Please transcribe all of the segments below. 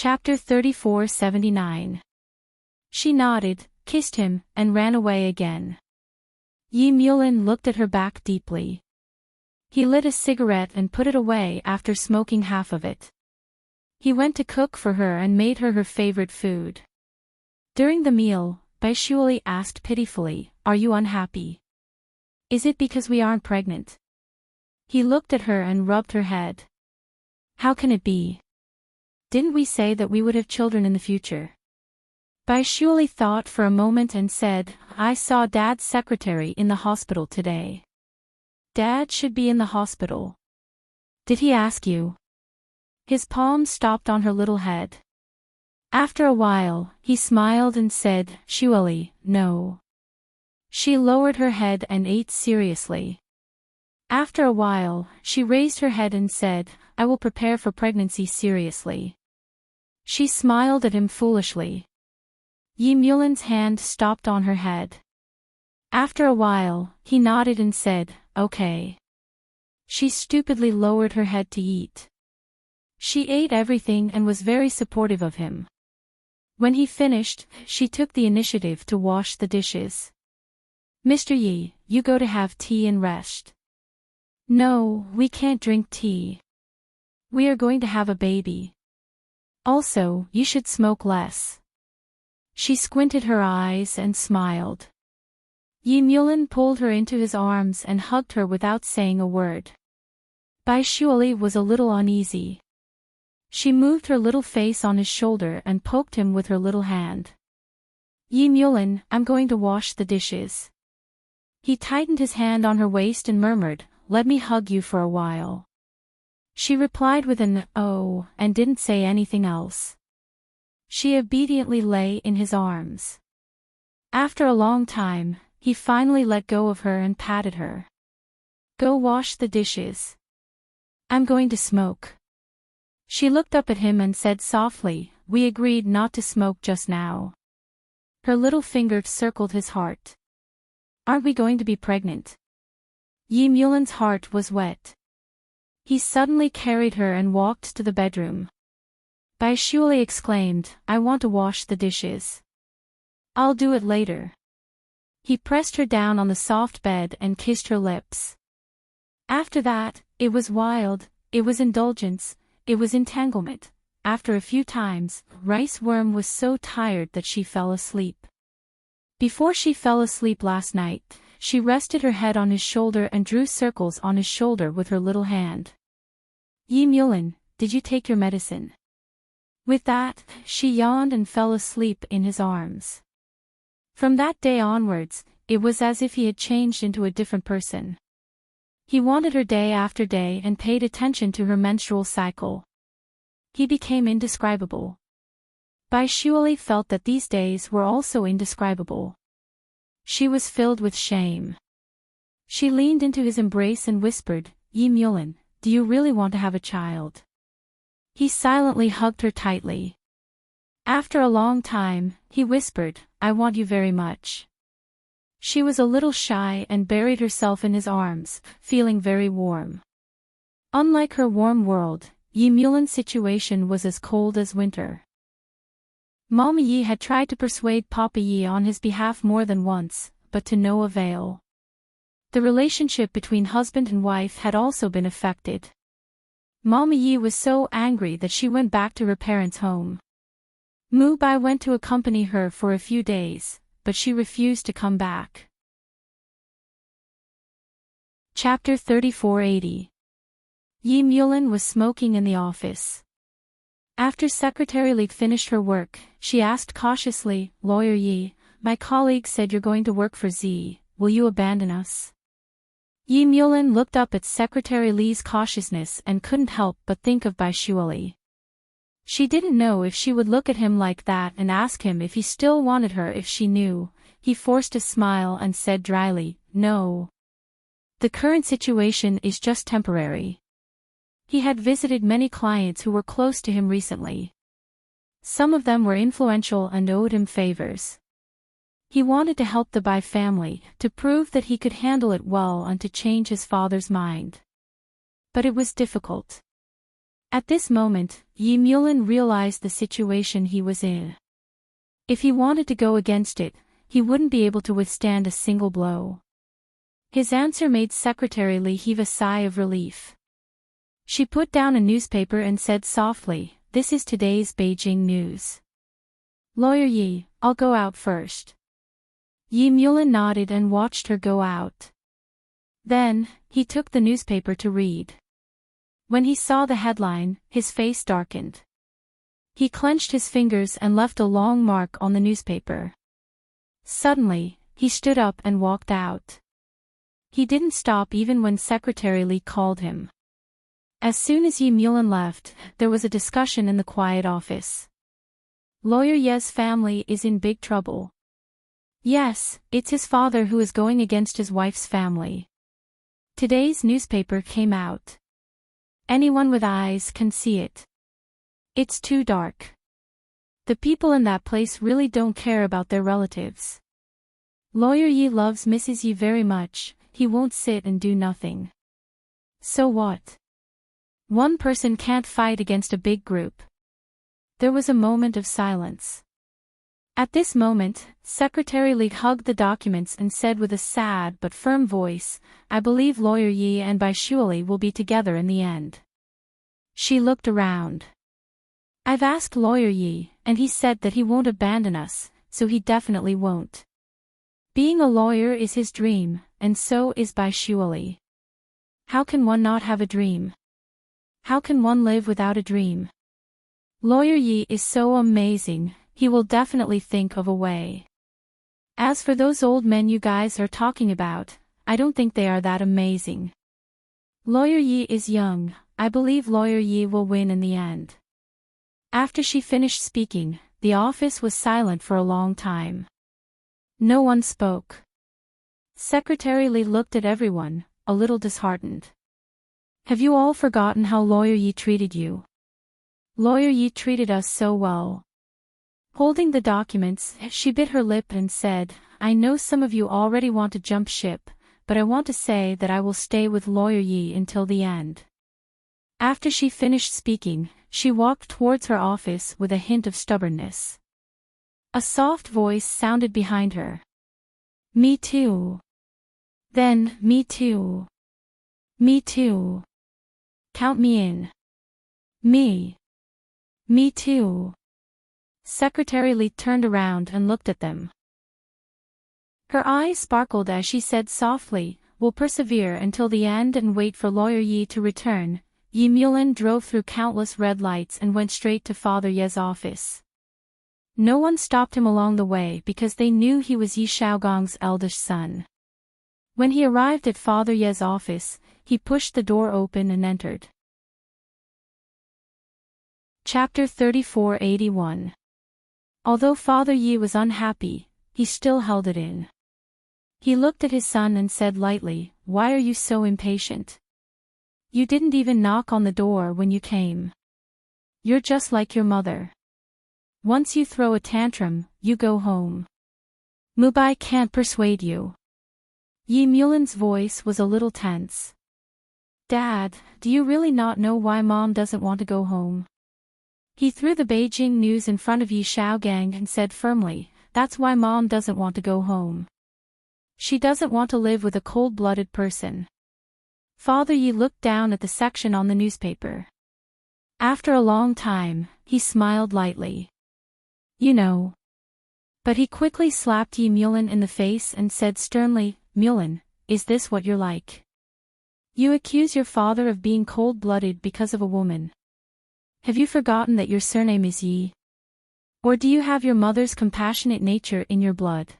Chapter 3479. She nodded, kissed him, and ran away again. Yi Mulin looked at her back deeply. He lit a cigarette and put it away after smoking half of it. He went to cook for her and made her her favorite food. During the meal, Baishuali asked pitifully, "Are you unhappy? Is it because we aren't pregnant?" He looked at her and rubbed her head. "How can it be? Didn't we say that we would have children in the future?" Baishuali thought for a moment and said, "I saw Dad's secretary in the hospital today. Dad should be in the hospital. Did he ask you?" His palm stopped on her little head. After a while, he smiled and said, "Shuali, no." She lowered her head and ate seriously. After a while, she raised her head and said, "I will prepare for pregnancy seriously." She smiled at him foolishly. Yi Mulin's hand stopped on her head. After a while, he nodded and said, "Okay." She stupidly lowered her head to eat. She ate everything and was very supportive of him. When he finished, she took the initiative to wash the dishes. "Mr. Yi, you go to have tea and rest." "No, we can't drink tea. We are going to have a baby. Also, you should smoke less." She squinted her eyes and smiled. Yi Mulin pulled her into his arms and hugged her without saying a word. Baishuali was a little uneasy. She moved her little face on his shoulder and poked him with her little hand. "Yi Mulin, I'm going to wash the dishes." He tightened his hand on her waist and murmured, "Let me hug you for a while." She replied with an "oh" and didn't say anything else. She obediently lay in his arms. After a long time, he finally let go of her and patted her. "Go wash the dishes. I'm going to smoke." She looked up at him and said softly, "We agreed not to smoke just now." Her little finger circled his heart. "Aren't we going to be pregnant?" Yi Mulin's heart was wet. He suddenly carried her and walked to the bedroom. Baishuali exclaimed, "I want to wash the dishes." "I'll do it later." He pressed her down on the soft bed and kissed her lips. After that, it was wild, it was indulgence, it was entanglement. After a few times, Rice Worm was so tired that she fell asleep. Before she fell asleep last night, she rested her head on his shoulder and drew circles on his shoulder with her little hand. "Yi Mulin, did you take your medicine?" With that, she yawned and fell asleep in his arms. From that day onwards, it was as if he had changed into a different person. He wanted her day after day and paid attention to her menstrual cycle. He became indescribable. Baishuali felt that these days were also indescribable. She was filled with shame. She leaned into his embrace and whispered, "Yi Mulin, do you really want to have a child?" He silently hugged her tightly. After a long time, he whispered, "I want you very much." She was a little shy and buried herself in his arms, feeling very warm. Unlike her warm world, Yi Mulin's situation was as cold as winter. Mama Yi had tried to persuade Papa Yi on his behalf more than once, but to no avail. The relationship between husband and wife had also been affected. Mama Yi was so angry that she went back to her parents' home. Mu Bai went to accompany her for a few days, but she refused to come back. Chapter 3480. Yi Mulin was smoking in the office. After Secretary Li finished her work, she asked cautiously, "Lawyer Yi, my colleague said you're going to work for Z, will you abandon us?" Yi Mulin looked up at Secretary Li's cautiousness and couldn't help but think of Baishuali. She didn't know if she would look at him like that and ask him if he still wanted her if she knew. He forced a smile and said dryly, "No. The current situation is just temporary." He had visited many clients who were close to him recently. Some of them were influential and owed him favors. He wanted to help the Bai family, to prove that he could handle it well and to change his father's mind. But it was difficult. At this moment, Yi Mulin realized the situation he was in. If he wanted to go against it, he wouldn't be able to withstand a single blow. His answer made Secretary Li heave a sigh of relief. She put down a newspaper and said softly, "This is today's Beijing news. Lawyer Yi, I'll go out first." Yi Mulin nodded and watched her go out. Then, he took the newspaper to read. When he saw the headline, his face darkened. He clenched his fingers and left a long mark on the newspaper. Suddenly, he stood up and walked out. He didn't stop even when Secretary Li called him. As soon as Yi Mulin left, there was a discussion in the quiet office. Lawyer Ye's family is in big trouble. Yes, it's his father who is going against his wife's family. Today's newspaper came out. Anyone with eyes can see it. It's too dark. The people in that place really don't care about their relatives. Lawyer Yi loves Mrs. Yi very much, he won't sit and do nothing. So what? One person can't fight against a big group. There was a moment of silence. At this moment, Secretary Li hugged the documents and said with a sad but firm voice, "I believe Lawyer Yi and Bai Shuali will be together in the end." She looked around. "I've asked Lawyer Yi, and he said that he won't abandon us, so he definitely won't. Being a lawyer is his dream, and so is Bai Shuali. How can one not have a dream? How can one live without a dream? Lawyer Yi is so amazing, he will definitely think of a way. As for those old men you guys are talking about, I don't think they are that amazing. Lawyer Yi is young, I believe Lawyer Yi will win in the end." After she finished speaking, the office was silent for a long time. No one spoke. Secretary Li looked at everyone, a little disheartened. "Have you all forgotten how Lawyer Yi treated you? Lawyer Yi treated us so well." Holding the documents, she bit her lip and said, "I know some of you already want to jump ship, but I want to say that I will stay with Lawyer Yi until the end." After she finished speaking, she walked towards her office with a hint of stubbornness. A soft voice sounded behind her. "Me too. Then, me too. Me too. Count me in. Me. Me too." Secretary Li turned around and looked at them. Her eyes sparkled as she said softly, "We'll persevere until the end and wait for Lawyer Yi to return." Yi Mulin drove through countless red lights and went straight to Father Ye's office. No one stopped him along the way because they knew he was Yi Shaogong's eldest son. When he arrived at Father Ye's office, he pushed the door open and entered. Chapter 3481. Although Father Yi was unhappy, he still held it in. He looked at his son and said lightly, "Why are you so impatient? You didn't even knock on the door when you came. You're just like your mother. Once you throw a tantrum, you go home. Mubai can't persuade you." Yi Mulin's voice was a little tense. "Dad, do you really not know why Mom doesn't want to go home?" He threw the Beijing news in front of Yi Shaogang and said firmly, "That's why Mom doesn't want to go home. She doesn't want to live with a cold-blooded person." Father Yi looked down at the section on the newspaper. After a long time, he smiled lightly. "You know." But he quickly slapped Yi Mulin in the face and said sternly, "Mulin, is this what you're like? You accuse your father of being cold-blooded because of a woman. Have you forgotten that your surname is Yi? Or do you have your mother's compassionate nature in your blood?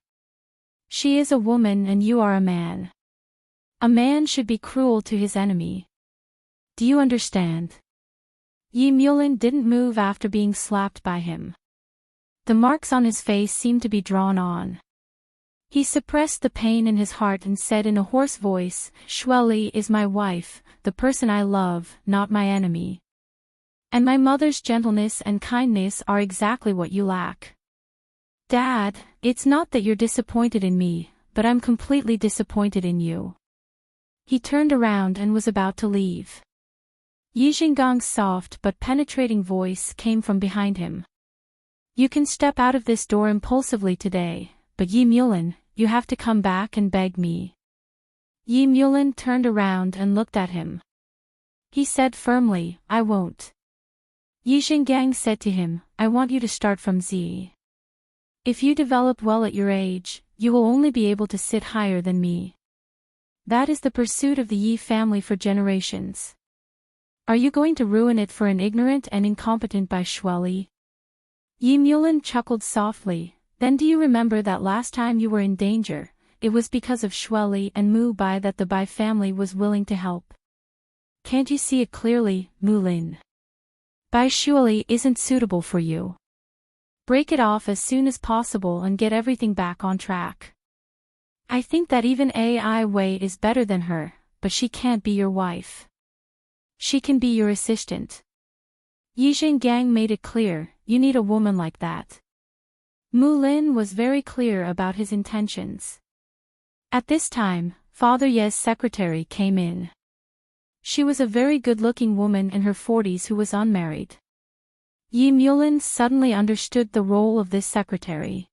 She is a woman and you are a man. A man should be cruel to his enemy. Do you understand?" Yi Mulin didn't move after being slapped by him. The marks on his face seemed to be drawn on. He suppressed the pain in his heart and said in a hoarse voice, "Shuali is my wife, the person I love, not my enemy. And my mother's gentleness and kindness are exactly what you lack. Dad, it's not that you're disappointed in me, but I'm completely disappointed in you." He turned around and was about to leave. Yi Xinggang's soft but penetrating voice came from behind him. You can step out of this door impulsively today, but Yi Mulin, you have to come back and beg me. Yi Mulin turned around and looked at him. He said firmly, I won't. Yi Xinggang said to him, I want you to start from Z. If you develop well at your age, you will only be able to sit higher than me. That is the pursuit of the Yi family for generations. Are you going to ruin it for an ignorant and incompetent Bai Shueli? Yi Mulin chuckled softly, then do you remember that last time you were in danger, it was because of Shueli and Mu Bai that the Bai family was willing to help? Can't you see it clearly, Mulin? Bai Shueli isn't suitable for you. Break it off as soon as possible and get everything back on track. I think that even Ai Wei is better than her, but she can't be your wife. She can be your assistant. Yi Xinggang made it clear, you need a woman like that. Mu Lin was very clear about his intentions. At this time, Father Ye's secretary came in. She was a very good-looking woman in her 40s who was unmarried. Yi Mulin suddenly understood the role of this secretary.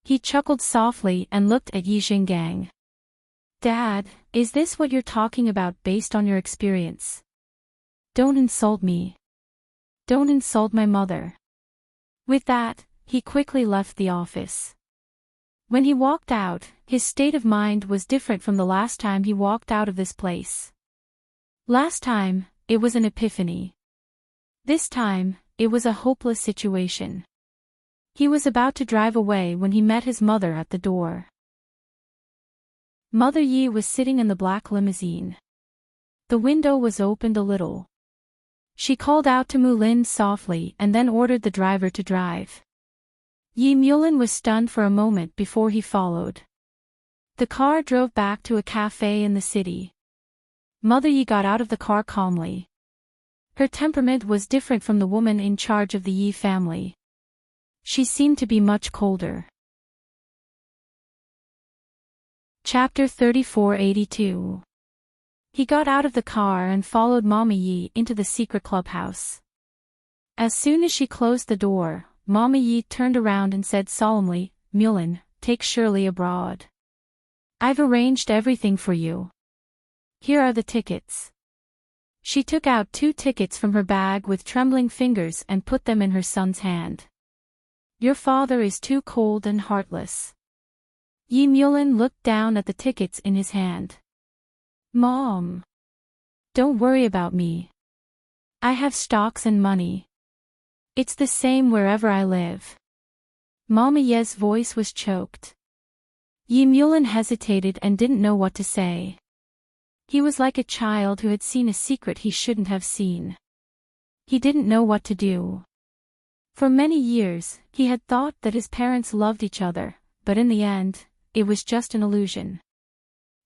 He chuckled softly and looked at Yi Xinggang. Dad, is this what you're talking about based on your experience? Don't insult me. Don't insult my mother. With that, he quickly left the office. When he walked out, his state of mind was different from the last time he walked out of this place. Last time, it was an epiphany. This time, it was a hopeless situation. He was about to drive away when he met his mother at the door. Mother Yi was sitting in the black limousine. The window was opened a little. She called out to Mu Lin softly and then ordered the driver to drive. Yi Mulin was stunned for a moment before he followed. The car drove back to a cafe in the city. Mother Yi got out of the car calmly. Her temperament was different from the woman in charge of the Yi family. She seemed to be much colder. Chapter 3482. He got out of the car and followed Mommy Yi into the secret clubhouse. As soon as she closed the door, Mommy Yi turned around and said solemnly, Mulin, take Shirley abroad. I've arranged everything for you. Here are the tickets. She took out 2 tickets from her bag with trembling fingers and put them in her son's hand. Your father is too cold and heartless. Yi Mulin looked down at the tickets in his hand. Mom. Don't worry about me. I have stocks and money. It's the same wherever I live. Mommy Ye's voice was choked. Yi Mulin hesitated and didn't know what to say. He was like a child who had seen a secret he shouldn't have seen. He didn't know what to do. For many years, he had thought that his parents loved each other, but in the end, it was just an illusion.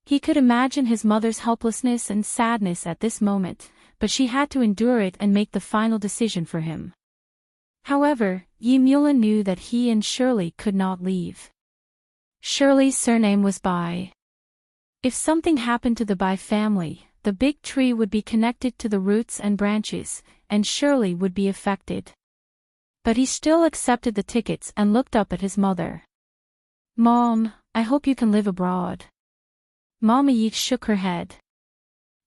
He could imagine his mother's helplessness and sadness at this moment, but she had to endure it and make the final decision for him. However, Yi Mulin knew that he and Shirley could not leave. Shirley's surname was Bai. If something happened to the Bai family, the big tree would be connected to the roots and branches, and Shirley would be affected. But he still accepted the tickets and looked up at his mother. Mom, I hope you can live abroad. Mommy Yi shook her head.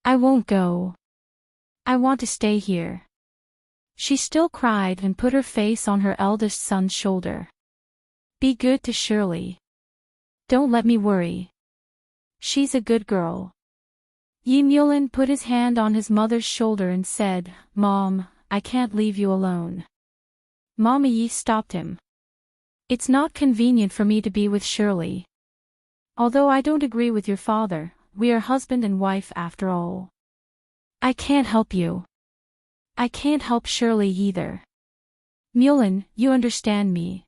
I won't go. I want to stay here. She still cried and put her face on her eldest son's shoulder. Be good to Shirley. Don't let me worry. She's a good girl. Yi Mulin put his hand on his mother's shoulder and said, Mom, I can't leave you alone. Mommy Yi stopped him. It's not convenient for me to be with Shirley. Although I don't agree with your father, we are husband and wife after all. I can't help you. I can't help Shirley either. Mulin, you understand me.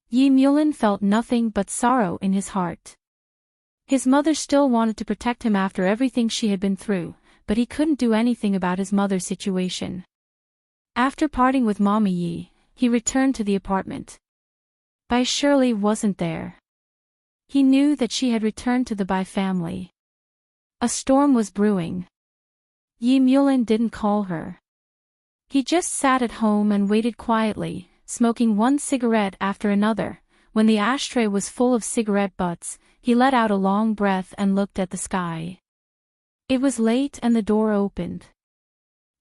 Yi Mulin felt nothing but sorrow in his heart. His mother still wanted to protect him after everything she had been through, but he couldn't do anything about his mother's situation. After parting with Mommy Yi, he returned to the apartment. Bai Shirley wasn't there. He knew that she had returned to the Bai family. A storm was brewing. Yi Mulin didn't call her. He just sat at home and waited quietly, smoking one cigarette after another. When the ashtray was full of cigarette butts, he let out a long breath and looked at the sky. It was late and the door opened.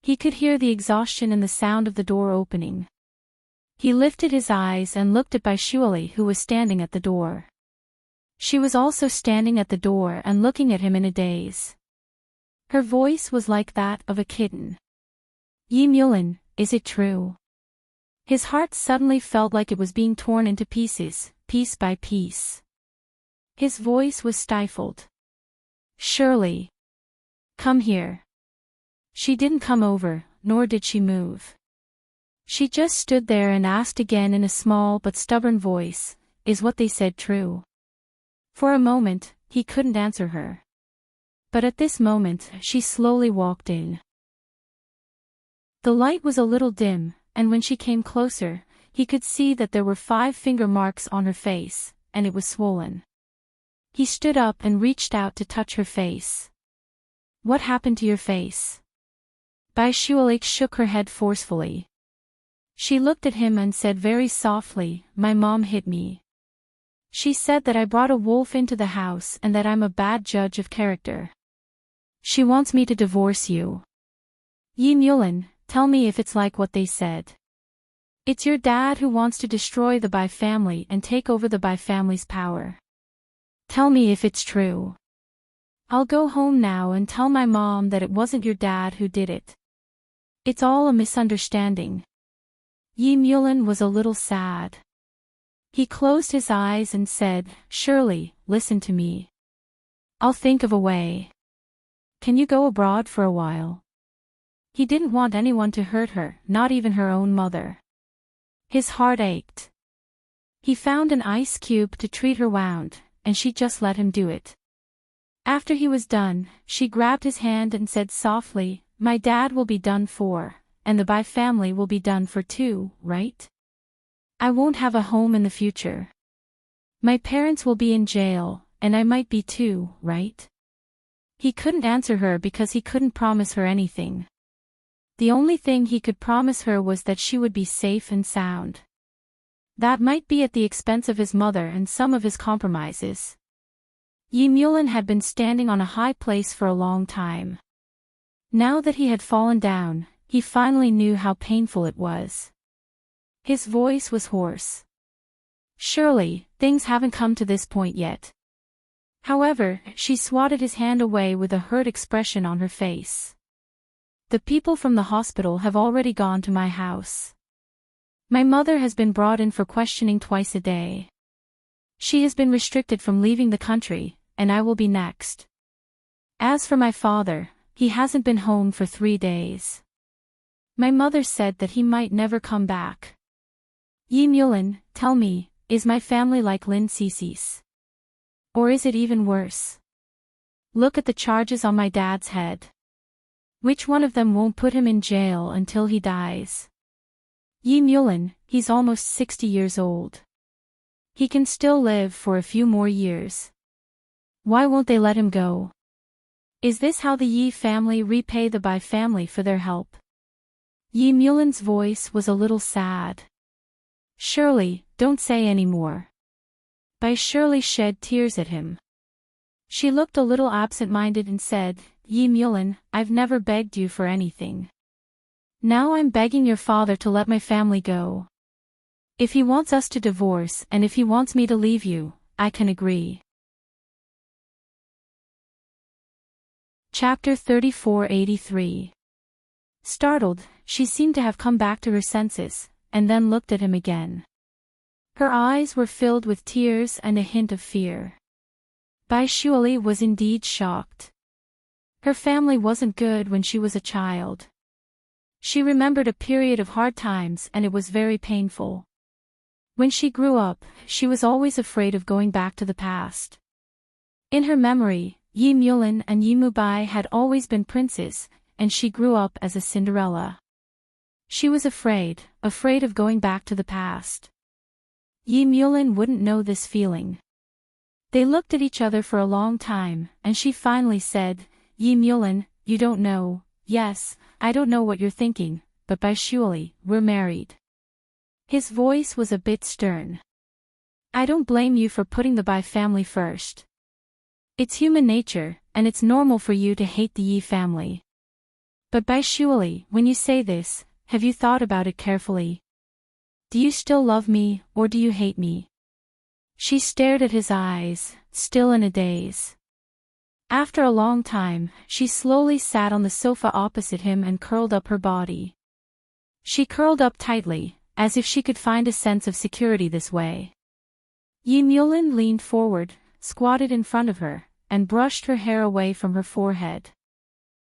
He could hear the exhaustion and the sound of the door opening. He lifted his eyes and looked at Bai Shuali, who was standing at the door. She was also standing at the door and looking at him in a daze. Her voice was like that of a kitten. Yi Mulin, is it true? His heart suddenly felt like it was being torn into pieces, piece by piece. His voice was stifled. Surely. Come here. She didn't come over, nor did she move. She just stood there and asked again in a small but stubborn voice, is what they said true? For a moment, he couldn't answer her. But at this moment, she slowly walked in. The light was a little dim, and when she came closer, he could see that there were 5 finger marks on her face, and it was swollen. He stood up and reached out to touch her face. What happened to your face? Bai Shuali shook her head forcefully. She looked at him and said very softly, my mom hit me. She said that I brought a wolf into the house and that I'm a bad judge of character. She wants me to divorce you. Yi Mulin, tell me if it's like what they said. It's your dad who wants to destroy the Bai family and take over the Bai family's power. Tell me if it's true. I'll go home now and tell my mom that it wasn't your dad who did it. It's all a misunderstanding. Yi Mulin was a little sad. He closed his eyes and said, Surely, listen to me. I'll think of a way. Can you go abroad for a while? He didn't want anyone to hurt her, not even her own mother. His heart ached. He found an ice cube to treat her wound, and she just let him do it. After he was done, she grabbed his hand and said softly, my dad will be done for, and the Bai family will be done for too, right? I won't have a home in the future. My parents will be in jail, and I might be too, right? He couldn't answer her because he couldn't promise her anything. The only thing he could promise her was that she would be safe and sound. That might be at the expense of his mother and some of his compromises. Yi Mulin had been standing on a high place for a long time. Now that he had fallen down, he finally knew how painful it was. His voice was hoarse. Surely, things haven't come to this point yet. However, she swatted his hand away with a hurt expression on her face. The people from the hospital have already gone to my house. My mother has been brought in for questioning twice a day. She has been restricted from leaving the country, and I will be next. As for my father, he hasn't been home for 3 days. My mother said that he might never come back. Yi Mulin, tell me, is my family like Lin Cece's? Or is it even worse? Look at the charges on my dad's head. Which one of them won't put him in jail until he dies? Yi Mulin, he's almost 60 years old. He can still live for a few more years. Why won't they let him go? Is this how the Yi family repay the Bai family for their help? Yi Mulin's voice was a little sad. Surely, don't say any more. Bai Shirley shed tears at him. She looked a little absent-minded and said, Yi Mulin, I've never begged you for anything. Now I'm begging your father to let my family go. If he wants us to divorce and if he wants me to leave you, I can agree. Chapter 3483. Startled, she seemed to have come back to her senses, and then looked at him again. Her eyes were filled with tears and a hint of fear. Bai Shuali was indeed shocked. Her family wasn't good when she was a child. She remembered a period of hard times and it was very painful. When she grew up, she was always afraid of going back to the past. In her memory, Yi Mulin and Yi Mubai had always been princes, and she grew up as a Cinderella. She was afraid of going back to the past. Yi Mulin wouldn't know this feeling. They looked at each other for a long time, and she finally said, Yi Mulin, you don't know, yes, I don't know what you're thinking, but by surely, we're married. His voice was a bit stern. I don't blame you for putting the Bai family first. It's human nature, and it's normal for you to hate the Yi family. But Bai surely, when you say this, have you thought about it carefully? Do you still love me, or do you hate me? She stared at his eyes, still in a daze. After a long time, she slowly sat on the sofa opposite him and curled up her body. She curled up tightly, as if she could find a sense of security this way. Yi Mulin leaned forward, squatted in front of her, and brushed her hair away from her forehead.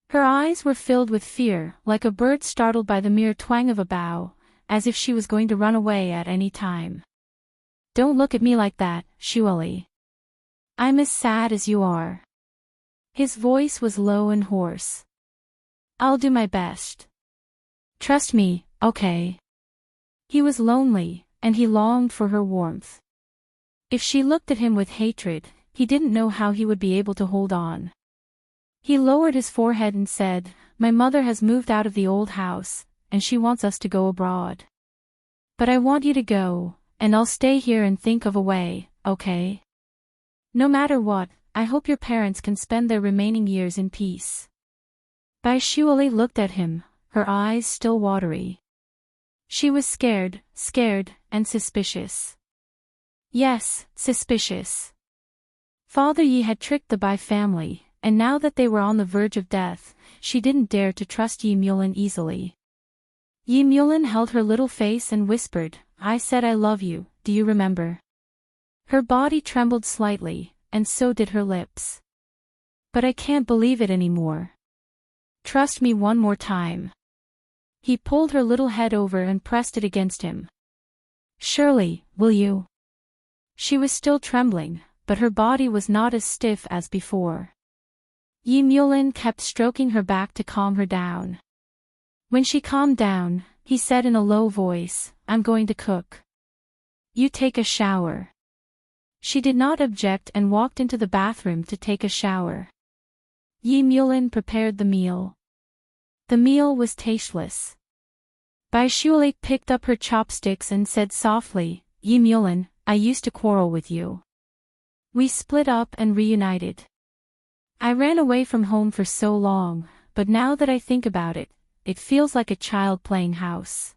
Her eyes were filled with fear, like a bird startled by the mere twang of a bough, as if she was going to run away at any time. Don't look at me like that, Shuali. I'm as sad as you are. His voice was low and hoarse. I'll do my best. Trust me, okay? He was lonely, and he longed for her warmth. If she looked at him with hatred, he didn't know how he would be able to hold on. He lowered his forehead and said, My mother has moved out of the old house, and she wants us to go abroad. But I want you to go, and I'll stay here and think of a way, okay? No matter what, I hope your parents can spend their remaining years in peace. Bai Shuali looked at him, her eyes still watery. She was scared, and suspicious. Yes, suspicious. Father Yi had tricked the Bai family, and now that they were on the verge of death, she didn't dare to trust Yi Mulin easily. Yi Mulin held her little face and whispered, I said I love you, do you remember? Her body trembled slightly, and so did her lips. But I can't believe it anymore. Trust me one more time. He pulled her little head over and pressed it against him. Surely, will you? She was still trembling, but her body was not as stiff as before. Yi Mulin kept stroking her back to calm her down. When she calmed down, he said in a low voice, I'm going to cook. You take a shower. She did not object and walked into the bathroom to take a shower. Yi Mulin prepared the meal. The meal was tasteless. Bai Shuali picked up her chopsticks and said softly, Yi Mulin, I used to quarrel with you. We split up and reunited. I ran away from home for so long, but now that I think about it, it feels like a child playing house.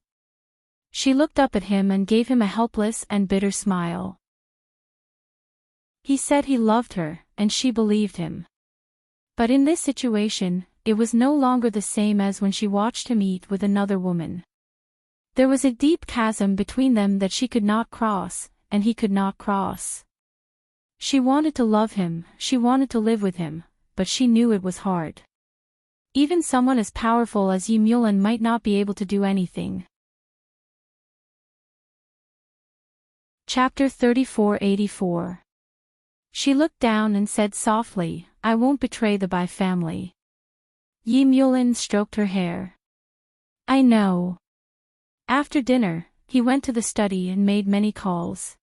She looked up at him and gave him a helpless and bitter smile. He said he loved her, and she believed him. But in this situation, it was no longer the same as when she watched him eat with another woman. There was a deep chasm between them that she could not cross, and he could not cross. She wanted to love him, she wanted to live with him, but she knew it was hard. Even someone as powerful as Yi Mulin might not be able to do anything. Chapter 3484. She looked down and said softly, I won't betray the Bai family. Yi Mulin stroked her hair. I know. After dinner, he went to the study and made many calls.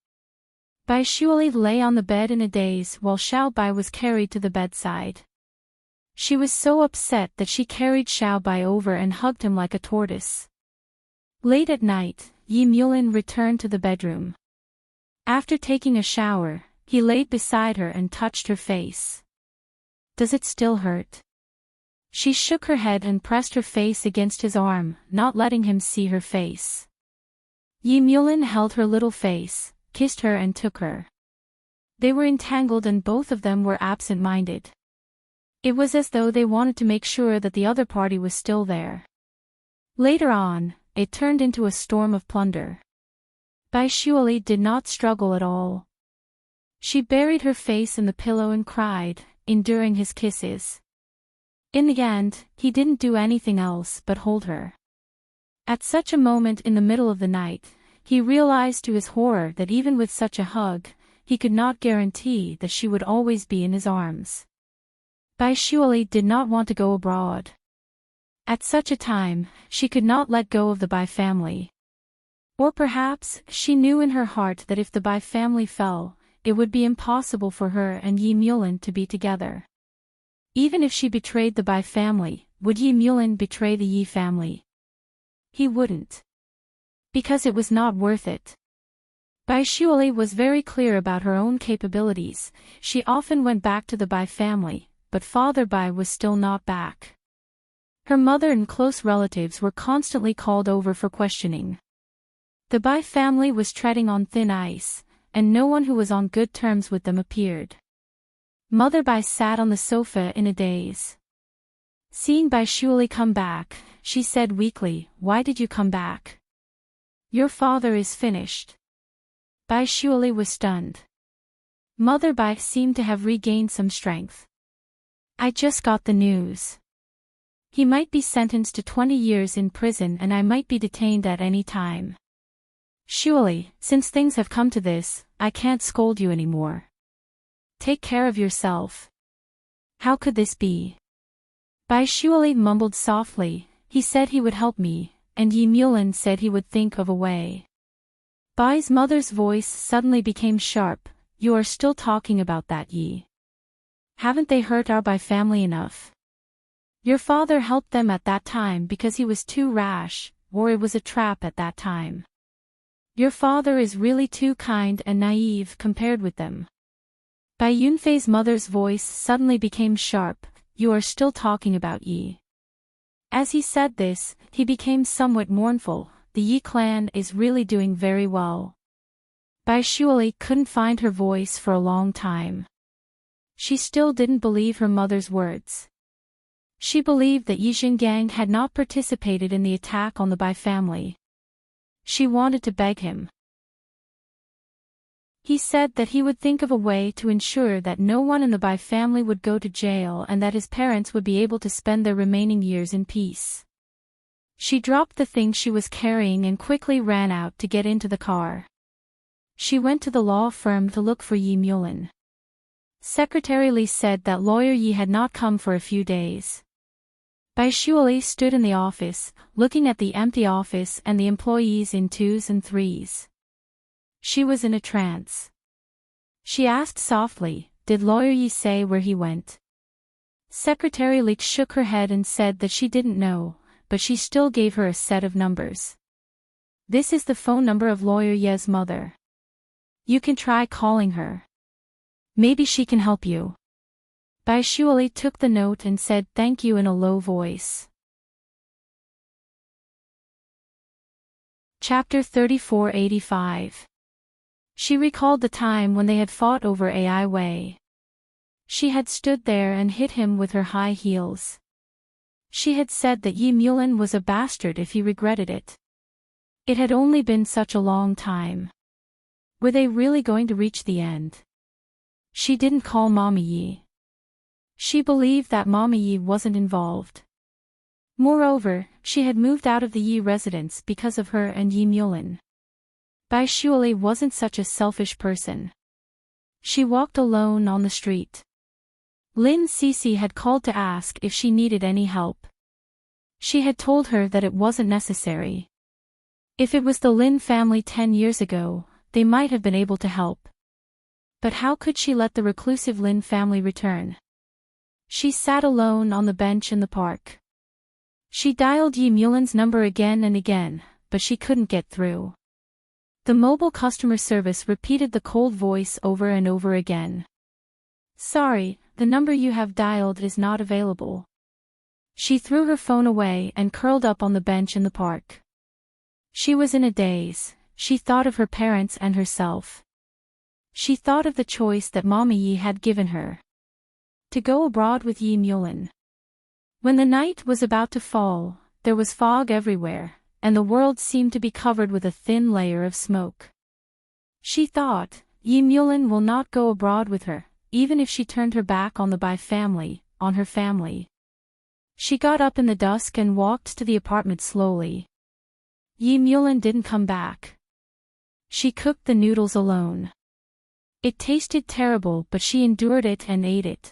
Bai Shuali lay on the bed in a daze while Xiao Bai was carried to the bedside. She was so upset that she carried Xiao Bai over and hugged him like a tortoise. Late at night, Yi Mulin returned to the bedroom. After taking a shower, he laid beside her and touched her face. Does it still hurt? She shook her head and pressed her face against his arm, not letting him see her face. Yi Mulin held her little face, kissed her and took her. They were entangled and both of them were absent-minded. It was as though they wanted to make sure that the other party was still there. Later on, it turned into a storm of plunder. Bai Shuali did not struggle at all. She buried her face in the pillow and cried, enduring his kisses. In the end, he didn't do anything else but hold her. At such a moment in the middle of the night, he realized to his horror that even with such a hug, he could not guarantee that she would always be in his arms. Bai Shuali did not want to go abroad. At such a time, she could not let go of the Bai family. Or perhaps, she knew in her heart that if the Bai family fell, it would be impossible for her and Yi Mulin to be together. Even if she betrayed the Bai family, would Yi Mulin betray the Yi family? He wouldn't. Because it was not worth it. Bai Shuali was very clear about her own capabilities. She often went back to the Bai family, but Father Bai was still not back. Her mother and close relatives were constantly called over for questioning. The Bai family was treading on thin ice, and no one who was on good terms with them appeared. Mother Bai sat on the sofa in a daze. Seeing Bai Shuali come back, she said weakly, "Why did you come back? Your father is finished." Bai Shuali was stunned. Mother Bai seemed to have regained some strength. "I just got the news. He might be sentenced to 20 years in prison and I might be detained at any time. Shuali, since things have come to this, I can't scold you anymore. Take care of yourself." "How could this be?" Bai Shuali mumbled softly, "He said he would help me, and Yi Mulin said he would think of a way." Bai's mother's voice suddenly became sharp, "You are still talking about that, Yi. Haven't they hurt our Bai family enough? Your father helped them at that time because he was too rash, or it was a trap at that time. Your father is really too kind and naive compared with them." Bai Yunfei's mother's voice suddenly became sharp, "You are still talking about Yi." As he said this, he became somewhat mournful. "The Yi clan is really doing very well." Bai Shuali couldn't find her voice for a long time. She still didn't believe her mother's words. She believed that Yi Xingang had not participated in the attack on the Bai family. She wanted to beg him. He said that he would think of a way to ensure that no one in the Bai family would go to jail and that his parents would be able to spend their remaining years in peace. She dropped the things she was carrying and quickly ran out to get into the car. She went to the law firm to look for Yi Mulin. Secretary Li said that lawyer Yi had not come for a few days. Bai Shuali stood in the office, looking at the empty office and the employees in twos and threes. She was in a trance. She asked softly, "Did lawyer Yi say where he went?" Secretary Li shook her head and said that she didn't know, but she still gave her a set of numbers. "This is the phone number of lawyer Ye's mother. You can try calling her. Maybe she can help you." Bai Shuali took the note and said thank you in a low voice. Chapter 3485. She recalled the time when they had fought over Ai Wei. She had stood there and hit him with her high heels. She had said that Yi Mulin was a bastard if he regretted it. It had only been such a long time. Were they really going to reach the end? She didn't call Mommy Yi. She believed that Mommy Yi wasn't involved. Moreover, she had moved out of the Yi residence because of her and Yi Mulin. Bai Shuali wasn't such a selfish person. She walked alone on the street. Lin Cece had called to ask if she needed any help. She had told her that it wasn't necessary. If it was the Lin family 10 years ago, they might have been able to help. But how could she let the reclusive Lin family return? She sat alone on the bench in the park. She dialed Yi Mulin's number again and again, but she couldn't get through. The mobile customer service repeated the cold voice over and over again. "Sorry, the number you have dialed is not available." She threw her phone away and curled up on the bench in the park. She was in a daze. She thought of her parents and herself. She thought of the choice that Mommy Yi had given her. To go abroad with Yi Mulin. When the night was about to fall, there was fog everywhere, and the world seemed to be covered with a thin layer of smoke. She thought, Yi Mulin will not go abroad with her, even if she turned her back on the Bai family, on her family. She got up in the dusk and walked to the apartment slowly. Yi Mulin didn't come back. She cooked the noodles alone. It tasted terrible, but she endured it and ate it.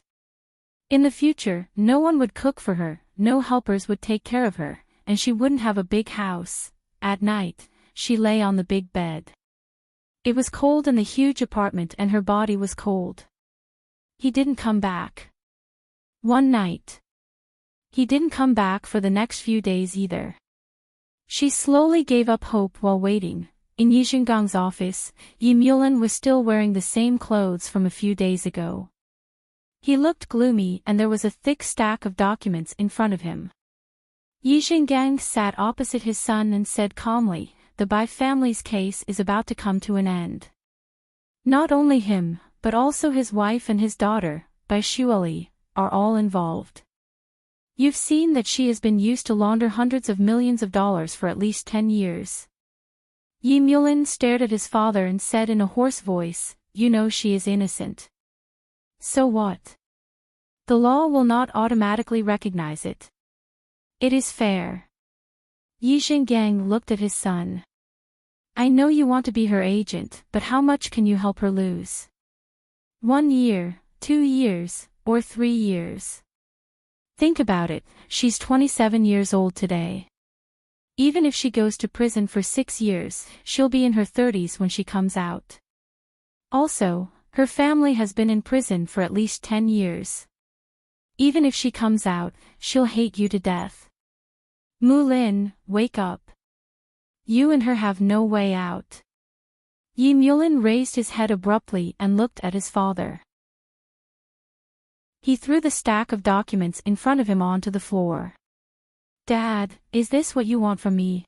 In the future, no one would cook for her, no helpers would take care of her, and she wouldn't have a big house. At night, she lay on the big bed. It was cold in the huge apartment and her body was cold. He didn't come back. One night. He didn't come back for the next few days either. She slowly gave up hope while waiting. In Yi Xingang's office, Yi Mulan was still wearing the same clothes from a few days ago. He looked gloomy and there was a thick stack of documents in front of him. Yi Xingang sat opposite his son and said calmly, "The Bai family's case is about to come to an end. Not only him, but also his wife and his daughter, Bai Shuoli, are all involved. You've seen that she has been used to launder hundreds of millions of dollars for at least 10 years. Yi Mulan stared at his father and said in a hoarse voice, "You know she is innocent. So what? The law will not automatically recognize it. It is fair." Yi Xingang looked at his son. "I know you want to be her agent, but how much can you help her lose? 1 year, 2 years, or 3 years? Think about it, she's 27 years old today. Even if she goes to prison for 6 years, she'll be in her 30s when she comes out. Also, her family has been in prison for at least 10 years. Even if she comes out, she'll hate you to death. Mulin, wake up. You and her have no way out." Yi Mulan raised his head abruptly and looked at his father. He threw the stack of documents in front of him onto the floor. "Dad, is this what you want from me?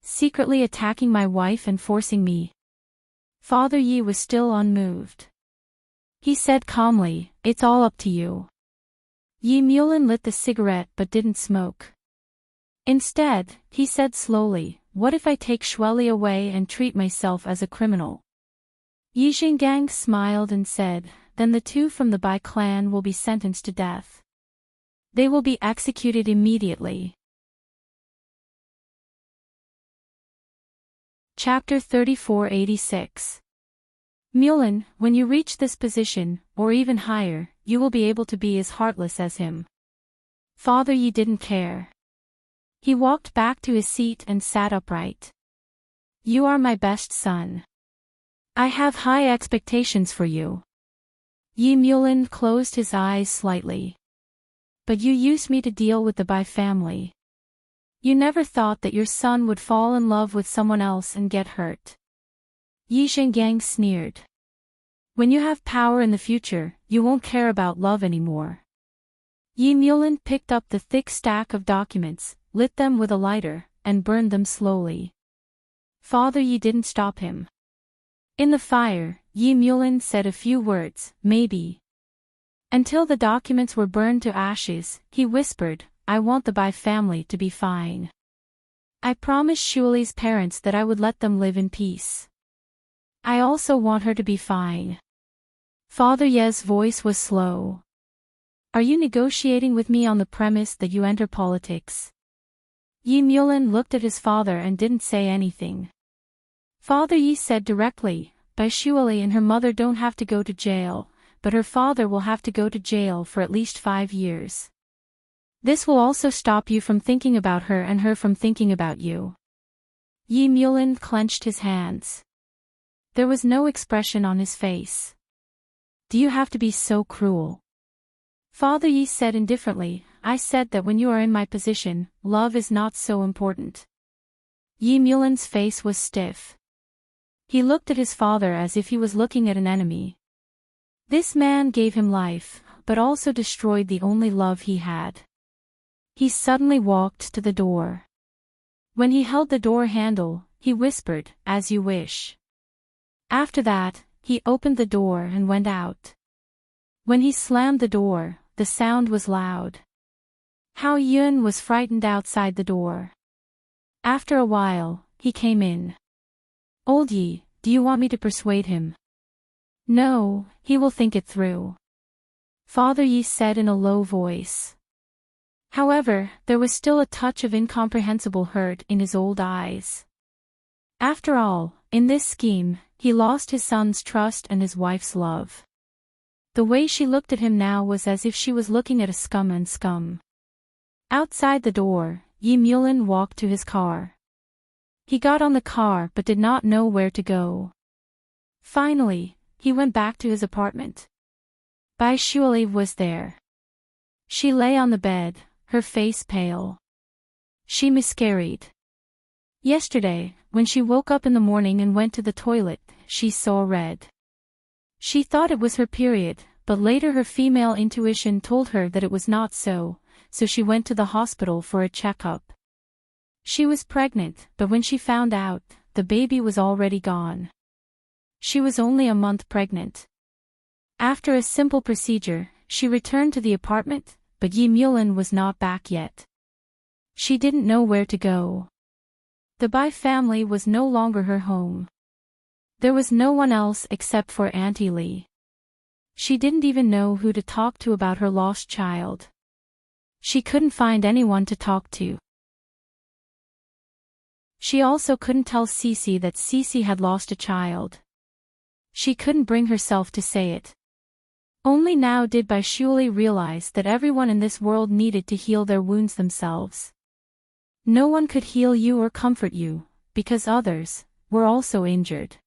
Secretly attacking my wife and forcing me?" Father Yi was still unmoved. He said calmly, "It's all up to you." Yi Mulan lit the cigarette but didn't smoke. Instead, he said slowly, "What if I take Shueli away and treat myself as a criminal?" Yi Xingang smiled and said, "Then the 2 from the Bai clan will be sentenced to death. They will be executed immediately." Chapter 3486. Mulan, when you reach this position, or even higher, you will be able to be as heartless as him. Father Yi didn't care. He walked back to his seat and sat upright. "You are my best son. I have high expectations for you." Yi Mulan closed his eyes slightly. "But you used me to deal with the Bai family. You never thought that your son would fall in love with someone else and get hurt." Yi Xingang sneered. "When you have power in the future, you won't care about love anymore." Yi Mulan picked up the thick stack of documents, lit them with a lighter, and burned them slowly. Father Yi didn't stop him. In the fire, Yi Mulan said a few words, "Maybe." Until the documents were burned to ashes, he whispered, "I want the Bai family to be fine. I promised Shuli's parents that I would let them live in peace. I also want her to be fine." Father Ye's voice was slow. "Are you negotiating with me on the premise that you enter politics?" Yi Mulan looked at his father and didn't say anything. Father Yi said directly, "Bai Shuili and her mother don't have to go to jail, but her father will have to go to jail for at least 5 years. This will also stop you from thinking about her and her from thinking about you." Yi Mulan clenched his hands. There was no expression on his face. "Do you have to be so cruel?" Father Yi said indifferently, "I said that when you are in my position, love is not so important." Yi Mulan's face was stiff. He looked at his father as if he was looking at an enemy. This man gave him life, but also destroyed the only love he had. He suddenly walked to the door. When he held the door handle, he whispered, "As you wish." After that, he opened the door and went out. When he slammed the door, the sound was loud. Hao Yun was frightened outside the door. After a while, he came in. "Old Yi, do you want me to persuade him?" "No, he will think it through," Father Yi said in a low voice. However, there was still a touch of incomprehensible hurt in his old eyes. After all, in this scheme, he lost his son's trust and his wife's love. The way she looked at him now was as if she was looking at a scum and scum. Outside the door, Yi Mulan walked to his car. He got on the car but did not know where to go. Finally, he went back to his apartment. Bai Shuali was there. She lay on the bed, her face pale. She miscarried. Yesterday, when she woke up in the morning and went to the toilet, she saw red. She thought it was her period, but later her female intuition told her that it was not so, so she went to the hospital for a checkup. She was pregnant, but when she found out, the baby was already gone. She was only a month pregnant. After a simple procedure, she returned to the apartment, but Yi Mulin was not back yet. She didn't know where to go. The Bai family was no longer her home. There was no one else except for Auntie Li. She didn't even know who to talk to about her lost child. She couldn't find anyone to talk to. She also couldn't tell Cece that Cece had lost a child. She couldn't bring herself to say it. Only now did Bai Shuali realize that everyone in this world needed to heal their wounds themselves. No one could heal you or comfort you, because others were also injured.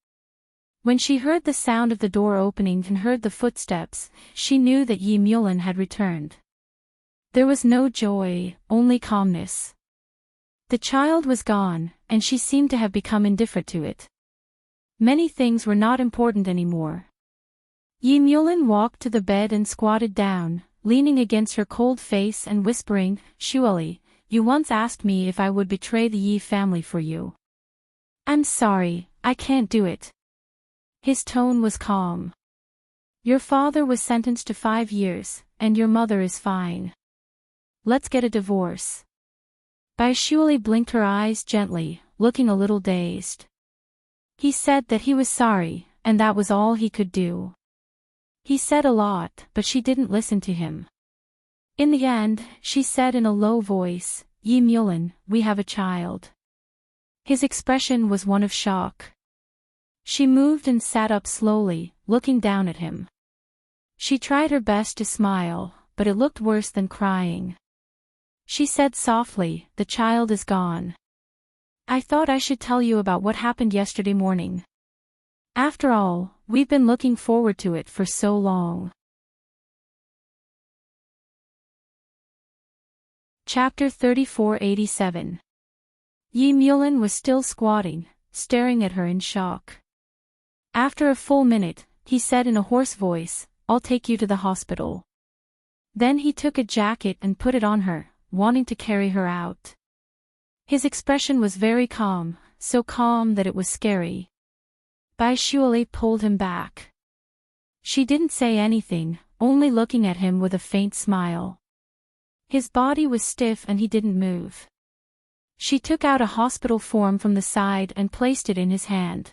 When she heard the sound of the door opening and heard the footsteps, she knew that Yi Mulin had returned. There was no joy, only calmness. The child was gone, and she seemed to have become indifferent to it. Many things were not important anymore. Yi Mulin walked to the bed and squatted down, leaning against her cold face and whispering, "Shuali, you once asked me if I would betray the Yi family for you. I'm sorry, I can't do it." His tone was calm. "Your father was sentenced to 5 years, and your mother is fine. Let's get a divorce." Bai Shuali blinked her eyes gently, looking a little dazed. He said that he was sorry, and that was all he could do. He said a lot, but she didn't listen to him. In the end, she said in a low voice, "Yi Mulin, we have a child." His expression was one of shock. She moved and sat up slowly, looking down at him. She tried her best to smile, but it looked worse than crying. She said softly, "The child is gone. I thought I should tell you about what happened yesterday morning. After all, we've been looking forward to it for so long." Chapter 3487. Yi Mulin was still squatting, staring at her in shock. After a full minute, he said in a hoarse voice, "I'll take you to the hospital." Then he took a jacket and put it on her, wanting to carry her out. His expression was very calm, so calm that it was scary. Bai Shuali pulled him back. She didn't say anything, only looking at him with a faint smile. His body was stiff and he didn't move. She took out a hospital form from the side and placed it in his hand.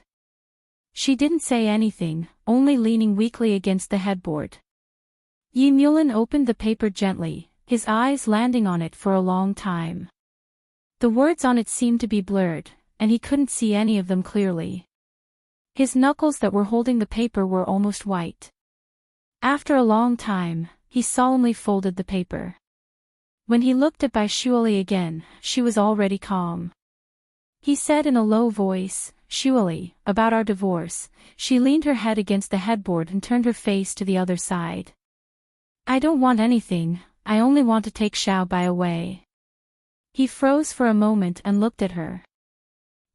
She didn't say anything, only leaning weakly against the headboard. Yi Mulin opened the paper gently, his eyes landing on it for a long time. The words on it seemed to be blurred, and he couldn't see any of them clearly. His knuckles that were holding the paper were almost white. After a long time, he solemnly folded the paper. When he looked at Bai Shuali again, she was already calm. He said in a low voice, "Shuali, about our divorce." She leaned her head against the headboard and turned her face to the other side. "I don't want anything, I only want to take Xiao Bai away." He froze for a moment and looked at her.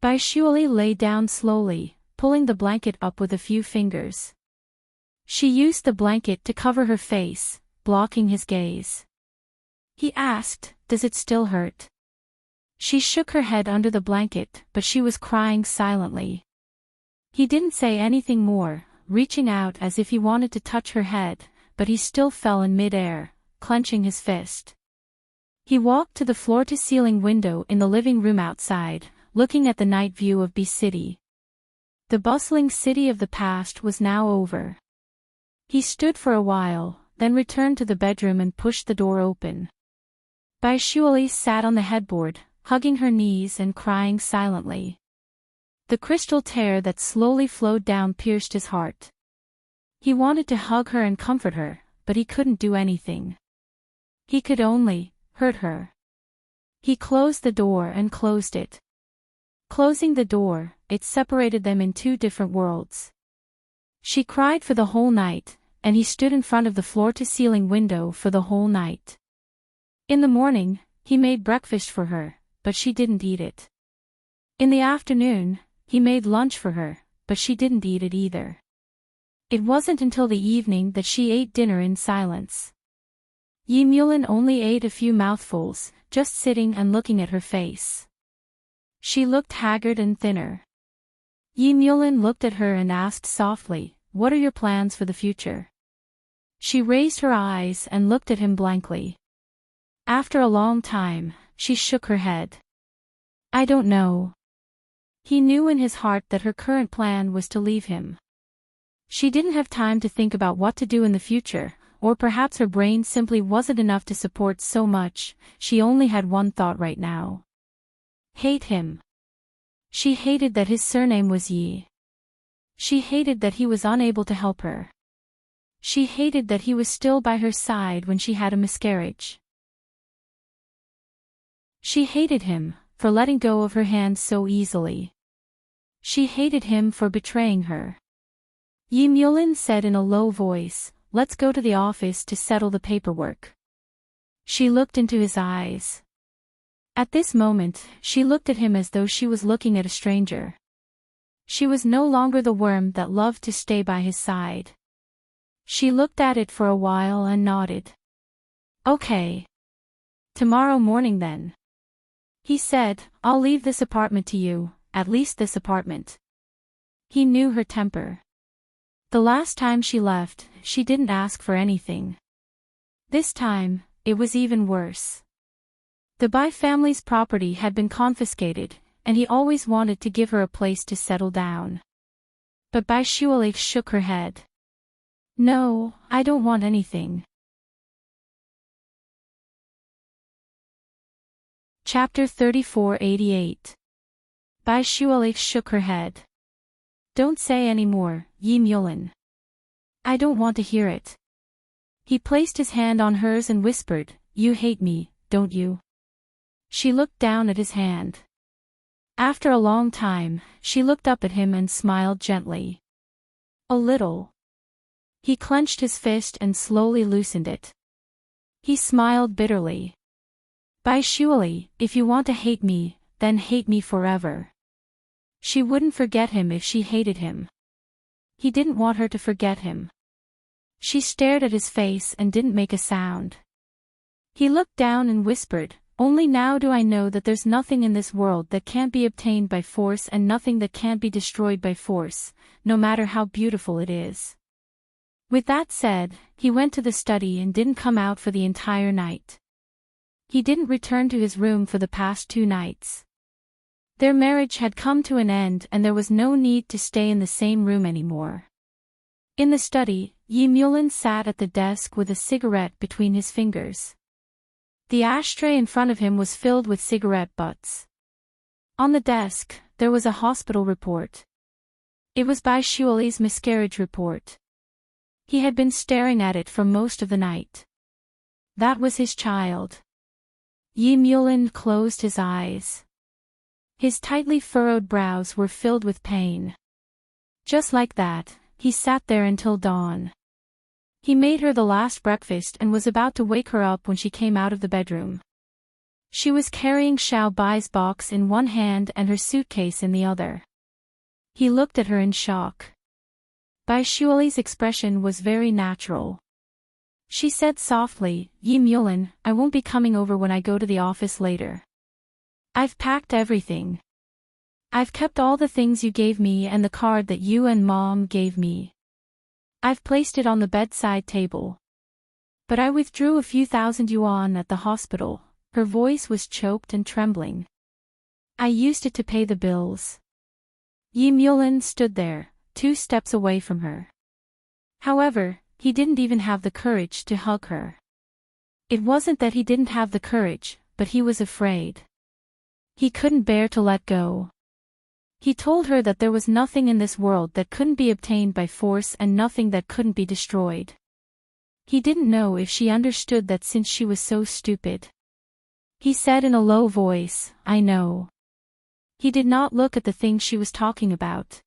Bai Shuali lay down slowly, pulling the blanket up with a few fingers. She used the blanket to cover her face, blocking his gaze. He asked, "Does it still hurt?" She shook her head under the blanket, but she was crying silently. He didn't say anything more, reaching out as if he wanted to touch her head, but he still fell in mid-air, clenching his fist. He walked to the floor-to-ceiling window in the living room outside, looking at the night view of B City. The bustling city of the past was now over. He stood for a while, then returned to the bedroom and pushed the door open. Bai Shuali sat on the headboard, hugging her knees and crying silently. The crystal tear that slowly flowed down pierced his heart. He wanted to hug her and comfort her, but he couldn't do anything. He could only hurt her. He closed the door and closed it. Closing the door, it separated them in two different worlds. She cried for the whole night, and he stood in front of the floor-to-ceiling window for the whole night. In the morning, he made breakfast for her, but she didn't eat it. In the afternoon, he made lunch for her, but she didn't eat it either. It wasn't until the evening that she ate dinner in silence. Yi Mulin only ate a few mouthfuls, just sitting and looking at her face. She looked haggard and thinner. Yi Mulin looked at her and asked softly, "What are your plans for the future?" She raised her eyes and looked at him blankly. After a long time, she shook her head. "I don't know." He knew in his heart that her current plan was to leave him. She didn't have time to think about what to do in the future, or perhaps her brain simply wasn't enough to support so much. She only had one thought right now. Hate him. She hated that his surname was Yi. She hated that he was unable to help her. She hated that he was still by her side when she had a miscarriage. She hated him for letting go of her hand so easily. She hated him for betraying her. Yi Mulin said in a low voice, "Let's go to the office to settle the paperwork." She looked into his eyes. At this moment, she looked at him as though she was looking at a stranger. She was no longer the worm that loved to stay by his side. She looked at it for a while and nodded. "Okay. Tomorrow morning then." He said, "I'll leave this apartment to you, at least this apartment." He knew her temper. The last time she left, she didn't ask for anything. This time, it was even worse. The Bai family's property had been confiscated, and he always wanted to give her a place to settle down. But Bai Shuali shook her head. "No, I don't want anything." Chapter 3488. Bai Shuali shook her head. "Don't say any more, Yi Mulin. I don't want to hear it." He placed his hand on hers and whispered, "You hate me, don't you?" She looked down at his hand. After a long time, she looked up at him and smiled gently. "A little." He clenched his fist and slowly loosened it. He smiled bitterly. "Bai Shuali, if you want to hate me, then hate me forever." She wouldn't forget him if she hated him. He didn't want her to forget him. She stared at his face and didn't make a sound. He looked down and whispered, "Only now do I know that there's nothing in this world that can't be obtained by force and nothing that can't be destroyed by force, no matter how beautiful it is." With that said, he went to the study and didn't come out for the entire night. He didn't return to his room for the past 2 nights. Their marriage had come to an end and there was no need to stay in the same room anymore. In the study, Yi Mulin sat at the desk with a cigarette between his fingers. The ashtray in front of him was filled with cigarette butts. On the desk, there was a hospital report. It was Bai Shuali's miscarriage report. He had been staring at it for most of the night. That was his child. Yi Mulin closed his eyes. His tightly furrowed brows were filled with pain. Just like that, he sat there until dawn. He made her the last breakfast and was about to wake her up when she came out of the bedroom. She was carrying Xiao Bai's box in one hand and her suitcase in the other. He looked at her in shock. Bai Shuali's expression was very natural. She said softly, "Yi Mulin, I won't be coming over when I go to the office later. I've packed everything. I've kept all the things you gave me and the card that you and Mom gave me. I've placed it on the bedside table. But I withdrew a few thousand yuan at the hospital." Her voice was choked and trembling. "I used it to pay the bills." Yi Mulin stood there, 2 steps away from her. However, he didn't even have the courage to hug her. It wasn't that he didn't have the courage, but he was afraid. He couldn't bear to let go. He told her that there was nothing in this world that couldn't be obtained by force and nothing that couldn't be destroyed. He didn't know if she understood that since she was so stupid. He said in a low voice, "I know." He did not look at the thing she was talking about.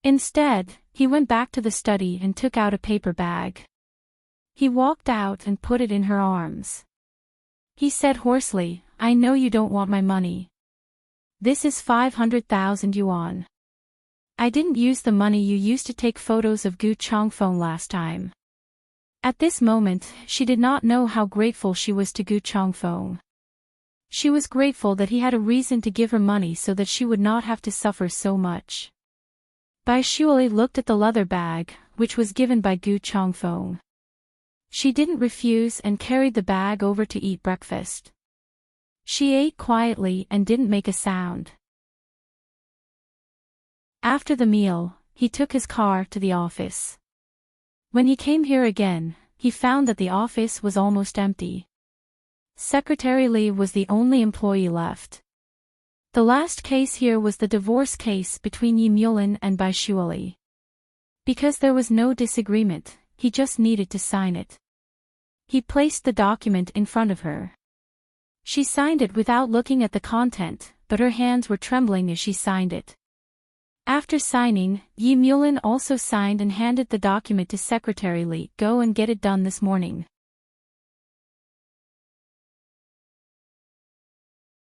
Instead, he went back to the study and took out a paper bag. He walked out and put it in her arms. He said hoarsely, I know you don't want my money. This is 500,000 yuan. I didn't use the money you used to take photos of Gu Chongfeng last time. At this moment, she did not know how grateful she was to Gu Chongfeng. She was grateful that he had a reason to give her money so that she would not have to suffer so much. Bai Shuali looked at the leather bag, which was given by Gu Chongfeng. She didn't refuse and carried the bag over to eat breakfast. She ate quietly and didn't make a sound. After the meal, he took his car to the office. When he came here again, he found that the office was almost empty. Secretary Li was the only employee left. The last case here was the divorce case between Yi Mulin and Bai Shuali. Because there was no disagreement, he just needed to sign it. He placed the document in front of her. She signed it without looking at the content, but her hands were trembling as she signed it. After signing, Yi Mulin also signed and handed the document to Secretary Li. Go and get it done this morning.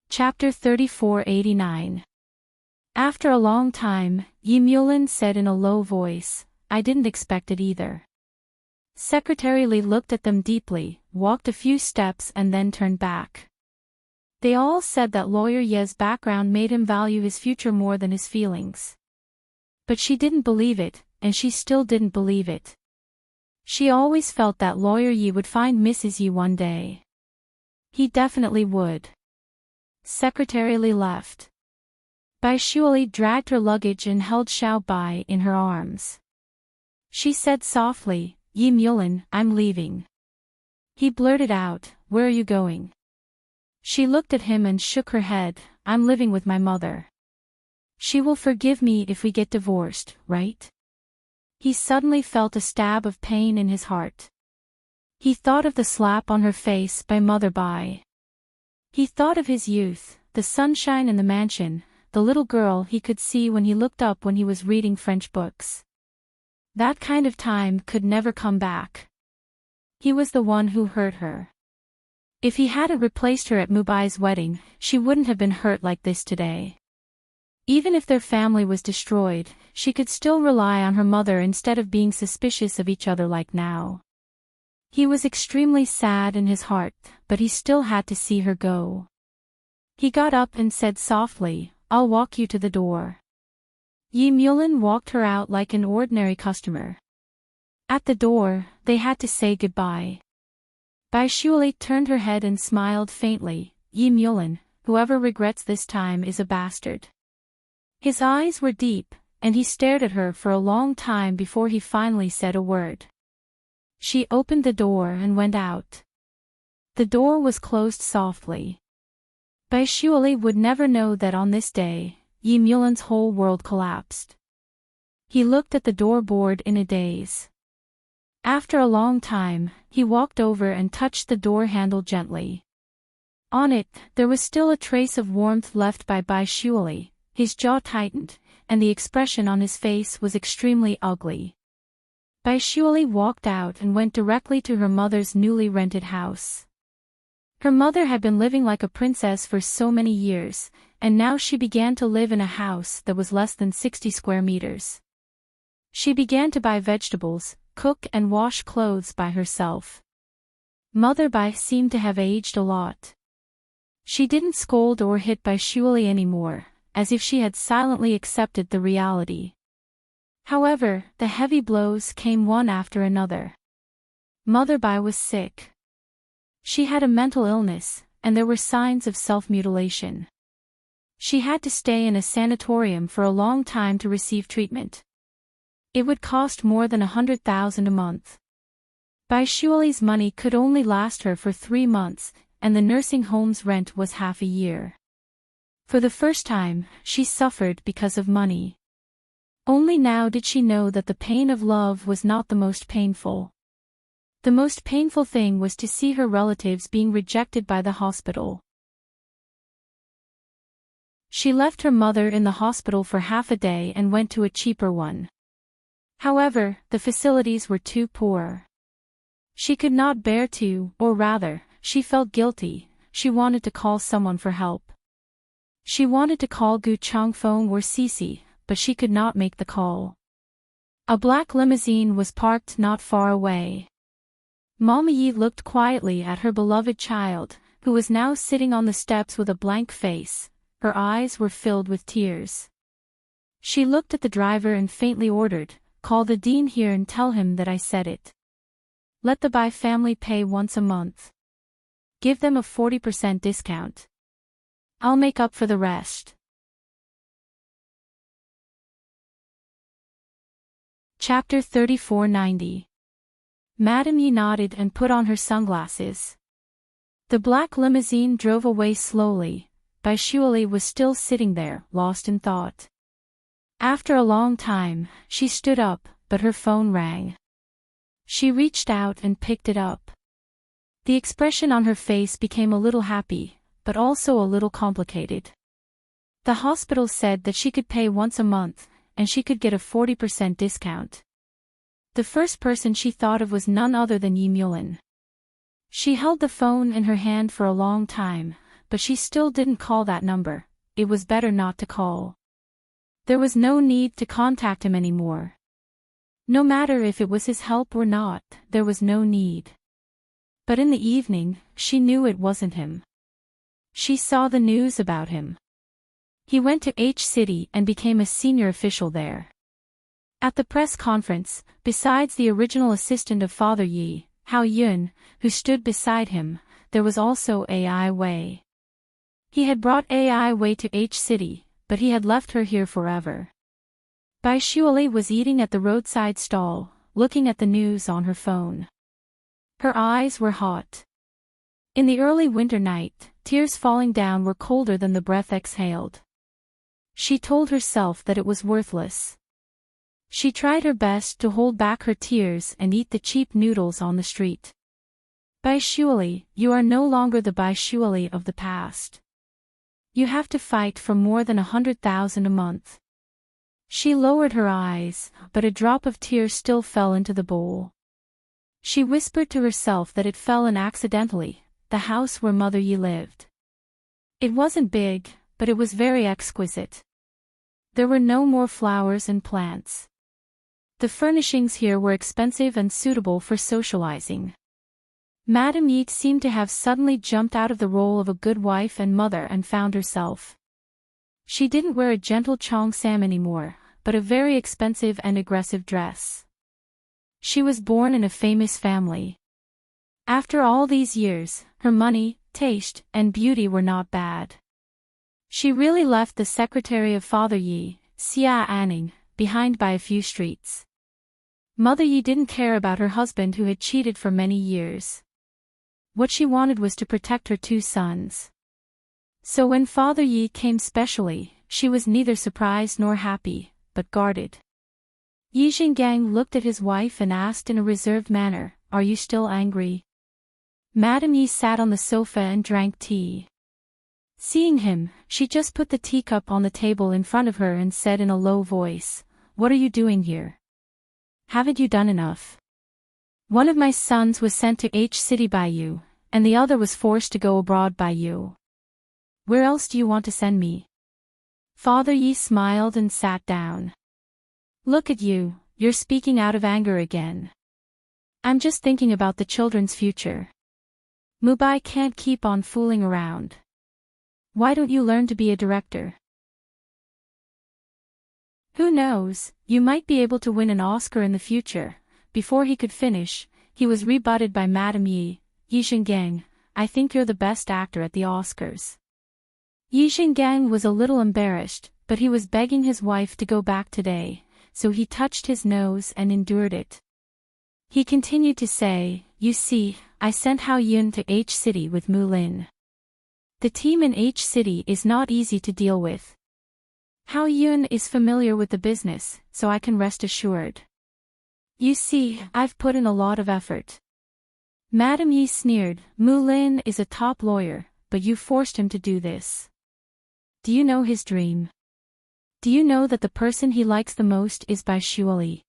Chapter 3489. After a long time, Yi Mulin said in a low voice, I didn't expect it either. Secretary Li looked at them deeply, walked a few steps and then turned back. They all said that lawyer Ye's background made him value his future more than his feelings. But she didn't believe it, and she still didn't believe it. She always felt that lawyer Yi would find Mrs. Yi one day. He definitely would. Secretary Li left. Bai Shuali dragged her luggage and held Xiao Bai in her arms. She said softly, Yi Mulin, I'm leaving. He blurted out, where are you going? She looked at him and shook her head, I'm living with my mother. She will forgive me if we get divorced, right? He suddenly felt a stab of pain in his heart. He thought of the slap on her face by Mother Bai. He thought of his youth, the sunshine in the mansion, the little girl he could see when he looked up when he was reading French books. That kind of time could never come back. He was the one who hurt her. If he hadn't replaced her at Mubai's wedding, she wouldn't have been hurt like this today. Even if their family was destroyed, she could still rely on her mother instead of being suspicious of each other like now. He was extremely sad in his heart, but he still had to see her go. He got up and said softly, I'll walk you to the door. Yi Mulin walked her out like an ordinary customer. At the door, they had to say goodbye. Bai Shuali turned her head and smiled faintly, Yi Mulin, whoever regrets this time is a bastard. His eyes were deep, and he stared at her for a long time before he finally said a word. She opened the door and went out. The door was closed softly. Bai Shuali would never know that on this day, Yi Mulin's whole world collapsed. He looked at the door board in a daze. After a long time, he walked over and touched the door handle gently. On it, there was still a trace of warmth left by Bai Shuali. His jaw tightened, and the expression on his face was extremely ugly. Bai Shuali walked out and went directly to her mother's newly rented house. Her mother had been living like a princess for so many years, and now she began to live in a house that was less than 60 square meters. She began to buy vegetables, cook and wash clothes by herself. Mother Bai seemed to have aged a lot. She didn't scold or hit Bai Shuali anymore, as if she had silently accepted the reality. However, the heavy blows came one after another. Mother Bai was sick. She had a mental illness, and there were signs of self-mutilation. She had to stay in a sanatorium for a long time to receive treatment. It would cost more than 100,000 a month. Bai Shuali's money could only last her for 3 months, and the nursing home's rent was half a year. For the first time, she suffered because of money. Only now did she know that the pain of love was not the most painful. The most painful thing was to see her relatives being rejected by the hospital. She left her mother in the hospital for half a day and went to a cheaper one. However, the facilities were too poor. She could not bear to, or rather, she felt guilty, she wanted to call someone for help. She wanted to call Gu Changfeng or Cece, but she could not make the call. A black limousine was parked not far away. Mama Yi looked quietly at her beloved child, who was now sitting on the steps with a blank face. Her eyes were filled with tears. She looked at the driver and faintly ordered, "Call the dean here and tell him that I said it. Let the Bai family pay once a month. Give them a 40% discount. I'll make up for the rest." Chapter 3490. Madame Yi nodded and put on her sunglasses. The black limousine drove away slowly. Bai Shuali was still sitting there, lost in thought. After a long time, she stood up, but her phone rang. She reached out and picked it up. The expression on her face became a little happy, but also a little complicated. The hospital said that she could pay once a month, and she could get a 40% discount. The first person she thought of was none other than Yi Mulin. She held the phone in her hand for a long time, but she still didn't call that number. It was better not to call. There was no need to contact him anymore. No matter if it was his help or not, there was no need. But in the evening, she knew it wasn't him. She saw the news about him. He went to H City and became a senior official there. At the press conference, besides the original assistant of Father Yi, Hao Yun, who stood beside him, there was also Ai Wei. He had brought Ai Wei to H City, but he had left her here forever. Bai Shuali was eating at the roadside stall, looking at the news on her phone. Her eyes were hot. In the early winter night, tears falling down were colder than the breath exhaled. She told herself that it was worthless. She tried her best to hold back her tears and eat the cheap noodles on the street. Bai Shuali, you are no longer the Bai Shuali of the past. You have to fight for more than 100,000 a month. She lowered her eyes, but a drop of tear still fell into the bowl. She whispered to herself that it fell in accidentally, the house where Mother Yi lived. It wasn't big, but it was very exquisite. There were no more flowers and plants. The furnishings here were expensive and suitable for socializing. Madame Yi seemed to have suddenly jumped out of the role of a good wife and mother and found herself. She didn't wear a gentle cheongsam anymore, but a very expensive and aggressive dress. She was born in a famous family. After all these years, her money, taste, and beauty were not bad. She really left the secretary of Father Yi, Xia Anning, behind by a few streets. Mother Yi didn't care about her husband who had cheated for many years. What she wanted was to protect her two sons. So when Father Yi came specially, she was neither surprised nor happy, but guarded. Yi Xinggang looked at his wife and asked in a reserved manner, "Are you still angry?" Madame Yi sat on the sofa and drank tea. Seeing him, she just put the teacup on the table in front of her and said in a low voice, "What are you doing here? Haven't you done enough? One of my sons was sent to H City by you, and the other was forced to go abroad by you. Where else do you want to send me?" Father Yi smiled and sat down. "Look at you, you're speaking out of anger again." "I'm just thinking about the children's future. Mubai can't keep on fooling around. Why don't you learn to be a director? Who knows, you might be able to win an Oscar in the future." Before he could finish, he was rebutted by Madame Yi. "Yi Xinggang, I think you're the best actor at the Oscars." Yi Xinggang was a little embarrassed, but he was begging his wife to go back today, so he touched his nose and endured it. He continued to say, "You see, I sent Hao Yun to H City with Mu Lin. The team in H City is not easy to deal with. Hao Yun is familiar with the business, so I can rest assured. You see, I've put in a lot of effort." Madame Yi sneered, "Mu Lin is a top lawyer, but you forced him to do this. Do you know his dream? Do you know that the person he likes the most is Bai Shuali?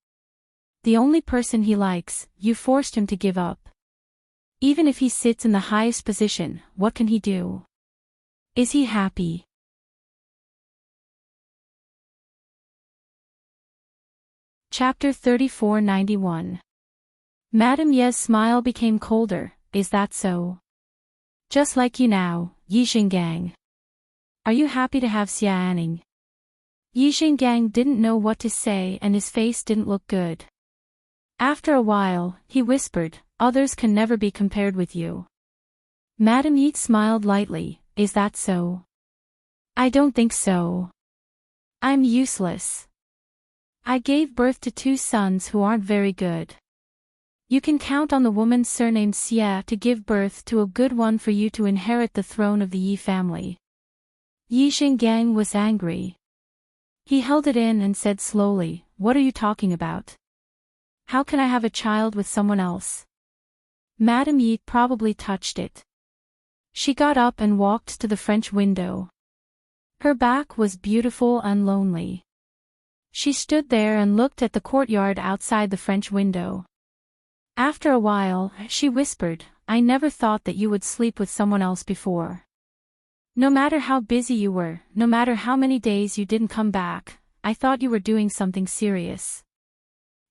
The only person he likes, you forced him to give up. Even if he sits in the highest position, what can he do? Is he happy? Chapter 3491. Madame Ye's smile became colder. Is that so? Just like you now, Yi Xinggang. Are you happy to have Xia Anning? Yi Xinggang didn't know what to say and his face didn't look good. After a while, he whispered, others can never be compared with you. Madame Yi smiled lightly. Is that so? I don't think so. I'm useless. I gave birth to 2 sons who aren't very good. You can count on the woman surnamed Xia to give birth to a good one for you to inherit the throne of the Yi family. Yi Xinggang was angry. He held it in and said slowly, what are you talking about? How can I have a child with someone else? Madame Yi probably touched it. She got up and walked to the French window. Her back was beautiful and lonely. She stood there and looked at the courtyard outside the French window. After a while, she whispered, I never thought that you would sleep with someone else before. No matter how busy you were, no matter how many days you didn't come back, I thought you were doing something serious.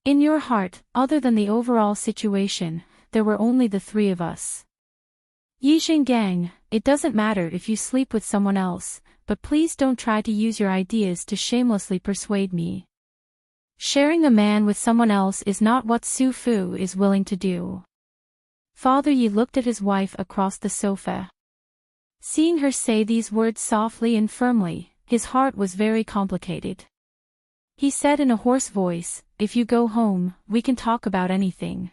In your heart, other than the overall situation, there were only the 3 of us. Yi Xinggang, it doesn't matter if you sleep with someone else, but please don't try to use your ideas to shamelessly persuade me. Sharing a man with someone else is not what Su Fu is willing to do. Father Yi looked at his wife across the sofa. Seeing her say these words softly and firmly, his heart was very complicated. He said in a hoarse voice, if you go home, we can talk about anything.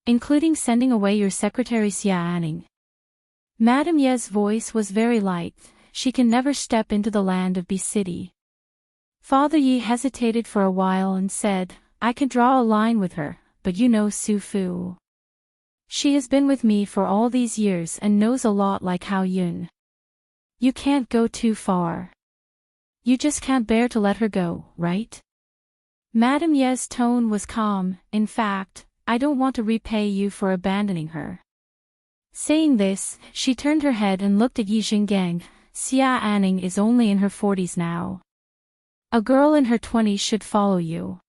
Including sending away your secretary Xia Anning. Madame Ye's voice was very light. She can never step into the land of B City. Father Yi hesitated for a while and said, I can draw a line with her, but you know Su Fu. She has been with me for all these years and knows a lot like Hao Yun. You can't go too far. You just can't bear to let her go, right? Madame Ye's tone was calm. In fact, I don't want to repay you for abandoning her. Saying this, she turned her head and looked at Yi Xinggang. Xia Anning is only in her 40s now. A girl in her 20s should follow you.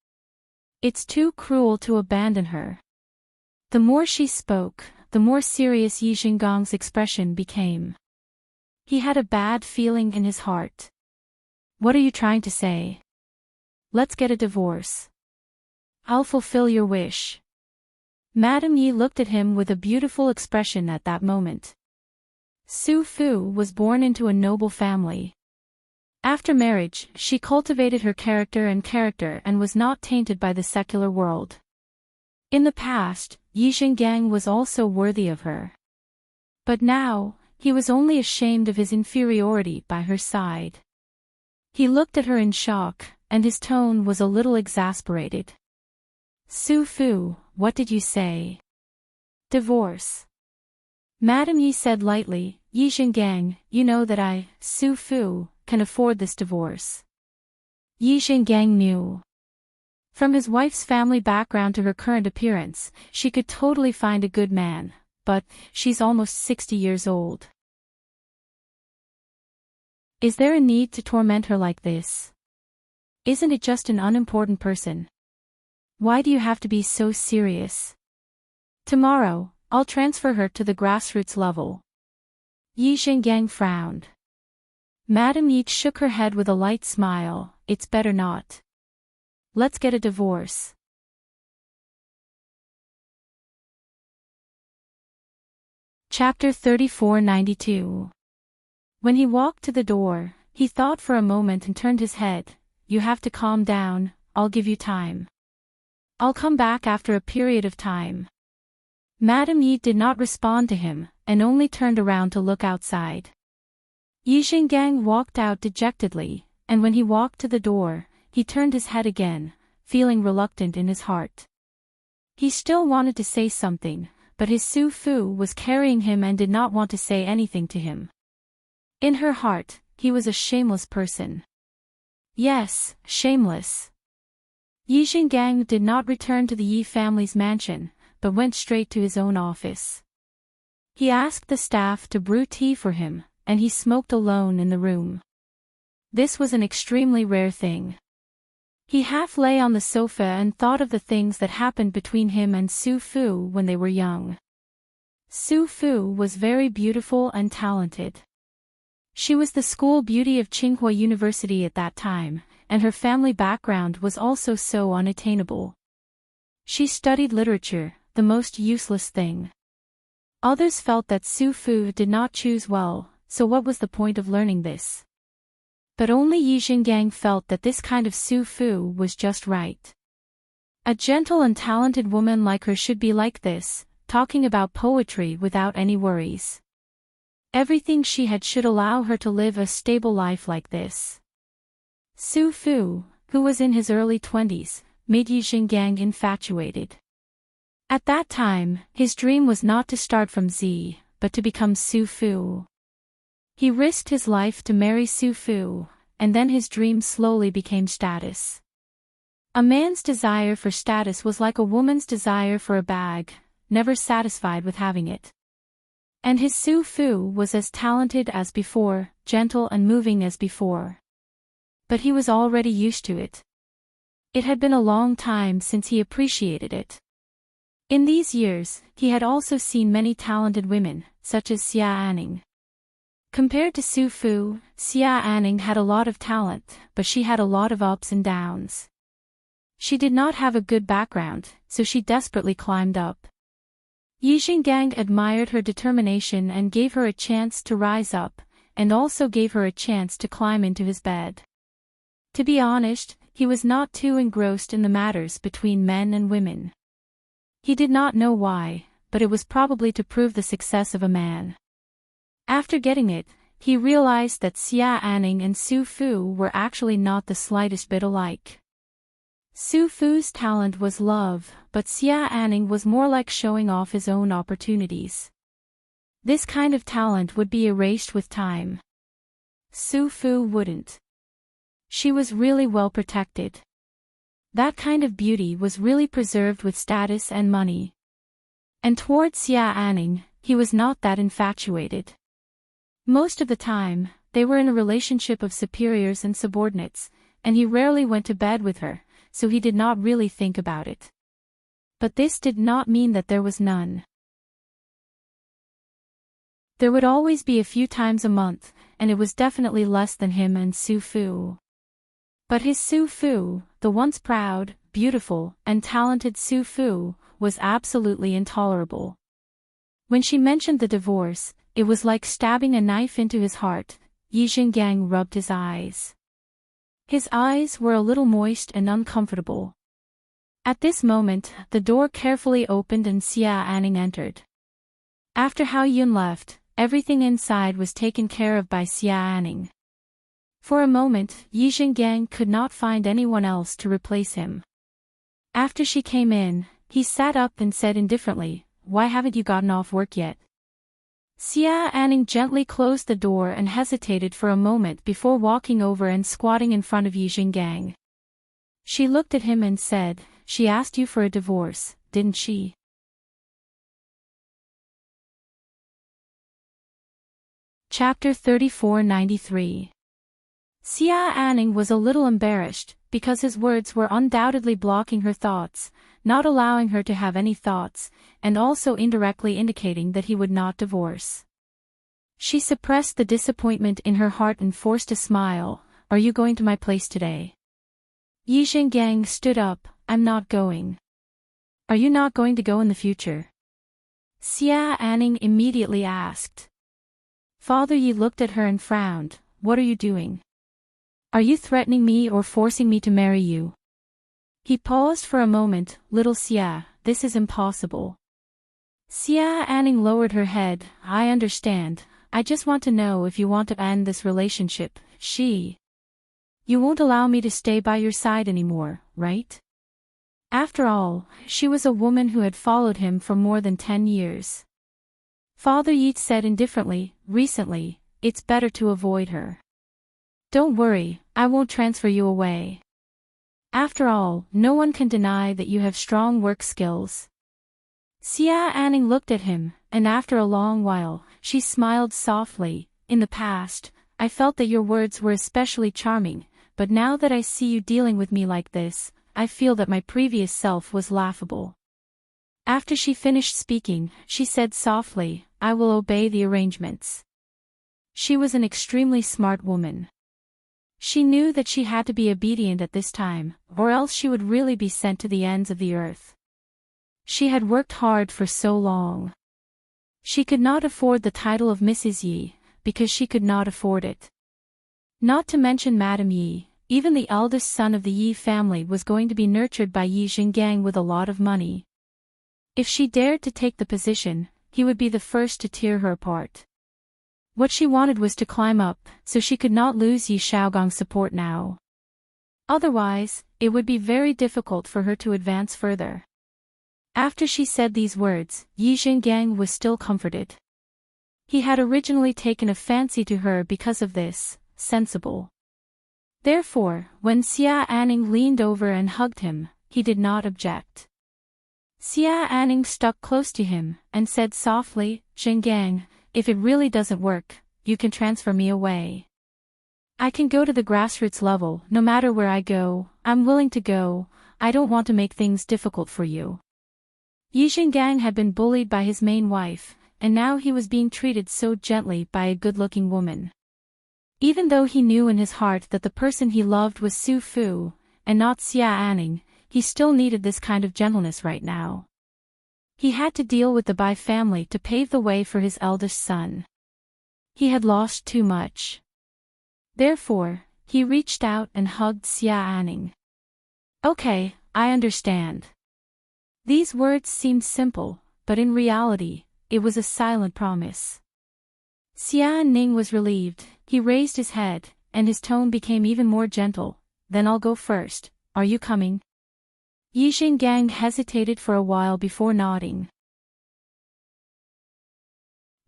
It's too cruel to abandon her. The more she spoke, the more serious Yi Xinggang's expression became. He had a bad feeling in his heart. What are you trying to say? Let's get a divorce. I'll fulfill your wish. Madame Yi looked at him with a beautiful expression at that moment. Su Fu was born into a noble family. After marriage, she cultivated her character and was not tainted by the secular world. In the past, Yi Xinggang was also worthy of her. But now, he was only ashamed of his inferiority by her side. He looked at her in shock, and his tone was a little exasperated. Su Fu, what did you say? Divorce. Madame Yi said lightly, Yi Xinggang, you know that I, Su Fu, can afford this divorce. Yi Xinggang knew. From his wife's family background to her current appearance, she could totally find a good man, but she's almost 60 years old. Is there a need to torment her like this? Isn't it just an unimportant person? Why do you have to be so serious? Tomorrow, I'll transfer her to the grassroots level. Yi Xinggang frowned. Madame Yi shook her head with a light smile. It's better not. Let's get a divorce. Chapter 3492. When he walked to the door, he thought for a moment and turned his head. You have to calm down, I'll give you time. I'll come back after a period of time. Madame Yi did not respond to him, and only turned around to look outside. Yi Xinggang walked out dejectedly, and when he walked to the door, he turned his head again, feeling reluctant in his heart. He still wanted to say something, but his Su Fu was carrying him and did not want to say anything to him. In her heart, he was a shameless person. Yes, shameless. Yi Xinggang did not return to the Yi family's mansion, but went straight to his own office. He asked the staff to brew tea for him, and he smoked alone in the room. This was an extremely rare thing. He half lay on the sofa and thought of the things that happened between him and Su Fu when they were young. Su Fu was very beautiful and talented. She was the school beauty of Tsinghua University at that time, and her family background was also so unattainable. She studied literature, the most useless thing. Others felt that Su Fu did not choose well, so what was the point of learning this? But only Yi Xinggang felt that this kind of Su Fu was just right. A gentle and talented woman like her should be like this, talking about poetry without any worries. Everything she had should allow her to live a stable life like this. Su Fu, who was in his early 20s, made Yi Xinggang infatuated. At that time, his dream was not to start from Z, but to become Su Fu. He risked his life to marry Su Fu, and then his dream slowly became status. A man's desire for status was like a woman's desire for a bag, never satisfied with having it. And his Su Fu was as talented as before, gentle and moving as before. But he was already used to it. It had been a long time since he appreciated it. In these years, he had also seen many talented women, such as Xia Anning. Compared to Su Fu, Xia Anning had a lot of talent, but she had a lot of ups and downs. She did not have a good background, so she desperately climbed up. Yi Xinggang admired her determination and gave her a chance to rise up, and also gave her a chance to climb into his bed. To be honest, he was not too engrossed in the matters between men and women. He did not know why, but it was probably to prove the success of a man. After getting it, he realized that Xia Anning and Su Fu were actually not the slightest bit alike. Su Fu's talent was love, but Xia Anning was more like showing off his own opportunities. This kind of talent would be erased with time. Su Fu wouldn't. She was really well protected. That kind of beauty was really preserved with status and money. And towards Xia Anning, he was not that infatuated. Most of the time, they were in a relationship of superiors and subordinates, and he rarely went to bed with her, so he did not really think about it. But this did not mean that there was none. There would always be a few times a month, and it was definitely less than him and Su Fu. But his Su Fu, the once proud, beautiful, and talented Su Fu, was absolutely intolerable. When she mentioned the divorce, it was like stabbing a knife into his heart. Yi Xinggang rubbed his eyes. His eyes were a little moist and uncomfortable. At this moment, the door carefully opened and Xia Anning entered. After Hao Yun left, everything inside was taken care of by Xia Anning. For a moment, Yi Xinggang could not find anyone else to replace him. After she came in, he sat up and said indifferently, "Why haven't you gotten off work yet?" Xia Anning gently closed the door and hesitated for a moment before walking over and squatting in front of Yi Xinggang. She looked at him and said, "She asked you for a divorce, didn't she?" Chapter 3493. Xia Anning was a little embarrassed, because his words were undoubtedly blocking her thoughts, not allowing her to have any thoughts, and also indirectly indicating that he would not divorce. She suppressed the disappointment in her heart and forced a smile. "Are you going to my place today?" Yi Xinggang stood up. "I'm not going." "Are you not going to go in the future?" Xia Anning immediately asked. Father Yi looked at her and frowned. "What are you doing? Are you threatening me or forcing me to marry you?" He paused for a moment. "Little Xia, this is impossible." Xia Anning lowered her head. "I understand. I just want to know if you want to end this relationship. You won't allow me to stay by your side anymore, right?" After all, she was a woman who had followed him for more than 10 years. Father Yi said indifferently, "Recently, it's better to avoid her. Don't worry, I won't transfer you away. After all, no one can deny that you have strong work skills." Xia Anning looked at him, and after a long while, she smiled softly. In the past, I felt that your words were especially charming, but now that I see you dealing with me like this, I feel that my previous self was laughable. After she finished speaking, she said softly, I will obey the arrangements. She was an extremely smart woman. She knew that she had to be obedient at this time, or else she would really be sent to the ends of the earth. She had worked hard for so long. She could not afford the title of Mrs. Yi, because she could not afford it. Not to mention Madame Yi, even the eldest son of the Yi family was going to be nurtured by Yi Xinggang with a lot of money. If she dared to take the position, he would be the first to tear her apart. What she wanted was to climb up, so she could not lose Yi Shaogong's support now. Otherwise, it would be very difficult for her to advance further. After she said these words, Yi Xinggang was still comforted. He had originally taken a fancy to her because of this, sensible. Therefore, when Xia Anning leaned over and hugged him, he did not object. Xia Anning stuck close to him, and said softly, Xinggang, if it really doesn't work, you can transfer me away. I can go to the grassroots level, no matter where I go, I'm willing to go, I don't want to make things difficult for you. Yi Xinggang had been bullied by his main wife, and now he was being treated so gently by a good-looking woman. Even though he knew in his heart that the person he loved was Su Fu, and not Xia Anning, he still needed this kind of gentleness right now. He had to deal with the Bai family to pave the way for his eldest son. He had lost too much. Therefore, he reached out and hugged Xia Anning. Okay, I understand. These words seemed simple, but in reality, it was a silent promise. Xia Anning was relieved, he raised his head, and his tone became even more gentle. Then I'll go first, are you coming? Yi Xinggang hesitated for a while before nodding.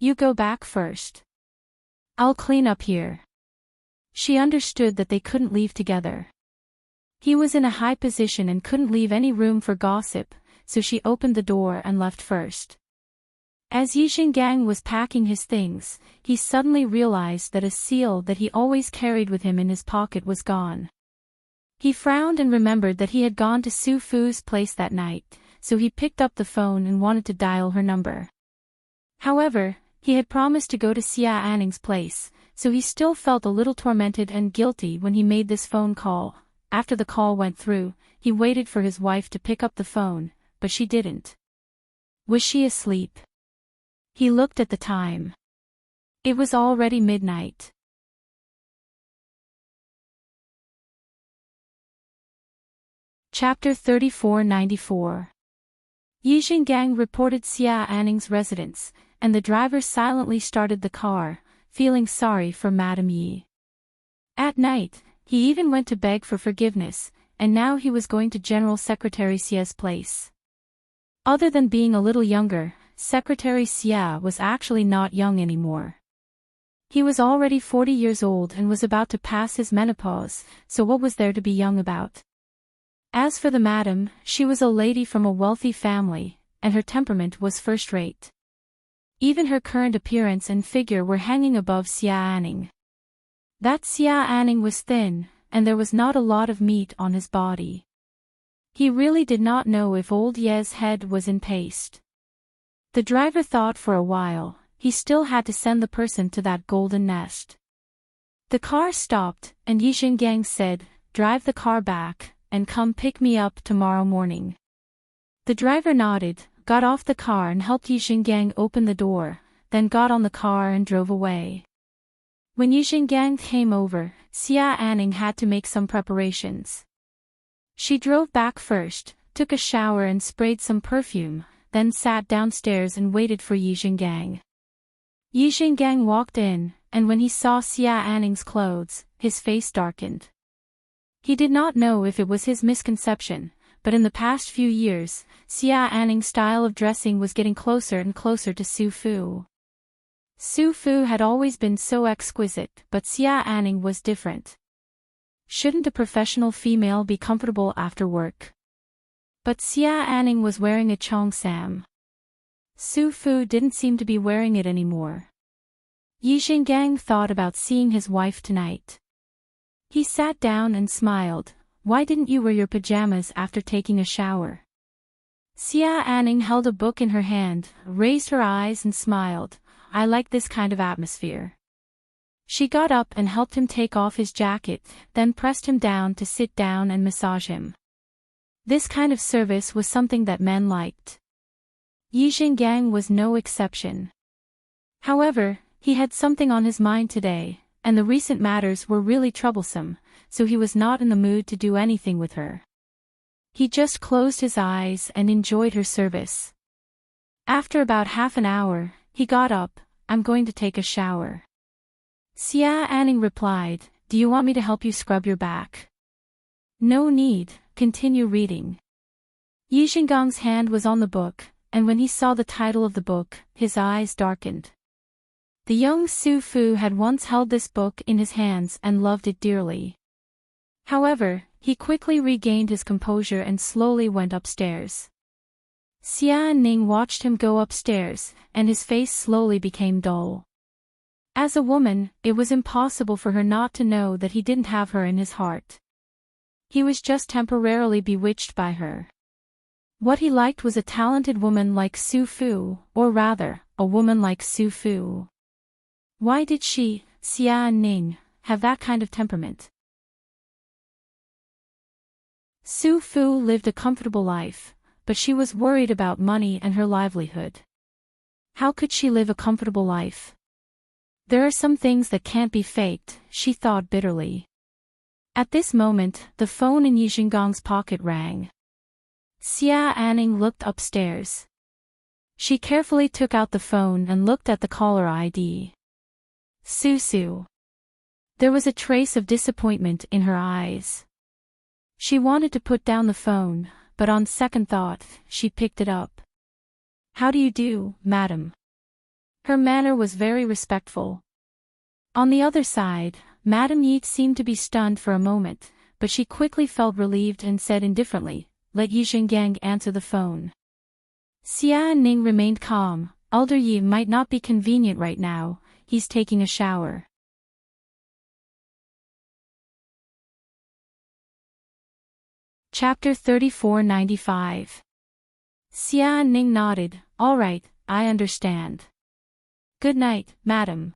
You go back first. I'll clean up here. She understood that they couldn't leave together. He was in a high position and couldn't leave any room for gossip, so she opened the door and left first. As Yi Xinggang was packing his things, he suddenly realized that a seal that he always carried with him in his pocket was gone. He frowned and remembered that he had gone to Su Fu's place that night, so he picked up the phone and wanted to dial her number. However, he had promised to go to Xia Anning's place, so he still felt a little tormented and guilty when he made this phone call. After the call went through, he waited for his wife to pick up the phone, but she didn't. Was she asleep? He looked at the time. It was already midnight. Chapter 3494. Yi Xinggang reported Xia Anning's residence, and the driver silently started the car, feeling sorry for Madame Yi. At night, he even went to beg for forgiveness, and now he was going to General Secretary Xia's place. Other than being a little younger, Secretary Xia was actually not young anymore. He was already 40 years old and was about to pass his menopause, so what was there to be young about? As for the madam, she was a lady from a wealthy family, and her temperament was first-rate. Even her current appearance and figure were hanging above Xia Anning. That Xia Anning was thin, and there was not a lot of meat on his body. He really did not know if old Ye's head was in paste. The driver thought for a while, he still had to send the person to that golden nest. The car stopped, and Yi Xinggang said, "Drive the car back, and come pick me up tomorrow morning." The driver nodded, got off the car and helped Yi Xinggang open the door, then got on the car and drove away. When Yi Xinggang came over, Xia Anning had to make some preparations. She drove back first, took a shower and sprayed some perfume, then sat downstairs and waited for Yi Xinggang. Yi Xinggang walked in, and when he saw Xia Anning's clothes, his face darkened. He did not know if it was his misconception, but in the past few years, Xia Anning's style of dressing was getting closer and closer to Su Fu. Su Fu had always been so exquisite, but Xia Anning was different. Shouldn't a professional female be comfortable after work? But Xia Anning was wearing a cheongsam. Su Fu didn't seem to be wearing it anymore. Yi Xinggang thought about seeing his wife tonight. He sat down and smiled. Why didn't you wear your pajamas after taking a shower? Xia Anning held a book in her hand, raised her eyes and smiled. I like this kind of atmosphere. She got up and helped him take off his jacket, then pressed him down to sit down and massage him. This kind of service was something that men liked. Yi Xinggang was no exception. However, he had something on his mind today, and the recent matters were really troublesome, so he was not in the mood to do anything with her. He just closed his eyes and enjoyed her service. After about half an hour, he got up. I'm going to take a shower. Xia Anning replied, do you want me to help you scrub your back? No need, continue reading. Yi Xinggang's hand was on the book, and when he saw the title of the book, his eyes darkened. The young Su Fu had once held this book in his hands and loved it dearly. However, he quickly regained his composure and slowly went upstairs. Xia Ning watched him go upstairs, and his face slowly became dull. As a woman, it was impossible for her not to know that he didn't have her in his heart. He was just temporarily bewitched by her. What he liked was a talented woman like Su Fu, or rather, a woman like Su Fu. Why did she, Xia Ning, have that kind of temperament? Su Fu lived a comfortable life, but she was worried about money and her livelihood. How could she live a comfortable life? There are some things that can't be faked, she thought bitterly. At this moment, the phone in Yi Xinggang's pocket rang. Xia Anning looked upstairs. She carefully took out the phone and looked at the caller ID. Su. There was a trace of disappointment in her eyes. She wanted to put down the phone, but on second thought, she picked it up. How do you do, madam? Her manner was very respectful. On the other side, Madame Yi seemed to be stunned for a moment, but she quickly felt relieved and said indifferently, let Yi Xinggang answer the phone. Xia Ning remained calm. Elder Yi might not be convenient right now, he's taking a shower. Chapter 3495. Xia Ning nodded. All right, I understand. Good night, madam.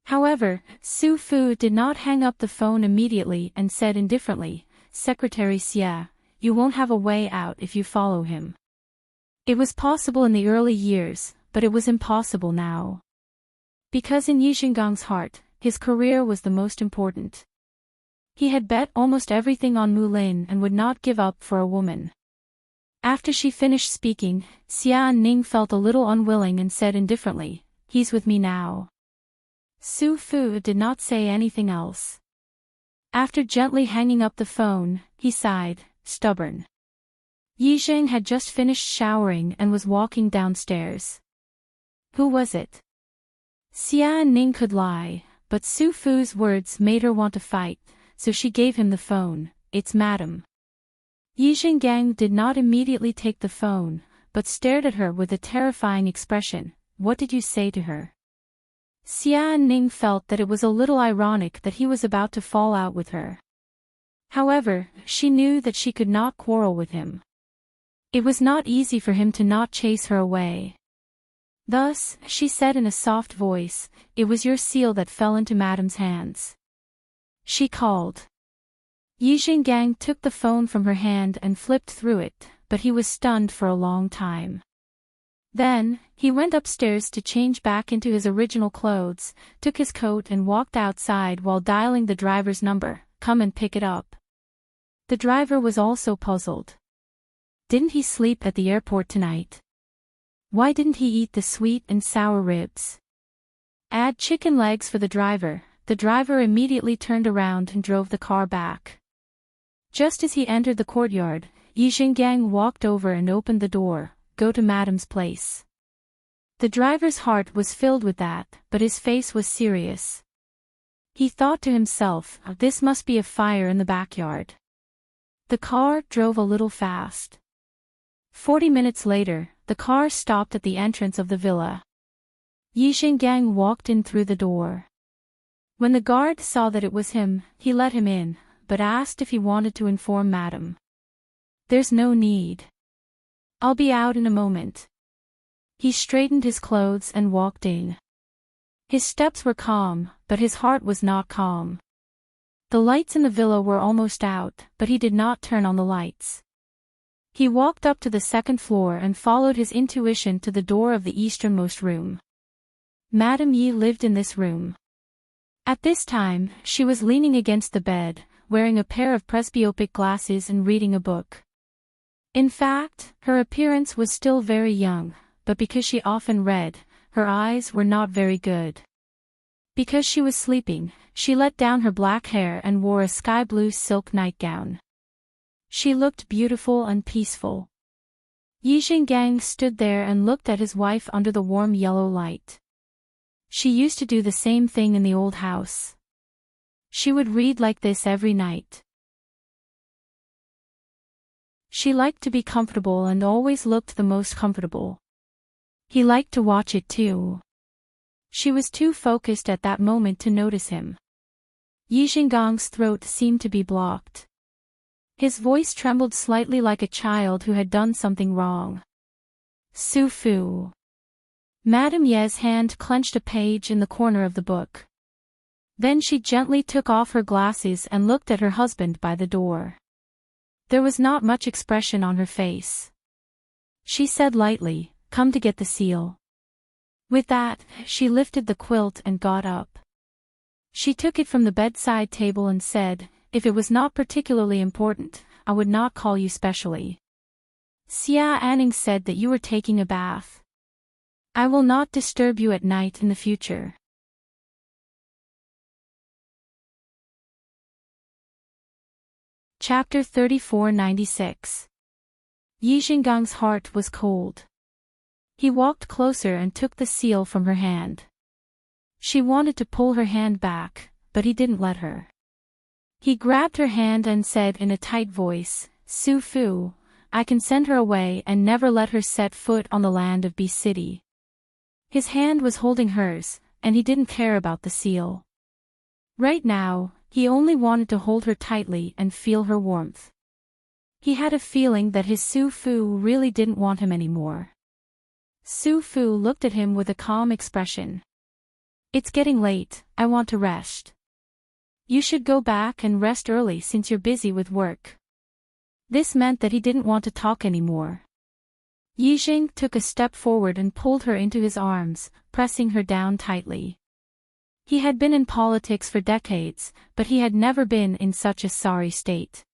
However, Su Fu did not hang up the phone immediately and said indifferently, Secretary Xia, you won't have a way out if you follow him. It was possible in the early years, but it was impossible now. Because in Yi Xinggang's heart, his career was the most important. He had bet almost everything on Mulin and would not give up for a woman. After she finished speaking, Xia Ning felt a little unwilling and said indifferently, he's with me now. Su Fu did not say anything else. After gently hanging up the phone, he sighed, stubborn. Yi Xing had just finished showering and was walking downstairs. Who was it? Xia Ning could lie, but Su Fu's words made her want to fight, so she gave him the phone. It's madam. Yi Xinggang did not immediately take the phone, but stared at her with a terrifying expression. What did you say to her? Xia Ning felt that it was a little ironic that he was about to fall out with her. However, she knew that she could not quarrel with him. It was not easy for him to not chase her away. Thus, she said in a soft voice, it was your seal that fell into madam's hands. She called. Yi Xinggang took the phone from her hand and flipped through it, but he was stunned for a long time. Then, he went upstairs to change back into his original clothes, took his coat and walked outside while dialing the driver's number, come and pick it up. The driver was also puzzled. Didn't he sleep at the airport tonight? Why didn't he eat the sweet and sour ribs? Add chicken legs for the driver. The driver immediately turned around and drove the car back. Just as he entered the courtyard, Yi Xinggang walked over and opened the door. Go to madam's place. The driver's heart was filled with that, but his face was serious. He thought to himself, this must be a fire in the backyard. The car drove a little fast. 40 minutes later, the car stopped at the entrance of the villa. Yi Xinggang walked in through the door. When the guard saw that it was him, he let him in, but asked if he wanted to inform Madam. "There's no need. I'll be out in a moment." He straightened his clothes and walked in. His steps were calm, but his heart was not calm. The lights in the villa were almost out, but he did not turn on the lights. He walked up to the second floor and followed his intuition to the door of the easternmost room. Madame Yi lived in this room. At this time, she was leaning against the bed, wearing a pair of presbyopic glasses and reading a book. In fact, her appearance was still very young, but because she often read, her eyes were not very good. Because she was sleeping, she let down her black hair and wore a sky-blue silk nightgown. She looked beautiful and peaceful. Yi Xinggang stood there and looked at his wife under the warm yellow light. She used to do the same thing in the old house. She would read like this every night. She liked to be comfortable and always looked the most comfortable. He liked to watch it too. She was too focused at that moment to notice him. Yi Xinggang's throat seemed to be blocked. His voice trembled slightly like a child who had done something wrong. "Su Fu." Madame Ye's hand clenched a page in the corner of the book. Then she gently took off her glasses and looked at her husband by the door. There was not much expression on her face. She said lightly, "Come to get the seal." With that, she lifted the quilt and got up. She took it from the bedside table and said, "If it was not particularly important, I would not call you specially. Xia Anning said that you were taking a bath. I will not disturb you at night in the future." Chapter 3496. Yi Xinggang's heart was cold. He walked closer and took the seal from her hand. She wanted to pull her hand back, but he didn't let her. He grabbed her hand and said in a tight voice, "Su Fu, I can send her away and never let her set foot on the land of B City." His hand was holding hers, and he didn't care about the seal. Right now, he only wanted to hold her tightly and feel her warmth. He had a feeling that his Su Fu really didn't want him anymore. Su Fu looked at him with a calm expression. "It's getting late, I want to rest. You should go back and rest early since you're busy with work." This meant that he didn't want to talk anymore. Yi Xing took a step forward and pulled her into his arms, pressing her down tightly. He had been in politics for decades, but he had never been in such a sorry state.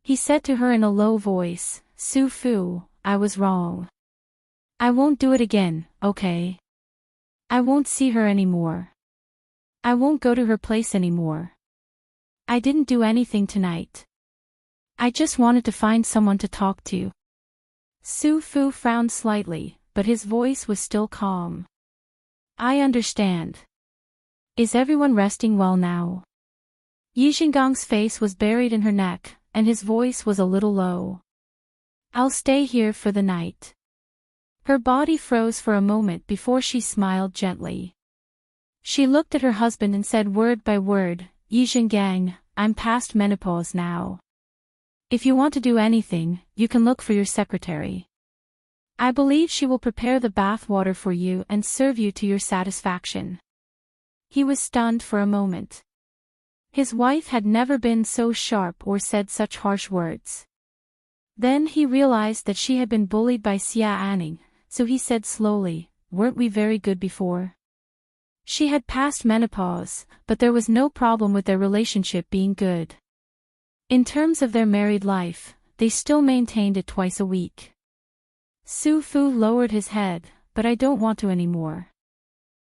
He said to her in a low voice, "Su Fu, I was wrong. I won't do it again, okay? I won't see her anymore. I won't go to her place anymore. I didn't do anything tonight. I just wanted to find someone to talk to." Su Fu frowned slightly, but his voice was still calm. "I understand. Is everyone resting well now?" Yi Xinggang's face was buried in her neck, and his voice was a little low. "I'll stay here for the night." Her body froze for a moment before she smiled gently. She looked at her husband and said word by word, "Yi Xinggang, I'm past menopause now. If you want to do anything, you can look for your secretary. I believe she will prepare the bath water for you and serve you to your satisfaction." He was stunned for a moment. His wife had never been so sharp or said such harsh words. Then he realized that she had been bullied by Xia Anning, so he said slowly, "Weren't we very good before?" She had passed menopause, but there was no problem with their relationship being good. In terms of their married life, they still maintained it twice a week. Su Fu lowered his head, "But I don't want to anymore."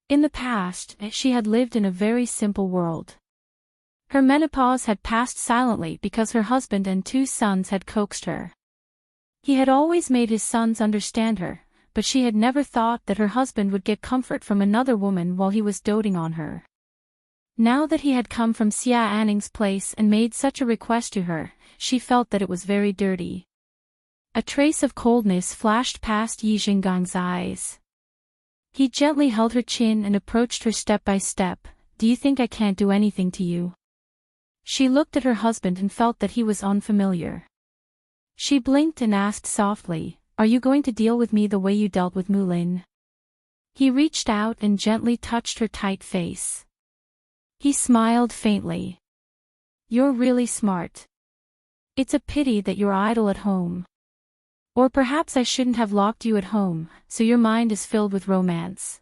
In the past, she had lived in a very simple world. Her menopause had passed silently because her husband and 2 sons had coaxed her. He had always made his sons understand her, but she had never thought that her husband would get comfort from another woman while he was doting on her. Now that he had come from Xia Anning's place and made such a request to her, she felt that it was very dirty. A trace of coldness flashed past Yi Xinggang's eyes. He gently held her chin and approached her step by step. Do you think I can't do anything to you? She looked at her husband and felt that he was unfamiliar. She blinked and asked softly, are you going to deal with me the way you dealt with Mulin? He reached out and gently touched her tight face. He smiled faintly. You're really smart. It's a pity that you're idle at home. Or perhaps I shouldn't have locked you at home, so your mind is filled with romance.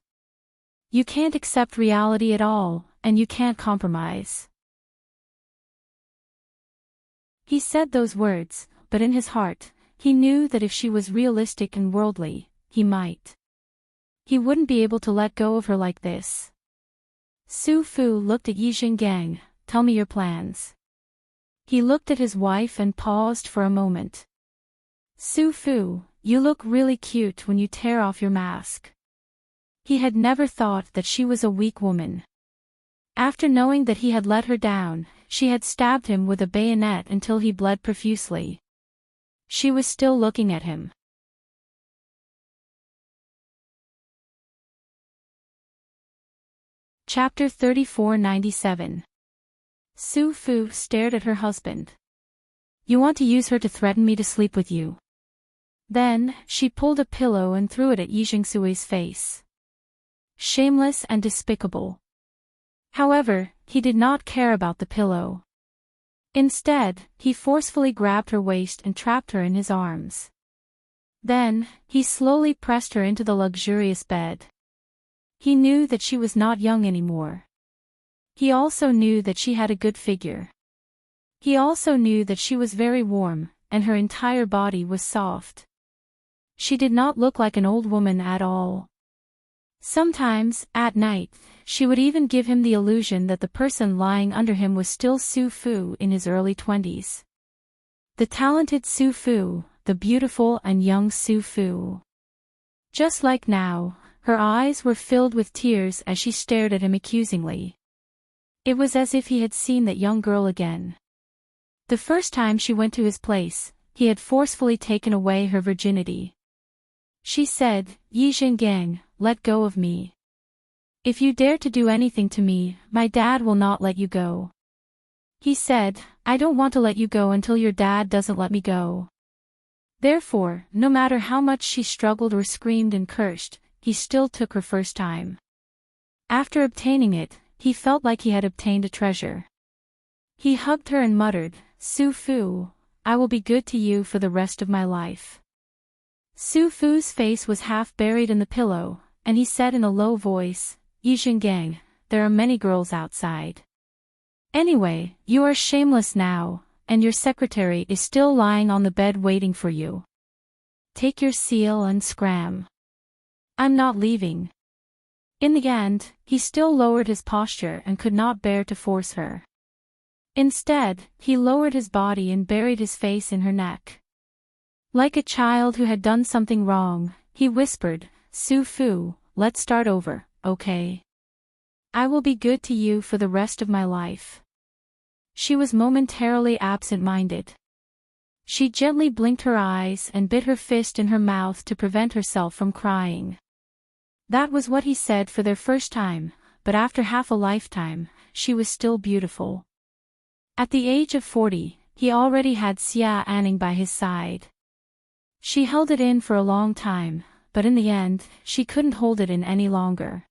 You can't accept reality at all, and you can't compromise. He said those words, but in his heart, he knew that if she was realistic and worldly, he might. He wouldn't be able to let go of her like this. Su Fu looked at Yi Xinggang. Tell me your plans. He looked at his wife and paused for a moment. Su Fu, you look really cute when you tear off your mask. He had never thought that she was a weak woman. After knowing that he had let her down, she had stabbed him with a bayonet until he bled profusely. She was still looking at him. Chapter 3497. Su Fu stared at her husband. You want to use her to threaten me to sleep with you? Then, she pulled a pillow and threw it at Yi Xingsui's face. Shameless and despicable. However, he did not care about the pillow. Instead, he forcefully grabbed her waist and trapped her in his arms. Then, he slowly pressed her into the luxurious bed. He knew that she was not young anymore. He also knew that she had a good figure. He also knew that she was very warm, and her entire body was soft. She did not look like an old woman at all. Sometimes, at night, she would even give him the illusion that the person lying under him was still Su Fu in his early 20s. The talented Su Fu, the beautiful and young Su Fu. Just like now, her eyes were filled with tears as she stared at him accusingly. It was as if he had seen that young girl again. The first time she went to his place, he had forcefully taken away her virginity. She said, Yi Xinggang, let go of me. If you dare to do anything to me, my dad will not let you go. He said, I don't want to let you go until your dad doesn't let me go. Therefore, no matter how much she struggled or screamed and cursed, he still took her first time. After obtaining it, he felt like he had obtained a treasure. He hugged her and muttered, Su Fu, I will be good to you for the rest of my life. Su Fu's face was half buried in the pillow, and he said in a low voice, Yi Xinggang, there are many girls outside. Anyway, you are shameless now, and your secretary is still lying on the bed waiting for you. Take your seal and scram. I'm not leaving. In the end, he still lowered his posture and could not bear to force her. Instead, he lowered his body and buried his face in her neck. Like a child who had done something wrong, he whispered, Su Fu, let's start over, okay? I will be good to you for the rest of my life. She was momentarily absent-minded. She gently blinked her eyes and bit her fist in her mouth to prevent herself from crying. That was what he said for their first time, but after half a lifetime, she was still beautiful. At the age of 40, he already had Xia Anning by his side. She held it in for a long time, but in the end, she couldn't hold it in any longer.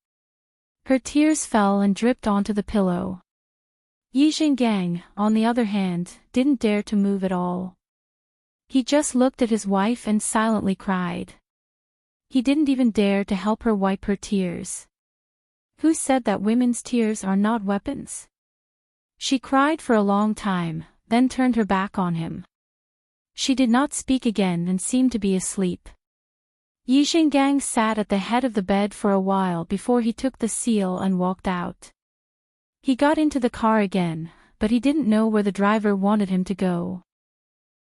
Her tears fell and dripped onto the pillow. Yi Xinggang, on the other hand, didn't dare to move at all. He just looked at his wife and silently cried. He didn't even dare to help her wipe her tears. Who said that women's tears are not weapons? She cried for a long time, then turned her back on him. She did not speak again and seemed to be asleep. Yi Xinggang sat at the head of the bed for a while before he took the seal and walked out. He got into the car again, but he didn't know where the driver wanted him to go.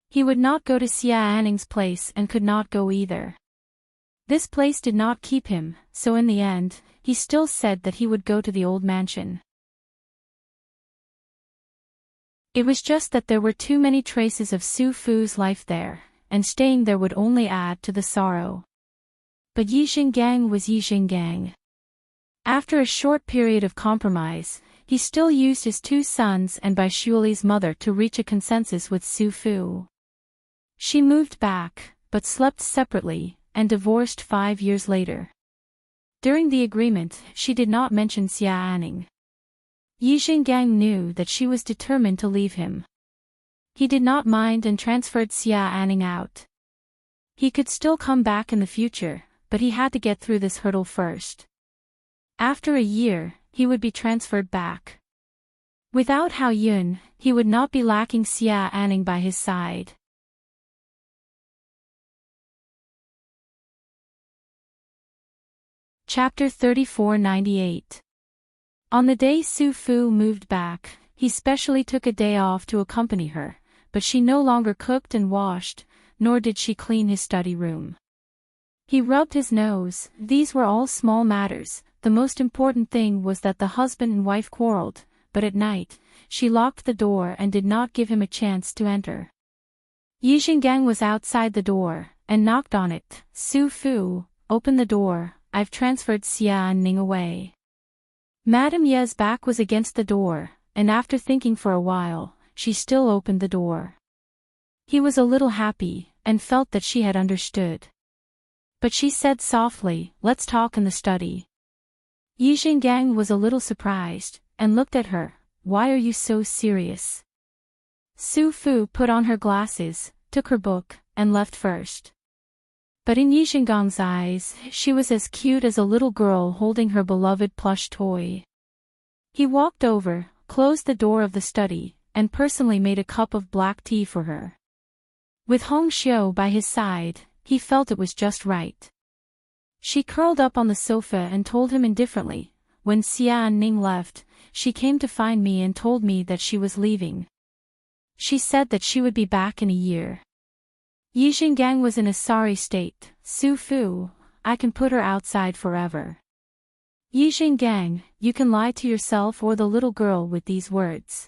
He would not go to Xia Anning's place and could not go either. This place did not keep him, so in the end, he still said that he would go to the old mansion. It was just that there were too many traces of Su Fu's life there, and staying there would only add to the sorrow. But Yi Xinggang was Yi Xinggang. After a short period of compromise, he still used his two sons and Bai Shuli's mother to reach a consensus with Su Fu. She moved back, but slept separately, and divorced 5 years later. During the agreement, she did not mention Xia Anning. Yi Xinggang knew that she was determined to leave him. He did not mind and transferred Xia Anning out. He could still come back in the future, but he had to get through this hurdle first. After a year, he would be transferred back. Without Hao Yun, he would not be lacking Xia Anning by his side. Chapter 3498. On the day Su Fu moved back, he specially took a day off to accompany her, but she no longer cooked and washed, nor did she clean his study room. He rubbed his nose. These were all small matters. The most important thing was that the husband and wife quarreled, but at night, she locked the door and did not give him a chance to enter. Yi Xinggang was outside the door, and knocked on it. Su Fu, open the door, I've transferred Xia Anning away. Madame Ye's back was against the door, and after thinking for a while, she still opened the door. He was a little happy, and felt that she had understood. But she said softly, let's talk in the study. Yi Xinggang was a little surprised, and looked at her, why are you so serious? Su Fu put on her glasses, took her book, and left first. But in Yi Xinggang's eyes, she was as cute as a little girl holding her beloved plush toy. He walked over, closed the door of the study, and personally made a cup of black tea for her. With Hong Xiu by his side, he felt it was just right. She curled up on the sofa and told him indifferently, when Xia Anning left, she came to find me and told me that she was leaving. She said that she would be back in a year. Yi Xinggang was in a sorry state. Su Fu, I can put her outside forever. Yi Xinggang, you can lie to yourself or the little girl with these words.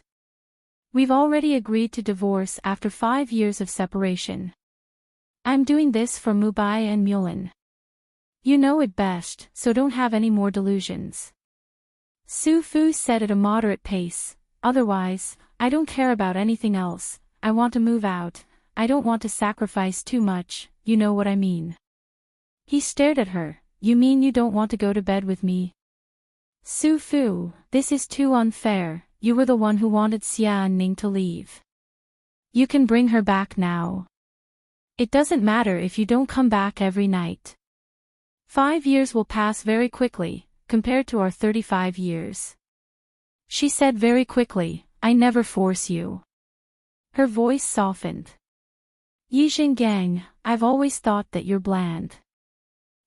We've already agreed to divorce after 5 years of separation. I'm doing this for Mubai and Mulin. You know it best, so don't have any more delusions. Su Fu said at a moderate pace, otherwise, I don't care about anything else. I want to move out. I don't want to sacrifice too much, you know what I mean. He stared at her, you mean you don't want to go to bed with me? Su Fu, this is too unfair, you were the one who wanted Xia Anning to leave. You can bring her back now. It doesn't matter if you don't come back every night. 5 years will pass very quickly, compared to our 35 years. She said very quickly, I never force you. Her voice softened. Yi Xinggang, I've always thought that you're bland.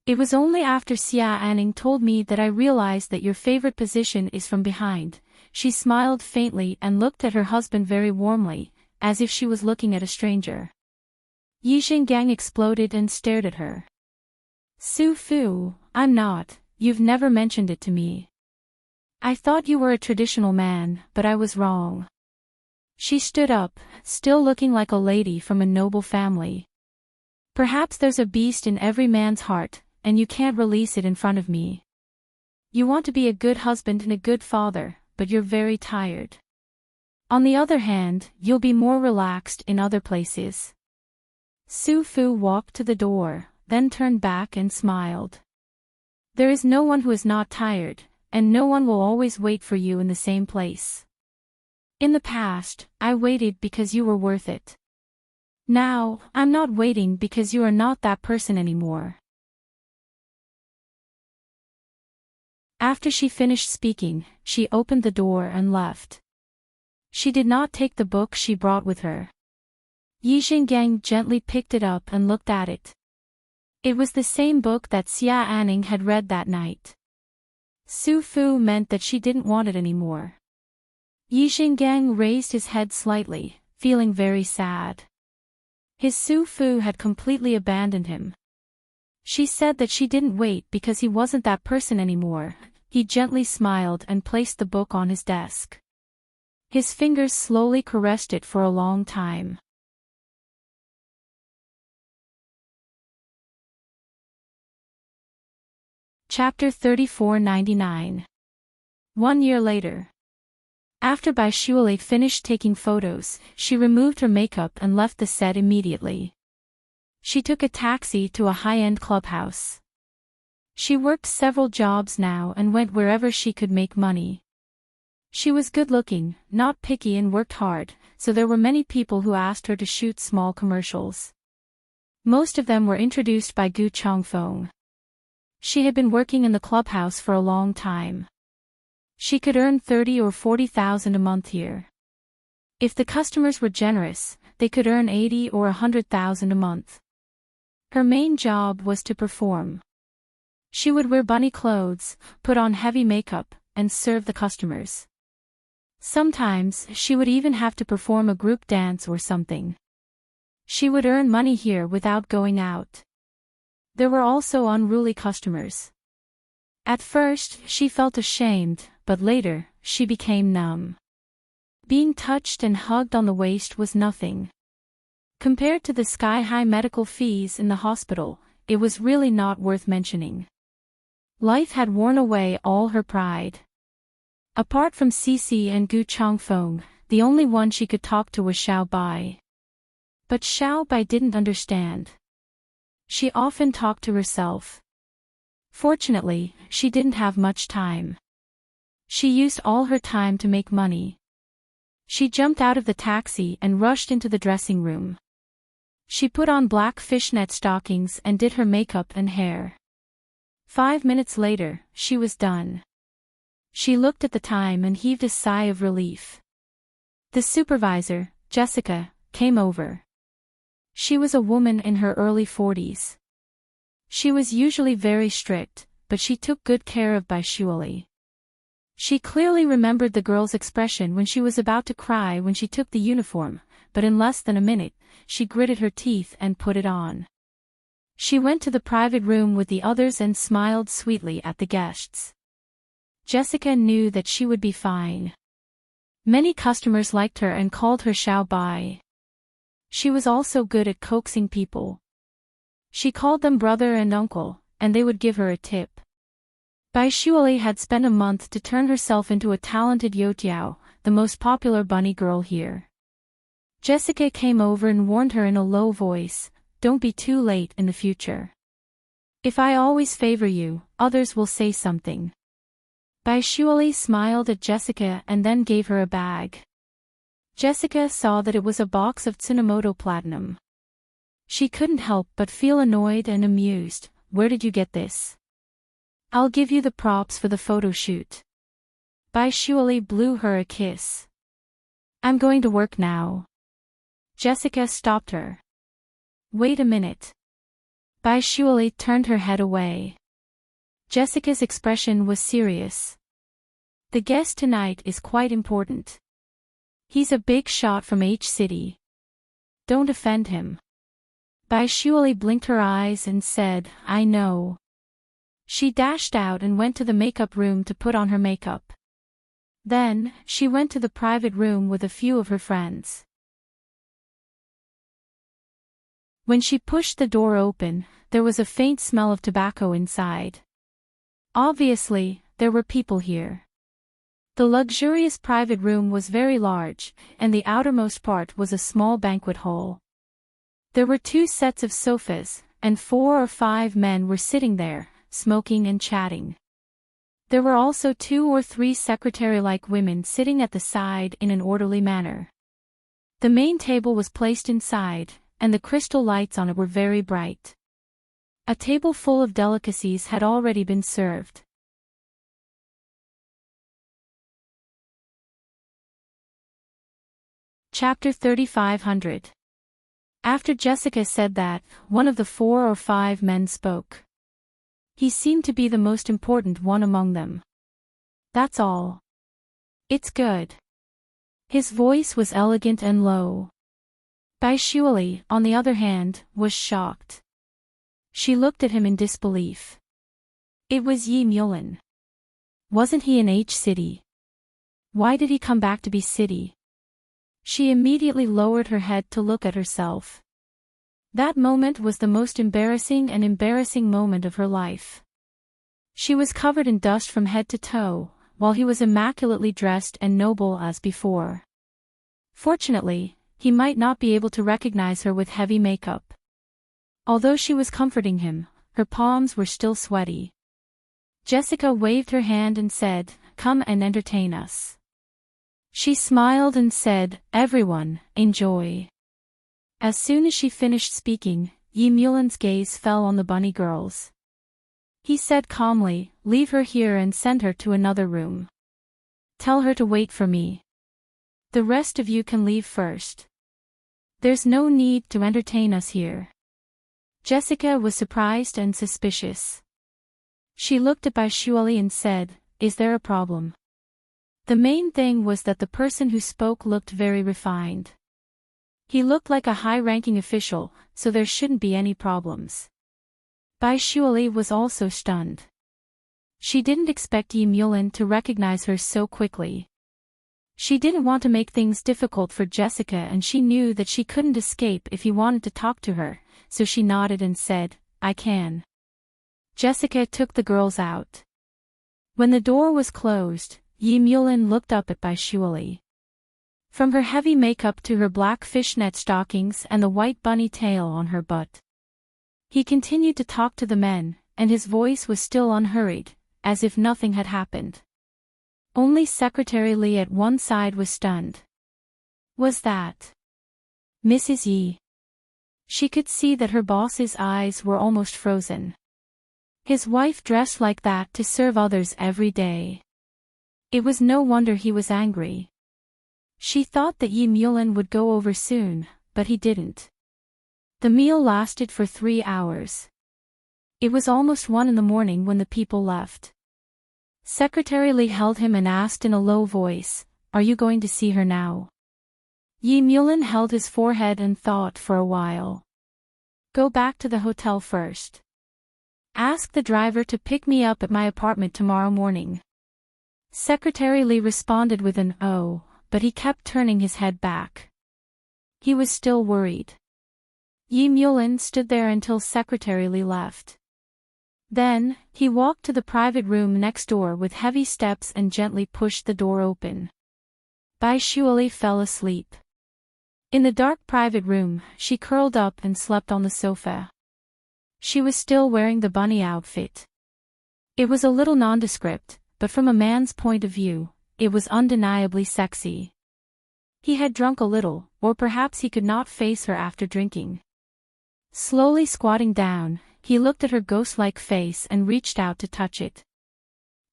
It was only after Xia Anning told me that I realized that your favorite position is from behind. She smiled faintly and looked at her husband very warmly, as if she was looking at a stranger. Yi Xinggang exploded and stared at her. Su Fu, I'm not, you've never mentioned it to me. I thought you were a traditional man, but I was wrong. She stood up, still looking like a lady from a noble family. Perhaps there's a beast in every man's heart, and you can't release it in front of me. You want to be a good husband and a good father, but you're very tired. On the other hand, you'll be more relaxed in other places. Su Fu walked to the door, then turned back and smiled. There is no one who is not tired, and no one will always wait for you in the same place. In the past, I waited because you were worth it. Now, I'm not waiting because you are not that person anymore. After she finished speaking, she opened the door and left. She did not take the book she brought with her. Yi Xinggang gently picked it up and looked at it. It was the same book that Xia Anning had read that night. Su Fu meant that she didn't want it anymore. Yi Xinggang raised his head slightly, feeling very sad. His Su Fu had completely abandoned him. She said that she didn't wait because he wasn't that person anymore. He gently smiled and placed the book on his desk. His fingers slowly caressed it for a long time. Chapter 3499. 1 year later. After Bai Shuali finished taking photos, she removed her makeup and left the set immediately. She took a taxi to a high-end clubhouse. She worked several jobs now and went wherever she could make money. She was good-looking, not picky, and worked hard, so there were many people who asked her to shoot small commercials. Most of them were introduced by Gu Chongfeng. She had been working in the clubhouse for a long time. She could earn 30 or 40,000 a month here. If the customers were generous, they could earn 80 or 100,000 a month. Her main job was to perform. She would wear bunny clothes, put on heavy makeup, and serve the customers. Sometimes she would even have to perform a group dance or something. She would earn money here without going out. There were also unruly customers. At first, she felt ashamed, but later, she became numb. Being touched and hugged on the waist was nothing. Compared to the sky-high medical fees in the hospital, it was really not worth mentioning. Life had worn away all her pride. Apart from Cici and Gu Chongfeng, the only one she could talk to was Xiao Bai. But Xiao Bai didn't understand. She often talked to herself. Fortunately, she didn't have much time. She used all her time to make money. She jumped out of the taxi and rushed into the dressing room. She put on black fishnet stockings and did her makeup and hair. 5 minutes later, she was done. She looked at the time and heaved a sigh of relief. The supervisor, Jessica, came over. She was a woman in her early 40s. She was usually very strict, but she took good care of Bai Shuali. She clearly remembered the girl's expression when she was about to cry when she took the uniform, but in less than a minute, she gritted her teeth and put it on. She went to the private room with the others and smiled sweetly at the guests. Jessica knew that she would be fine. Many customers liked her and called her Xiao Bai. She was also good at coaxing people. She called them brother and uncle, and they would give her a tip. Bai Shuali had spent a month to turn herself into a talented youtiao, the most popular bunny girl here. Jessica came over and warned her in a low voice, "Don't be too late in the future. If I always favor you, others will say something." Bai Shuali smiled at Jessica and then gave her a bag. Jessica saw that it was a box of Tsinomoto Platinum. She couldn't help but feel annoyed and amused. "Where did you get this?" "I'll give you the props for the photo shoot." Bai Shuali blew her a kiss. "I'm going to work now." Jessica stopped her. "Wait a minute." Bai Shuali turned her head away. Jessica's expression was serious. "The guest tonight is quite important. He's a big shot from H City. Don't offend him." Bai Shuali blinked her eyes and said, "I know." She dashed out and went to the makeup room to put on her makeup. Then, she went to the private room with a few of her friends. When she pushed the door open, there was a faint smell of tobacco inside. Obviously, there were people here. The luxurious private room was very large, and the outermost part was a small banquet hall. There were 2 sets of sofas, and 4 or 5 men were sitting there, smoking and chatting. There were also 2 or 3 secretary-like women sitting at the side in an orderly manner. The main table was placed inside, and the crystal lights on it were very bright. A table full of delicacies had already been served. Chapter 3500. After Jessica said that, one of the 4 or 5 men spoke. He seemed to be the most important one among them. "That's all. It's good." His voice was elegant and low. Bai Shuali, on the other hand, was shocked. She looked at him in disbelief. It was Yi Mulin. Wasn't he in H City? Why did he come back to B City? She immediately lowered her head to look at herself. That moment was the most embarrassing moment of her life. She was covered in dust from head to toe, while he was immaculately dressed and noble as before. Fortunately, he might not be able to recognize her with heavy makeup. Although she was comforting him, her palms were still sweaty. Jessica waved her hand and said, "Come and entertain us." She smiled and said, "Everyone, enjoy." As soon as she finished speaking, Yi Mulan's gaze fell on the bunny girls. He said calmly, "Leave her here and send her to another room. Tell her to wait for me. The rest of you can leave first. There's no need to entertain us here." Jessica was surprised and suspicious. She looked at Bai Shuali and said, "Is there a problem?" The main thing was that the person who spoke looked very refined. He looked like a high-ranking official, so there shouldn't be any problems. Bai Shuali was also stunned. She didn't expect Yi Mulan to recognize her so quickly. She didn't want to make things difficult for Jessica, and she knew that she couldn't escape if he wanted to talk to her, so she nodded and said, "I can." Jessica took the girls out. When the door was closed, Yi Mulan looked up at Bai Shuali. From her heavy makeup to her black fishnet stockings and the white bunny tail on her butt. He continued to talk to the men, and his voice was still unhurried, as if nothing had happened. Only Secretary Li at one side was stunned. Was that Mrs. Yi? She could see that her boss's eyes were almost frozen. His wife dressed like that to serve others every day. It was no wonder he was angry. She thought that Yi Mulan would go over soon, but he didn't. The meal lasted for 3 hours. It was almost 1 in the morning when the people left. Secretary Li held him and asked in a low voice, "Are you going to see her now?" Yi Mulan held his forehead and thought for a while. "Go back to the hotel first. Ask the driver to pick me up at my apartment tomorrow morning." Secretary Li responded with an "oh," but he kept turning his head back. He was still worried. Yi Mulan stood there until Secretary Li left. Then, he walked to the private room next door with heavy steps and gently pushed the door open. Bai Shuali fell asleep. In the dark private room, she curled up and slept on the sofa. She was still wearing the bunny outfit. It was a little nondescript, but from a man's point of view, it was undeniably sexy. He had drunk a little, or perhaps he could not face her after drinking. Slowly squatting down, he looked at her ghost-like face and reached out to touch it.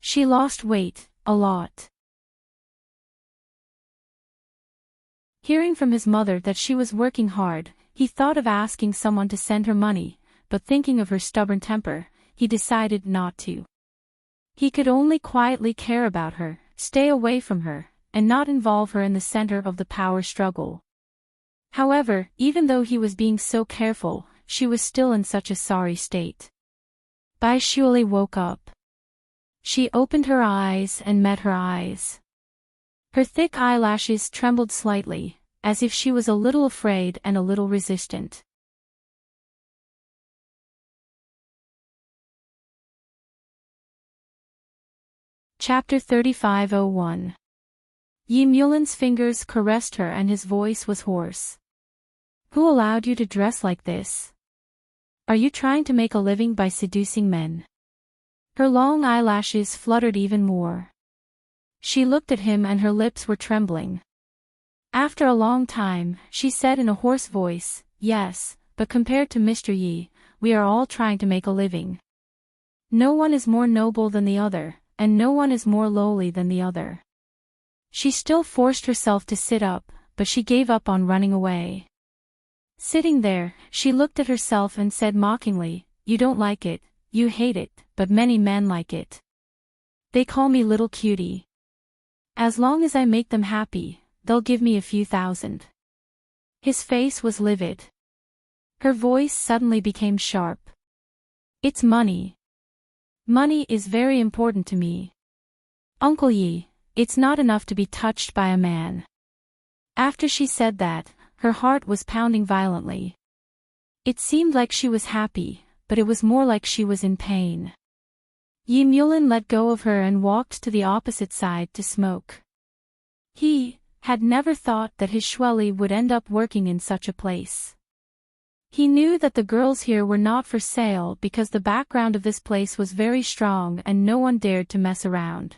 She lost weight, a lot. Hearing from his mother that she was working hard, he thought of asking someone to send her money, but thinking of her stubborn temper, he decided not to. He could only quietly care about her, stay away from her, and not involve her in the center of the power struggle. However, even though he was being so careful, she was still in such a sorry state. Bai Shuali woke up. She opened her eyes and met her eyes. Her thick eyelashes trembled slightly, as if she was a little afraid and a little resistant. Chapter 35:01. Yi Mulan's fingers caressed her and his voice was hoarse. "Who allowed you to dress like this? Are you trying to make a living by seducing men?" Her long eyelashes fluttered even more. She looked at him and her lips were trembling. After a long time, she said in a hoarse voice, "Yes, but compared to Mr. Yi, we are all trying to make a living. No one is more noble than the other, and no one is more lowly than the other." She still forced herself to sit up, but she gave up on running away. Sitting there, she looked at herself and said mockingly, "You don't like it, you hate it, but many men like it. They call me little cutie. As long as I make them happy, they'll give me a few thousand." His face was livid. Her voice suddenly became sharp. "It's money. Money is very important to me. Uncle Yi, it's not enough to be touched by a man." After she said that, her heart was pounding violently. It seemed like she was happy, but it was more like she was in pain. Yi Mulin let go of her and walked to the opposite side to smoke. He had never thought that his Shweli would end up working in such a place. He knew that the girls here were not for sale because the background of this place was very strong and no one dared to mess around.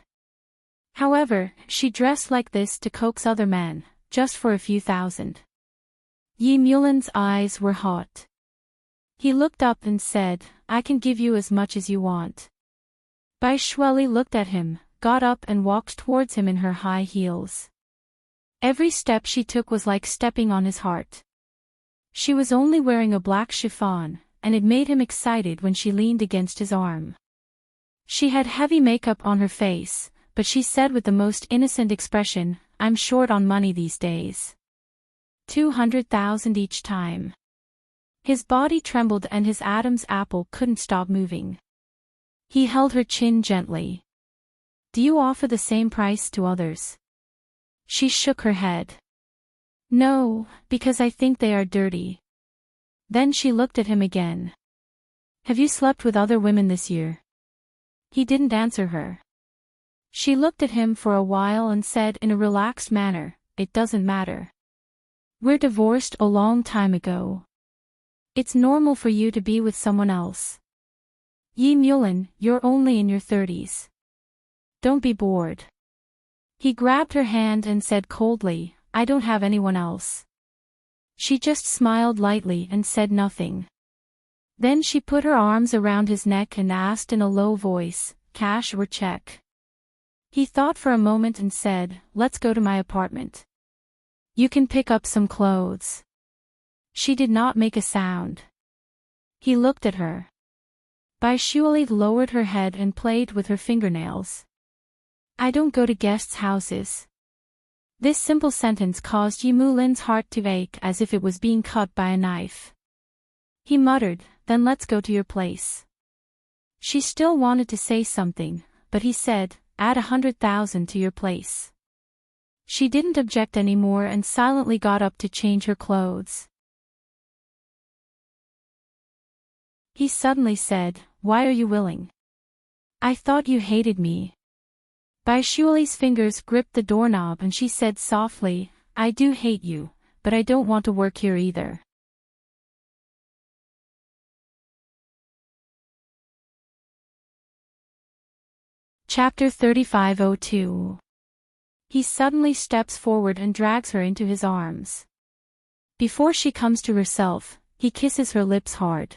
However, she dressed like this to coax other men, just for a few thousand. Yi Mulin's eyes were hot. He looked up and said, I can give you as much as you want. Bai Shueli looked at him, got up and walked towards him in her high heels. Every step she took was like stepping on his heart. She was only wearing a black chiffon, and it made him excited when she leaned against his arm. She had heavy makeup on her face, but she said with the most innocent expression, I'm short on money these days. 200,000 each time. His body trembled and his Adam's apple couldn't stop moving. He held her chin gently. Do you offer the same price to others? She shook her head. No, because I think they are dirty. Then she looked at him again. Have you slept with other women this year? He didn't answer her. She looked at him for a while and said in a relaxed manner, It doesn't matter. We're divorced a long time ago. It's normal for you to be with someone else. Yi Mulin, you're only in your 30s. Don't be bored. He grabbed her hand and said coldly, I don't have anyone else. She just smiled lightly and said nothing. Then she put her arms around his neck and asked in a low voice, cash or check? He thought for a moment and said, Let's go to my apartment. You can pick up some clothes. She did not make a sound. He looked at her. Bai Shuali lowered her head and played with her fingernails. I don't go to guests' houses. This simple sentence caused Yi Mulin's heart to ache as if it was being cut by a knife. He muttered, Then let's go to your place. She still wanted to say something, but he said, Add 100,000 to your place. She didn't object anymore and silently got up to change her clothes. He suddenly said, Why are you willing? I thought you hated me. Bai Shuali's fingers gripped the doorknob and she said softly, I do hate you, but I don't want to work here either. Chapter 3502. He suddenly steps forward and drags her into his arms. Before she comes to herself, he kisses her lips hard.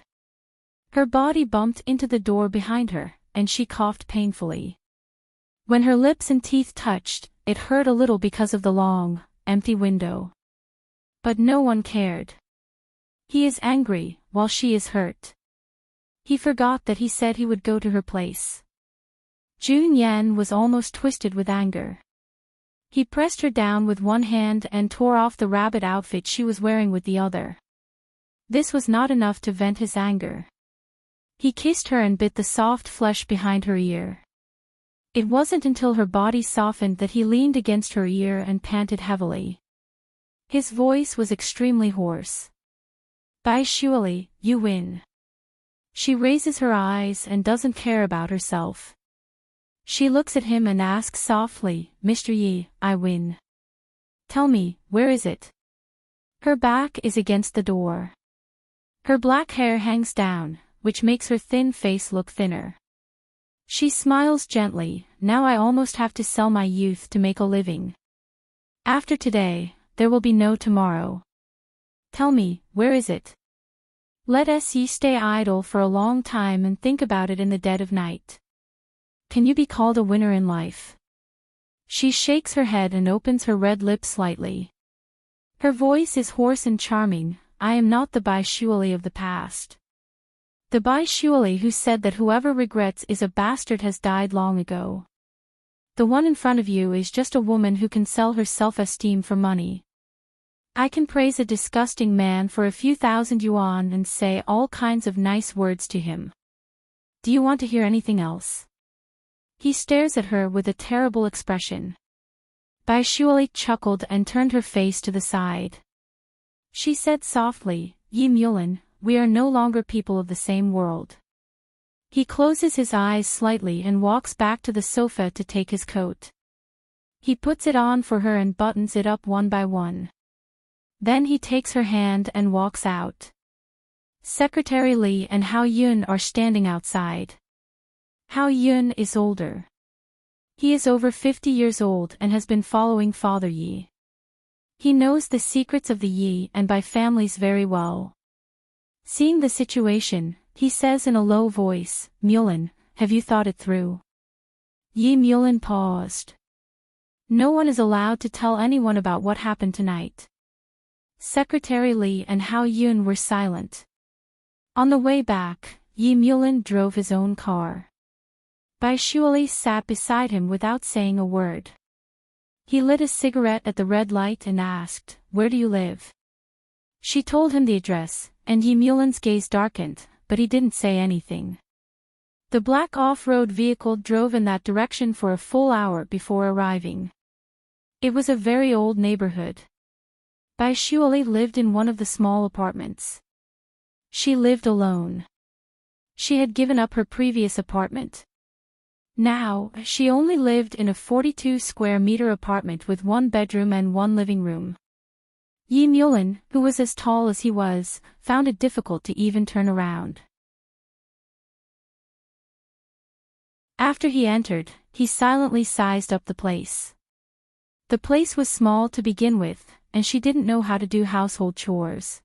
Her body bumped into the door behind her, and she coughed painfully. When her lips and teeth touched, it hurt a little because of the long, empty window. But no one cared. He is angry, while she is hurt. He forgot that he said he would go to her place. Jun Yan was almost twisted with anger. He pressed her down with one hand and tore off the rabbit outfit she was wearing with the other. This was not enough to vent his anger. He kissed her and bit the soft flesh behind her ear. It wasn't until her body softened that he leaned against her ear and panted heavily. His voice was extremely hoarse. Bai Shuali, you win. She raises her eyes and doesn't care about herself. She looks at him and asks softly, Mr. Yi, I win. Tell me, where is it? Her back is against the door. Her black hair hangs down, which makes her thin face look thinner. She smiles gently, now I almost have to sell my youth to make a living. After today, there will be no tomorrow. Tell me, where is it? Let us ye stay idle for a long time and think about it in the dead of night. Can you be called a winner in life? She shakes her head and opens her red lips slightly. Her voice is hoarse and charming, I am not the Bai Shuali of the past. The Bai Shuali who said that whoever regrets is a bastard has died long ago. The one in front of you is just a woman who can sell her self-esteem for money. I can praise a disgusting man for a few thousand yuan and say all kinds of nice words to him. Do you want to hear anything else? He stares at her with a terrible expression. Bai Shuali chuckled and turned her face to the side. She said softly, Yi Mulin, we are no longer people of the same world. He closes his eyes slightly and walks back to the sofa to take his coat. He puts it on for her and buttons it up one by one. Then he takes her hand and walks out. Secretary Lee and Hao Yun are standing outside. Hao Yun is older. He is over 50 years old and has been following Father Yi. He knows the secrets of the Yi and Bai families very well. Seeing the situation, he says in a low voice, "Mulin, have you thought it through?" Yi Mulin paused. No one is allowed to tell anyone about what happened tonight. Secretary Lee and Hao Yun were silent. On the way back, Yi Mulin drove his own car. Bai Shuali sat beside him without saying a word. He lit a cigarette at the red light and asked, "Where do you live?" She told him the address, and Yi Mulin's gaze darkened, but he didn't say anything. The black off-road vehicle drove in that direction for a full hour before arriving. It was a very old neighborhood. Bai Shuali lived in one of the small apartments. She lived alone. She had given up her previous apartment. Now, she only lived in a 42-square-meter apartment with one bedroom and one living room. Yi Mulin, who was as tall as he was, found it difficult to even turn around. After he entered, he silently sized up the place. The place was small to begin with, and she didn't know how to do household chores.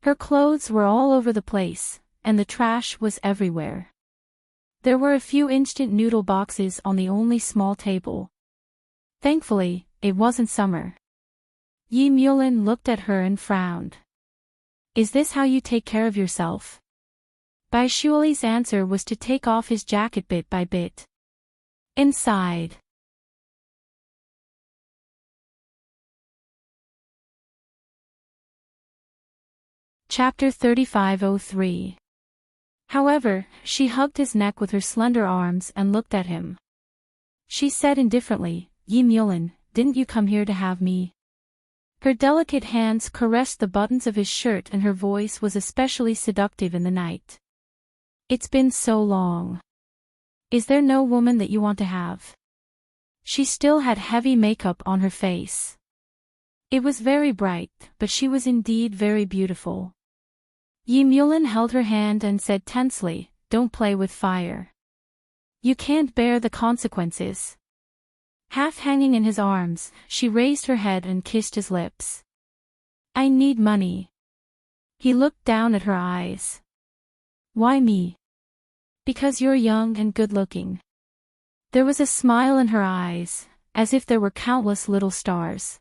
Her clothes were all over the place, and the trash was everywhere. There were a few instant noodle boxes on the only small table. Thankfully, it wasn't summer. Yi Mulin looked at her and frowned. "Is this how you take care of yourself?" Bai Shuali's answer was to take off his jacket bit by bit. Inside. Chapter 3503. However, she hugged his neck with her slender arms and looked at him. She said indifferently, "Yi Mulin, didn't you come here to have me?" Her delicate hands caressed the buttons of his shirt and her voice was especially seductive in the night. "It's been so long. Is there no woman that you want to have?" She still had heavy makeup on her face. It was very bright, but she was indeed very beautiful. Yi Mulin held her hand and said tensely, "Don't play with fire. You can't bear the consequences." Half hanging in his arms, she raised her head and kissed his lips. "I need money." He looked down at her eyes. "Why me?" "Because you're young and good-looking." There was a smile in her eyes, as if there were countless little stars.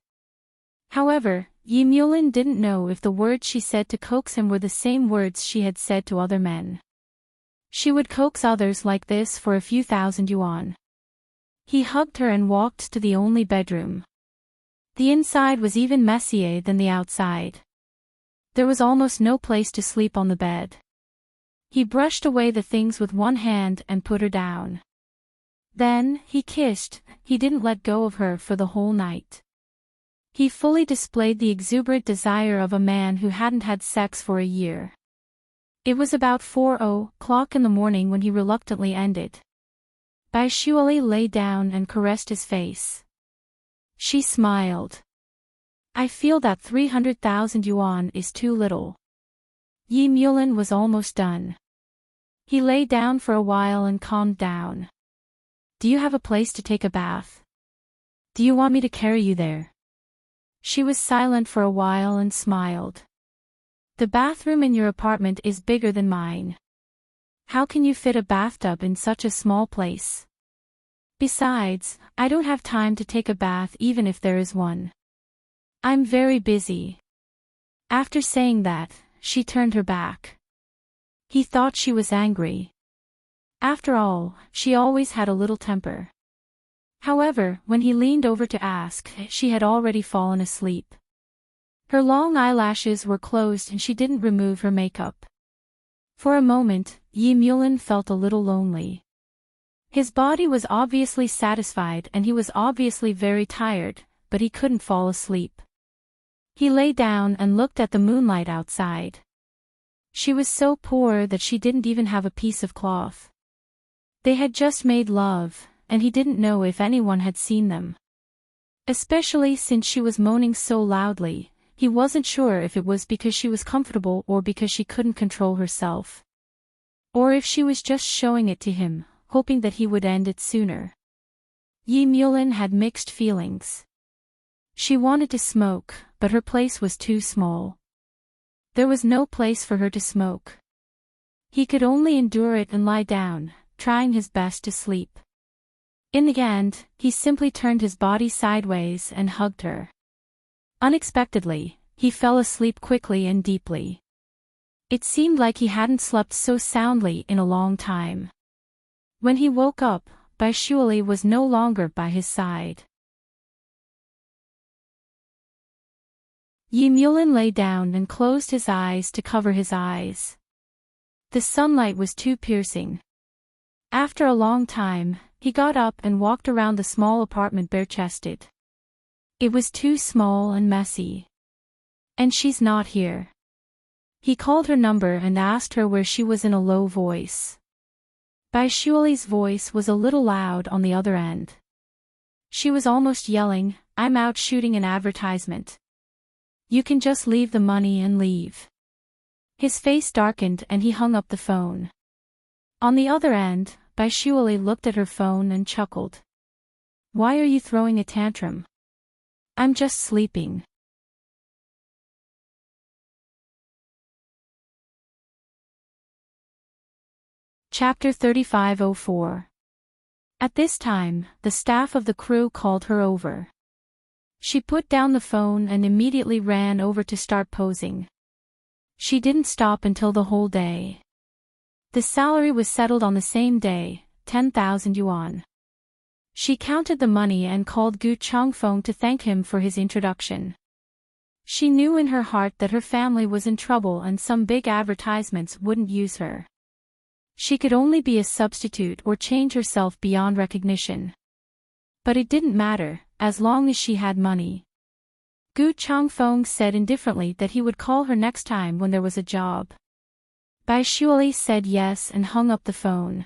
However, Yi Mulin didn't know if the words she said to coax him were the same words she had said to other men. She would coax others like this for a few thousand yuan. He hugged her and walked to the only bedroom. The inside was even messier than the outside. There was almost no place to sleep on the bed. He brushed away the things with one hand and put her down. Then, he kissed. He didn't let go of her for the whole night. He fully displayed the exuberant desire of a man who hadn't had sex for a year. It was about 4:00 in the morning when he reluctantly ended. Bai Shuali lay down and caressed his face. She smiled. "I feel that 300,000 yuan is too little." Yi Mulin was almost done. He lay down for a while and calmed down. "Do you have a place to take a bath? Do you want me to carry you there?" She was silent for a while and smiled. "The bathroom in your apartment is bigger than mine. How can you fit a bathtub in such a small place? Besides, I don't have time to take a bath even if there is one. I'm very busy." After saying that, she turned her back. He thought she was angry. After all, she always had a little temper. However, when he leaned over to ask, she had already fallen asleep. Her long eyelashes were closed and she didn't remove her makeup. For a moment, Yi Mulin felt a little lonely. His body was obviously satisfied and he was obviously very tired, but he couldn't fall asleep. He lay down and looked at the moonlight outside. She was so poor that she didn't even have a piece of cloth. They had just made love, and he didn't know if anyone had seen them. Especially since she was moaning so loudly, he wasn't sure if it was because she was comfortable or because she couldn't control herself. Or if she was just showing it to him, hoping that he would end it sooner. Yi Mulin had mixed feelings. She wanted to smoke, but her place was too small. There was no place for her to smoke. He could only endure it and lie down, trying his best to sleep. In the end, he simply turned his body sideways and hugged her. Unexpectedly, he fell asleep quickly and deeply. It seemed like he hadn't slept so soundly in a long time. When he woke up, Baishuali was no longer by his side. Yi Mulin lay down and closed his eyes to cover his eyes. The sunlight was too piercing. After a long time, he got up and walked around the small apartment bare-chested. It was too small and messy. And she's not here. He called her number and asked her where she was in a low voice. Baishuali's voice was a little loud on the other end. She was almost yelling, "I'm out shooting an advertisement. You can just leave the money and leave." His face darkened and he hung up the phone. On the other end, Baishuali looked at her phone and chuckled. "Why are you throwing a tantrum?" "I'm just sleeping." Chapter 3504. At this time, the staff of the crew called her over. She put down the phone and immediately ran over to start posing. She didn't stop until the whole day. The salary was settled on the same day, 10,000 yuan. She counted the money and called Gu Changfeng to thank him for his introduction. She knew in her heart that her family was in trouble and some big advertisements wouldn't use her. She could only be a substitute or change herself beyond recognition. But it didn't matter, as long as she had money. Gu Changfeng said indifferently that he would call her next time when there was a job. Baishuali said yes and hung up the phone.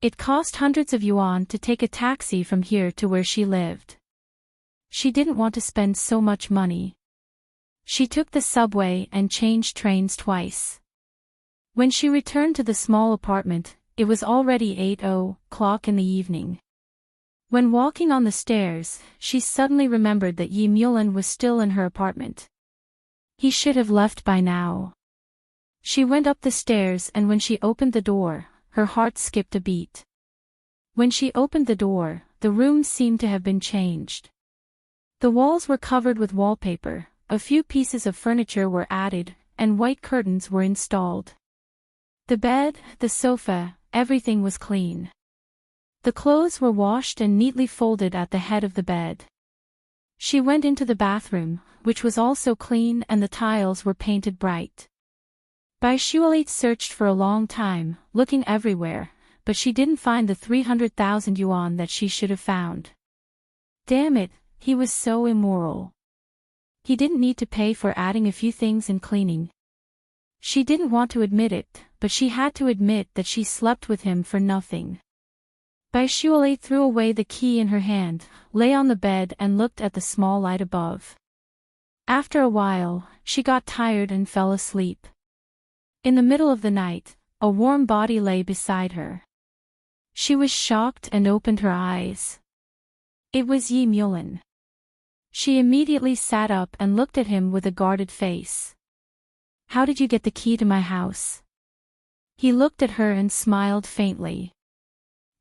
It cost hundreds of yuan to take a taxi from here to where she lived. She didn't want to spend so much money. She took the subway and changed trains twice. When she returned to the small apartment, it was already 8:00 in the evening. When walking on the stairs, she suddenly remembered that Yi Mulin was still in her apartment. He should have left by now. She went up the stairs and when she opened the door, her heart skipped a beat. When she opened the door, the room seemed to have been changed. The walls were covered with wallpaper, a few pieces of furniture were added, and white curtains were installed. The bed, the sofa, everything was clean. The clothes were washed and neatly folded at the head of the bed. She went into the bathroom, which was also clean and the tiles were painted bright. Baishuali searched for a long time, looking everywhere, but she didn't find the 300,000 yuan that she should have found. Damn it, he was so immoral. He didn't need to pay for adding a few things and cleaning. She didn't want to admit it, but she had to admit that she slept with him for nothing. Baishuali threw away the key in her hand, lay on the bed and looked at the small light above. After a while, she got tired and fell asleep. In the middle of the night, a warm body lay beside her. She was shocked and opened her eyes. It was Yi Mulin. She immediately sat up and looked at him with a guarded face. "How did you get the key to my house?" He looked at her and smiled faintly.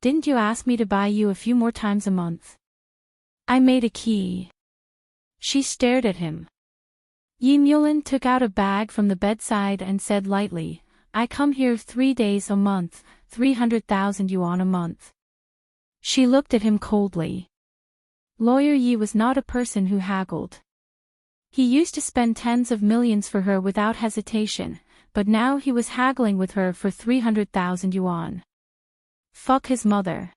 "Didn't you ask me to buy you a few more times a month?" "I made a key." She stared at him. Yi Mulin took out a bag from the bedside and said lightly, "I come here 3 days a month, 300,000 yuan a month." She looked at him coldly. Lawyer Yi was not a person who haggled. He used to spend tens of millions for her without hesitation, but now he was haggling with her for 300,000 yuan. Fuck his mother.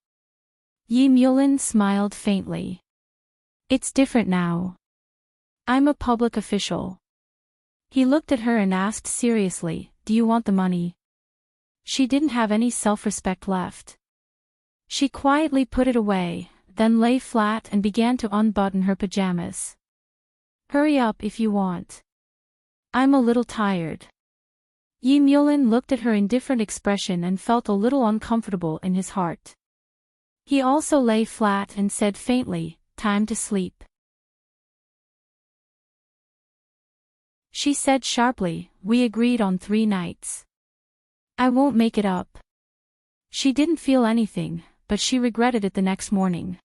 Yi Mulin smiled faintly. "It's different now. I'm a public official." He looked at her and asked seriously, do you want the money? She didn't have any self-respect left. She quietly put it away, then lay flat and began to unbutton her pajamas. Hurry up if you want. I'm a little tired. Yi Mulin looked at her indifferent expression and felt a little uncomfortable in his heart. He also lay flat and said faintly, time to sleep. She said sharply, we agreed on 3 nights. I won't make it up. She didn't feel anything, but she regretted it the next morning.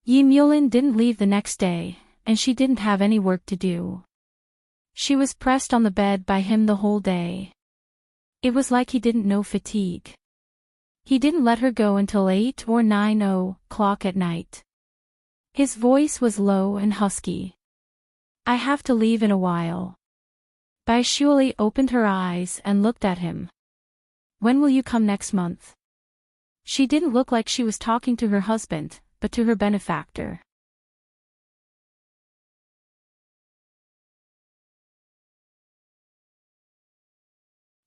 Yi Mulin didn't leave the next day, and she didn't have any work to do. She was pressed on the bed by him the whole day. It was like he didn't know fatigue. He didn't let her go until 8 or 9 o'clock at night. His voice was low and husky. I have to leave in a while. Bai Shuili opened her eyes and looked at him. When will you come next month? She didn't look like she was talking to her husband, but to her benefactor.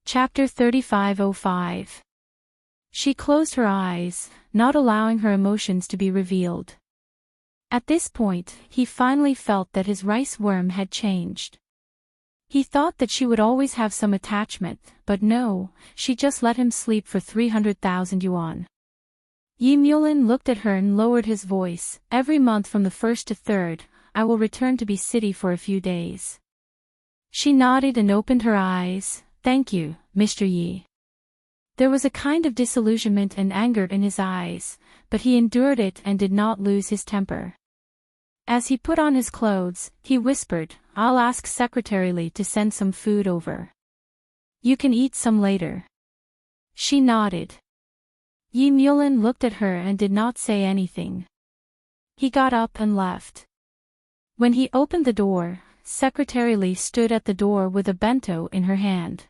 Chapter 35:05. She closed her eyes, not allowing her emotions to be revealed. At this point, he finally felt that his rice worm had changed. He thought that she would always have some attachment, but no, she just let him sleep for 300,000 yuan. Yi Mulin looked at her and lowered his voice, every month from the 1st to 3rd, I will return to B City for a few days. She nodded and opened her eyes, thank you, Mr. Yi. There was a kind of disillusionment and anger in his eyes, but he endured it and did not lose his temper. As he put on his clothes, he whispered, I'll ask Secretary Li to send some food over. You can eat some later. She nodded. Yi Mulin looked at her and did not say anything. He got up and left. When he opened the door, Secretary Li stood at the door with a bento in her hand.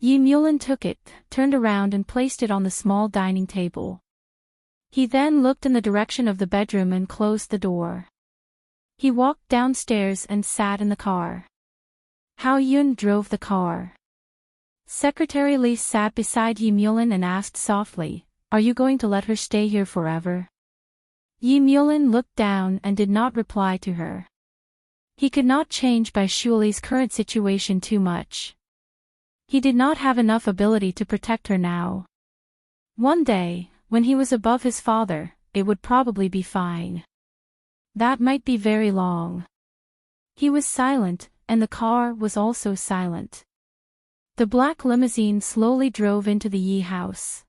Yi Mulin took it, turned around and placed it on the small dining table. He then looked in the direction of the bedroom and closed the door. He walked downstairs and sat in the car. Hao Yun drove the car. Secretary Li sat beside Yi Mulin and asked softly, are you going to let her stay here forever? Yi Mulin looked down and did not reply to her. He could not change Bai Shuili's current situation too much. He did not have enough ability to protect her now. One day, when he was above his father, it would probably be fine. That might be very long. He was silent, and the car was also silent. The black limousine slowly drove into the Yi house.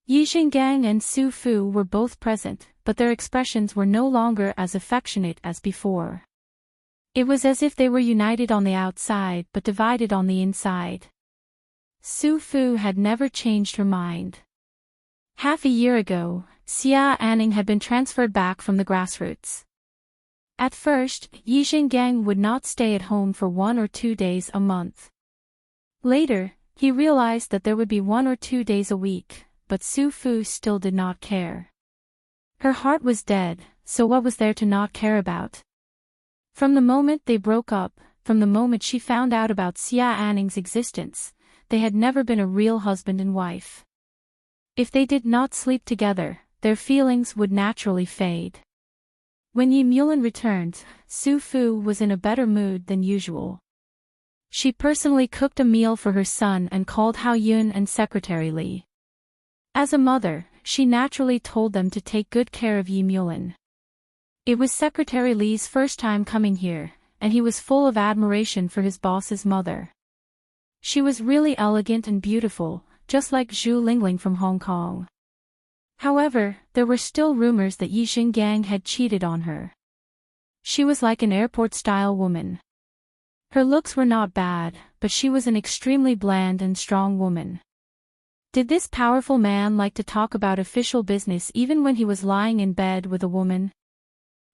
Yi Xinggang and Su Fu were both present, but their expressions were no longer as affectionate as before. It was as if they were united on the outside but divided on the inside. Su Fu had never changed her mind. Half a year ago, Xia Anning had been transferred back from the grassroots. At first, Yi Xinggang would not stay at home for 1 or 2 days a month. Later, he realized that there would be 1 or 2 days a week, but Su Fu still did not care. Her heart was dead, so what was there to not care about? From the moment they broke up, from the moment she found out about Xia Anning's existence, they had never been a real husband and wife. If they did not sleep together, their feelings would naturally fade. When Yi Mulin returned, Su Fu was in a better mood than usual. She personally cooked a meal for her son and called Hao Yun and Secretary Li. As a mother, she naturally told them to take good care of Yi Mulin. It was Secretary Li's first time coming here, and he was full of admiration for his boss's mother. She was really elegant and beautiful, just like Zhu Lingling from Hong Kong. However, there were still rumors that Yi Xinggang had cheated on her. She was like an airport-style woman. Her looks were not bad, but she was an extremely bland and strong woman. Did this powerful man like to talk about official business even when he was lying in bed with a woman?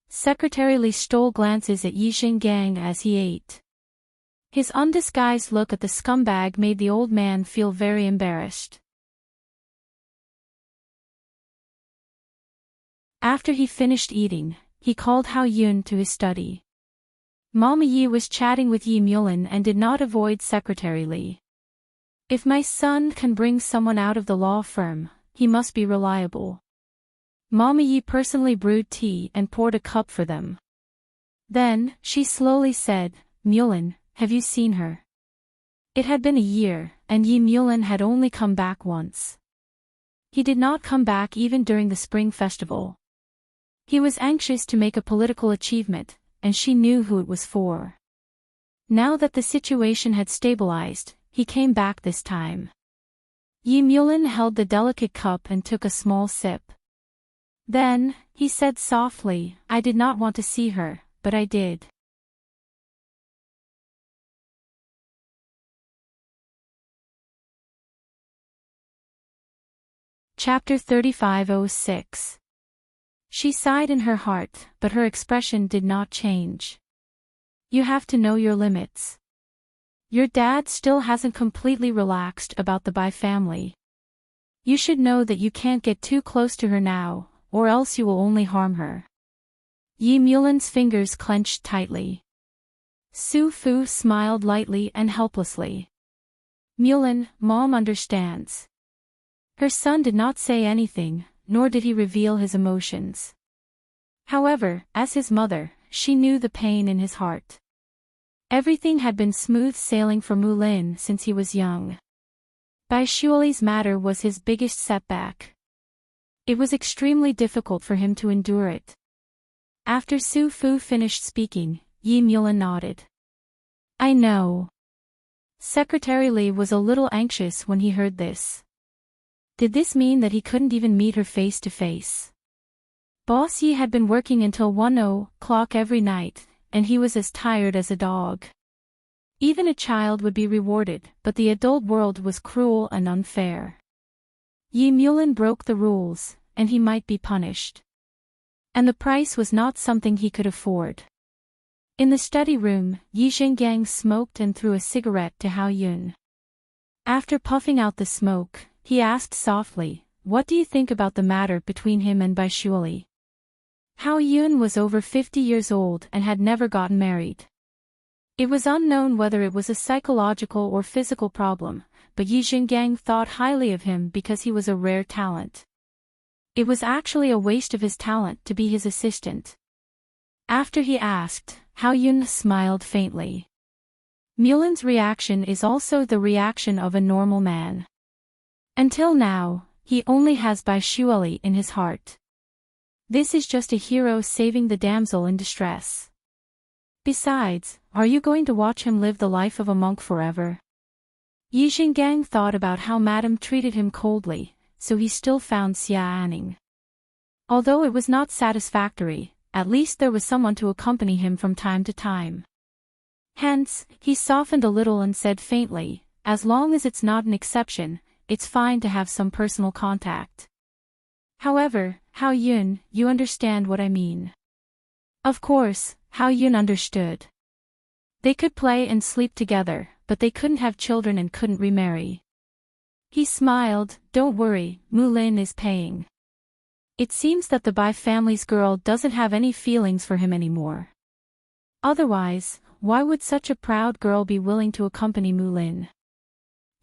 Secretary Li stole glances at Yi Xinggang as he ate. His undisguised look at the scumbag made the old man feel very embarrassed. After he finished eating, he called Hao Yun to his study. Mama Yi was chatting with Yi Mulin and did not avoid Secretary Li. If my son can bring someone out of the law firm, he must be reliable. Mommy Yi personally brewed tea and poured a cup for them. Then, she slowly said, Mulin, have you seen her? It had been a year, and Yi Mulin had only come back once. He did not come back even during the spring festival. He was anxious to make a political achievement, and she knew who it was for. Now that the situation had stabilized, he came back this time. Yi Mulin held the delicate cup and took a small sip. Then, he said softly, I did not want to see her, but I did. Chapter 35:06. She sighed in her heart, but her expression did not change. You have to know your limits. Your dad still hasn't completely relaxed about the Bai family. You should know that you can't get too close to her now, or else you will only harm her. Yi Mulin's fingers clenched tightly. Su Fu smiled lightly and helplessly. Mulin, Mom understands. Her son did not say anything, nor did he reveal his emotions. However, as his mother, she knew the pain in his heart. Everything had been smooth sailing for Mulin since he was young. Bai Shuoli's matter was his biggest setback. It was extremely difficult for him to endure it. After Su Fu finished speaking, Yi Mulin nodded. I know. Secretary Li was a little anxious when he heard this. Did this mean that he couldn't even meet her face to face? Boss Yi had been working until 1:00 every night, and he was as tired as a dog. Even a child would be rewarded, but the adult world was cruel and unfair. Yi Mulin broke the rules, and he might be punished. And the price was not something he could afford. In the study room, Yi Zhengang smoked and threw a cigarette to Hao Yun. After puffing out the smoke, he asked softly, what do you think about the matter between him and Bai Shuoli? Hao Yun was over 50 years old and had never gotten married. It was unknown whether it was a psychological or physical problem, but Yi Zhengang thought highly of him because he was a rare talent. It was actually a waste of his talent to be his assistant. After he asked, Hao Yun smiled faintly. Mulin's reaction is also the reaction of a normal man. Until now, he only has Bai Shuoli in his heart. This is just a hero saving the damsel in distress. Besides, are you going to watch him live the life of a monk forever? Yi Zhengang thought about how Madame treated him coldly, so he still found Xia Anning. Although it was not satisfactory, at least there was someone to accompany him from time to time. Hence, he softened a little and said faintly, as long as it's not an exception, it's fine to have some personal contact. However, Hao Yun, you understand what I mean. Of course, Hao Yun understood. They could play and sleep together, but they couldn't have children and couldn't remarry. He smiled, don't worry, Mulin is paying. It seems that the Bai family's girl doesn't have any feelings for him anymore. Otherwise, why would such a proud girl be willing to accompany Mulin?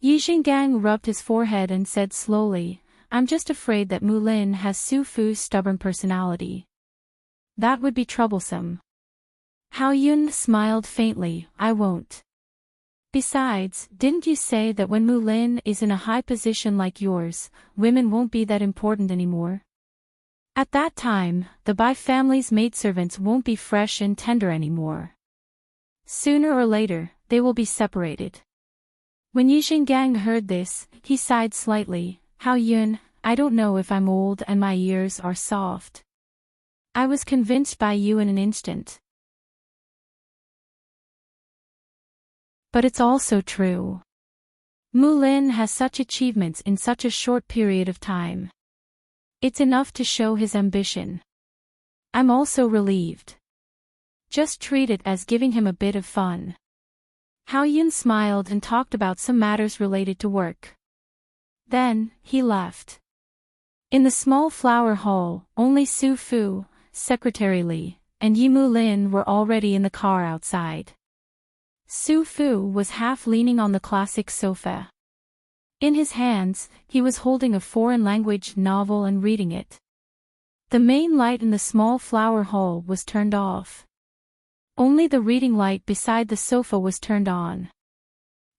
Yi Zhengang rubbed his forehead and said slowly, I'm just afraid that Mulin has Su Fu's stubborn personality. That would be troublesome. Hao Yun smiled faintly, I won't. Besides, didn't you say that when Mulin is in a high position like yours, women won't be that important anymore? At that time, the Bai family's maidservants won't be fresh and tender anymore. Sooner or later, they will be separated. When Yi Zhengang heard this, he sighed slightly, Hao Yun, I don't know if I'm old and my ears are soft. I was convinced by you in an instant. But it's also true. Mulin has such achievements in such a short period of time. It's enough to show his ambition. I'm also relieved. Just treat it as giving him a bit of fun. Hao Yun smiled and talked about some matters related to work. Then, he left. In the small flower hall, only Su Fu, Secretary Li, and Yi Mulin were already in the car outside. Su Fu was half leaning on the classic sofa. In his hands, he was holding a foreign language novel and reading it. The main light in the small flower hall was turned off. Only the reading light beside the sofa was turned on.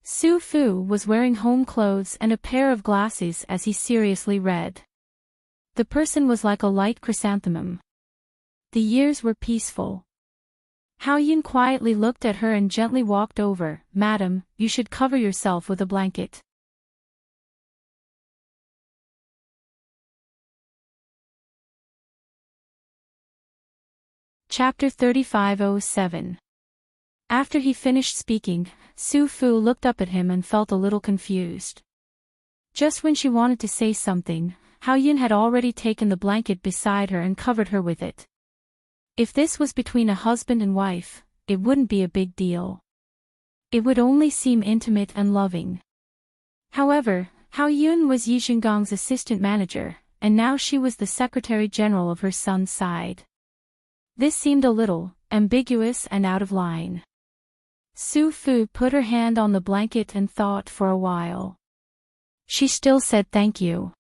Su Fu was wearing home clothes and a pair of glasses as he seriously read. The person was like a light chrysanthemum. The years were peaceful. Hao Yun quietly looked at her and gently walked over. "Madam, you should cover yourself with a blanket." Chapter 3507. After he finished speaking, Su Fu looked up at him and felt a little confused. Just when she wanted to say something, Hao Yun had already taken the blanket beside her and covered her with it. If this was between a husband and wife, it wouldn't be a big deal. It would only seem intimate and loving. However, Hao Yun was Yi Xingang's assistant manager, and now she was the secretary general of her son's side. This seemed a little ambiguous and out of line. Su Fu put her hand on the blanket and thought for a while. She still said thank you.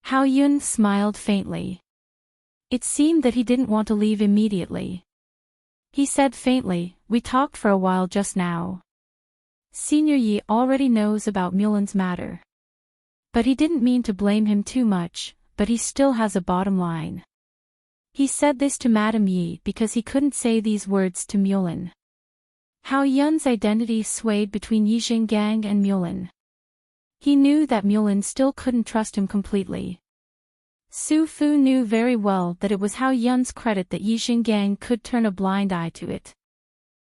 Hao Yun smiled faintly. It seemed that he didn't want to leave immediately. He said faintly, "We talked for a while just now. Senior Yi already knows about Mulan's matter. But he didn't mean to blame him too much, but he still has a bottom line." He said this to Madame Yi because he couldn't say these words to Mulan. Hao Yun's identity swayed between Yi Xinggang and Mulan. He knew that Mulan still couldn't trust him completely. Su Fu knew very well that it was Hao Yun's credit that Yi Xinggang could turn a blind eye to it.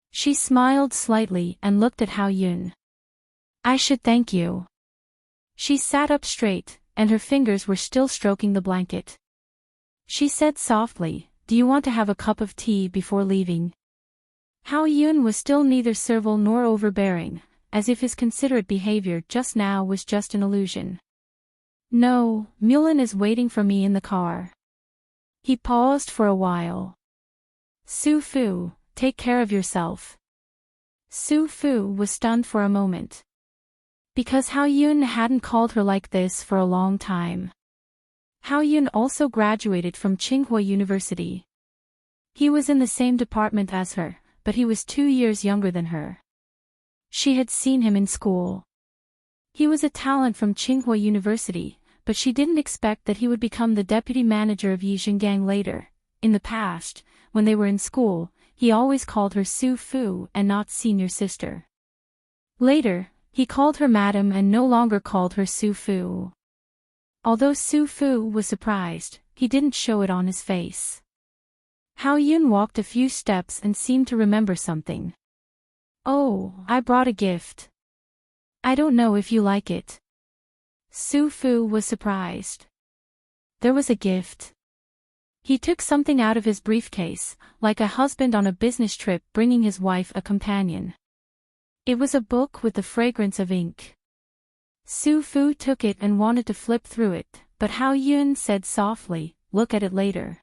She smiled slightly and looked at Hao Yun. "I should thank you." She sat up straight, and her fingers were still stroking the blanket. She said softly, "Do you want to have a cup of tea before leaving?" Hao Yun was still neither servile nor overbearing, as if his considerate behavior just now was just an illusion. "No, Mulan is waiting for me in the car." He paused for a while. "Su Fu, take care of yourself." Su Fu was stunned for a moment. Because Hao Yun hadn't called her like this for a long time. Hao Yun also graduated from Tsinghua University. He was in the same department as her, but he was 2 years younger than her. She had seen him in school. He was a talent from Tsinghua University, but she didn't expect that he would become the deputy manager of Yi Xinggang later. In the past, when they were in school, he always called her Su Fu and not senior sister. Later, he called her madam and no longer called her Su Fu. Although Su Fu was surprised, he didn't show it on his face. Hao Yun walked a few steps and seemed to remember something. "Oh, I brought a gift. I don't know if you like it." Su Fu was surprised. There was a gift. He took something out of his briefcase, like a husband on a business trip bringing his wife a companion. It was a book with the fragrance of ink. Su Fu took it and wanted to flip through it, but Hao Yun said softly, "Look at it later."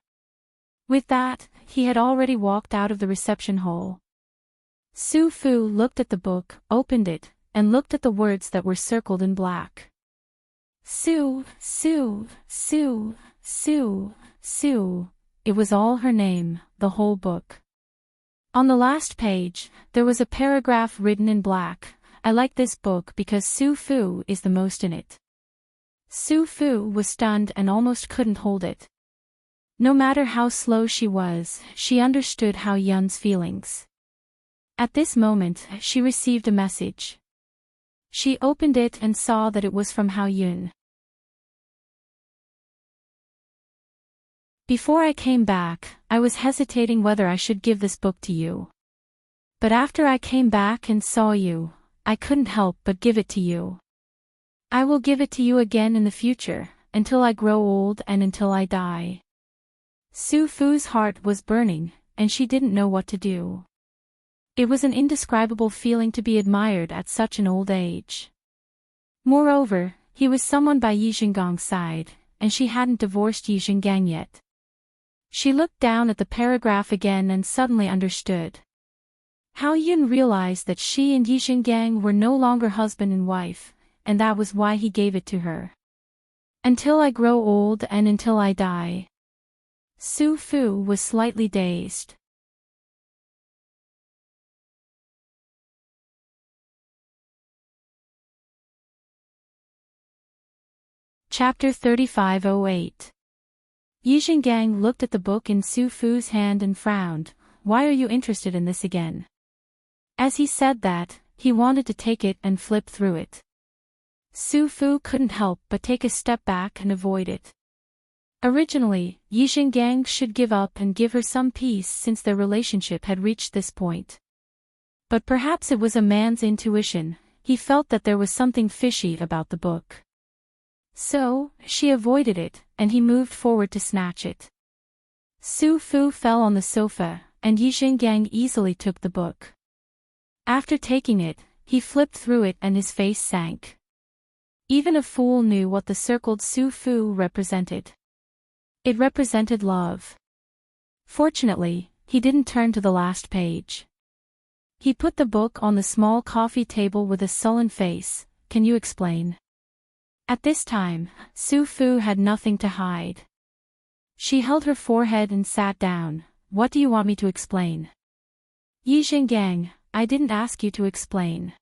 With that, he had already walked out of the reception hall. Su Fu looked at the book, opened it, and looked at the words that were circled in black. Su, Su, Su, Su, Su. It was all her name, the whole book. On the last page, there was a paragraph written in black. "I like this book because Su Fu is the most in it." Su Fu was stunned and almost couldn't hold it. No matter how slow she was, she understood Hao Yun's feelings. At this moment, she received a message. She opened it and saw that it was from Hao Yun. "Before I came back, I was hesitating whether I should give this book to you. But after I came back and saw you, I couldn't help but give it to you. I will give it to you again in the future, until I grow old and until I die." Su Fu's heart was burning, and she didn't know what to do. It was an indescribable feeling to be admired at such an old age. Moreover, he was someone by Yi Xinggang's side, and she hadn't divorced Yi Xinggang yet. She looked down at the paragraph again and suddenly understood. Hao Yun realized that she and Yi Xinggang were no longer husband and wife, and that was why he gave it to her. Until I grow old and until I die. Su Fu was slightly dazed. Chapter 3508. Yizhengang looked at the book in Su Fu's hand and frowned. Why are you interested in this again? As he said that, he wanted to take it and flip through it. Su Fu couldn't help but take a step back and avoid it. Originally, Yizhengang should give up and give her some peace since their relationship had reached this point. But perhaps it was a man's intuition, he felt that there was something fishy about the book. So, she avoided it, and he moved forward to snatch it. Su Fu fell on the sofa, and Yizhengang easily took the book. After taking it, he flipped through it and his face sank. Even a fool knew what the circled Su Fu represented. It represented love. Fortunately, he didn't turn to the last page. He put the book on the small coffee table with a sullen face. Can you explain? At this time, Su Fu had nothing to hide. She held her forehead and sat down. What do you want me to explain? Yizhengang, I didn't ask you to explain.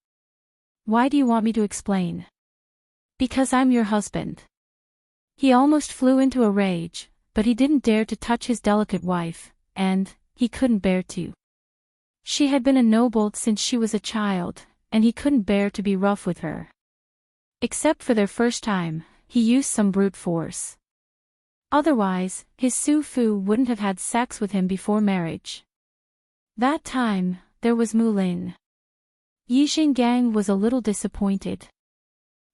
Why do you want me to explain? Because I'm your husband. He almost flew into a rage, but he didn't dare to touch his delicate wife, and he couldn't bear to. She had been a noble since she was a child, and he couldn't bear to be rough with her. Except for their first time, he used some brute force. Otherwise, his Su Fu wouldn't have had sex with him before marriage. That time, there was Mulin. Yizhengang was a little disappointed.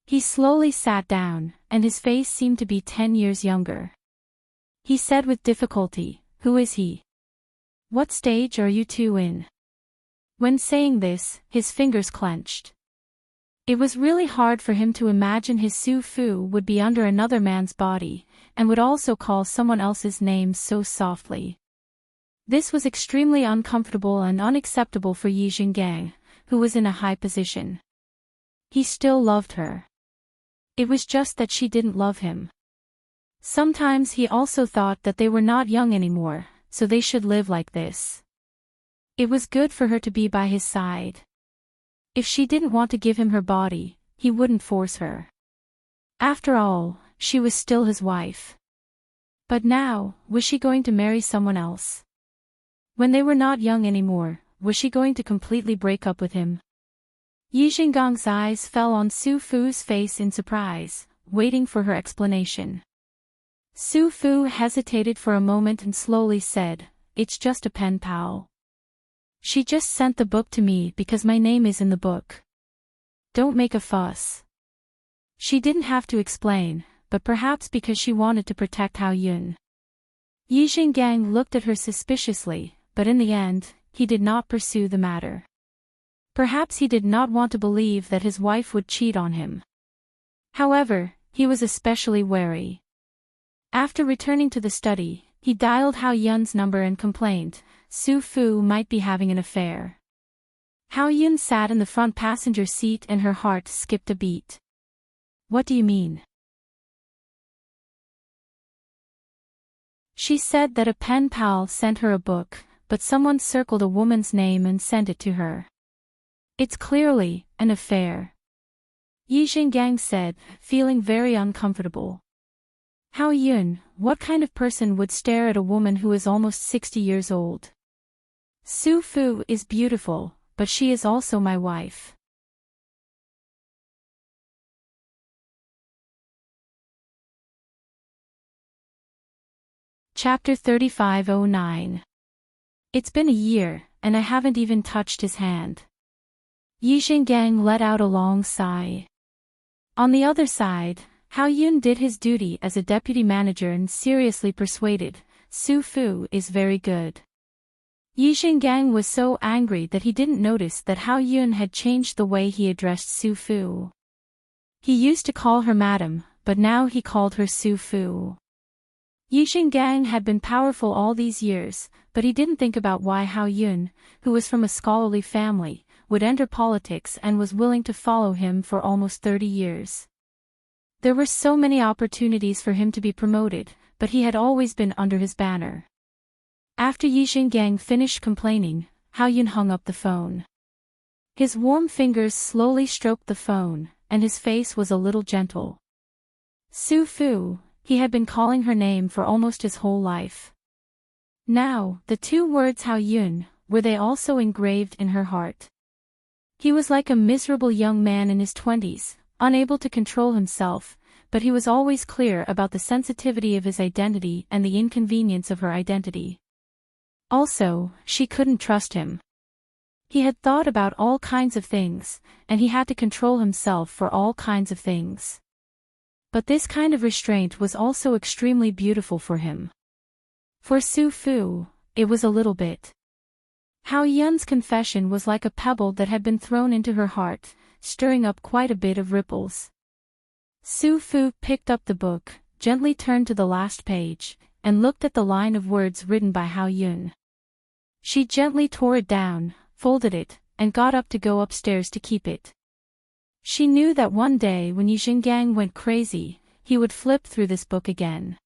He slowly sat down, and his face seemed to be 10 years younger. He said with difficulty, who is he? What stage are you two in? When saying this, his fingers clenched. It was really hard for him to imagine his Su Fu would be under another man's body, and would also call someone else's name so softly. This was extremely uncomfortable and unacceptable for Yizhengang, who was in a high position. He still loved her. It was just that she didn't love him. Sometimes he also thought that they were not young anymore, so they should live like this. It was good for her to be by his side. If she didn't want to give him her body, he wouldn't force her. After all, she was still his wife. But now, was she going to marry someone else? When they were not young anymore, was she going to completely break up with him? Yizhenggang's eyes fell on Su Fu's face in surprise, waiting for her explanation. Su Fu hesitated for a moment and slowly said, "It's just a pen pal. She just sent the book to me because my name is in the book. Don't make a fuss." She didn't have to explain, but perhaps because she wanted to protect Hao Yun. Yizhengang looked at her suspiciously, but in the end, he did not pursue the matter. Perhaps he did not want to believe that his wife would cheat on him. However, he was especially wary. After returning to the study, he dialed Hao Yun's number and complained, Su Fu might be having an affair. Hao Yun sat in the front passenger seat and her heart skipped a beat. What do you mean? She said that a pen pal sent her a book, but someone circled a woman's name and sent it to her. It's clearly an affair. Yizhengang said, feeling very uncomfortable. Hao Yun, what kind of person would stare at a woman who is almost 60 years old? Su Fu is beautiful, but she is also my wife. Chapter 3509. It's been a year, and I haven't even touched his hand. Yizhengang let out a long sigh. On the other side, Hao Yun did his duty as a deputy manager and seriously persuaded, Su Fu is very good. Yizhengang was so angry that he didn't notice that Hao Yun had changed the way he addressed Su Fu. He used to call her madam, but now he called her Su Fu. Yizhengang had been powerful all these years, but he didn't think about why Hao Yun, who was from a scholarly family, would enter politics and was willing to follow him for almost 30 years. There were so many opportunities for him to be promoted, but he had always been under his banner. After Yi Xingang finished complaining, Hao Yun hung up the phone. His warm fingers slowly stroked the phone, and his face was a little gentle. Su Fu, he had been calling her name for almost his whole life. Now, the two words Hao Yun, were they also engraved in her heart. He was like a miserable young man in his 20s, unable to control himself, but he was always clear about the sensitivity of his identity and the inconvenience of her identity. Also, she couldn't trust him. He had thought about all kinds of things, and he had to control himself for all kinds of things. But this kind of restraint was also extremely beautiful for him. For Su Fu, it was a little bit. Hao Yun's confession was like a pebble that had been thrown into her heart, stirring up quite a bit of ripples. Su Fu picked up the book, gently turned to the last page, and looked at the line of words written by Hao Yun. She gently tore it down, folded it, and got up to go upstairs to keep it. She knew that one day when Yi Xingang went crazy, he would flip through this book again.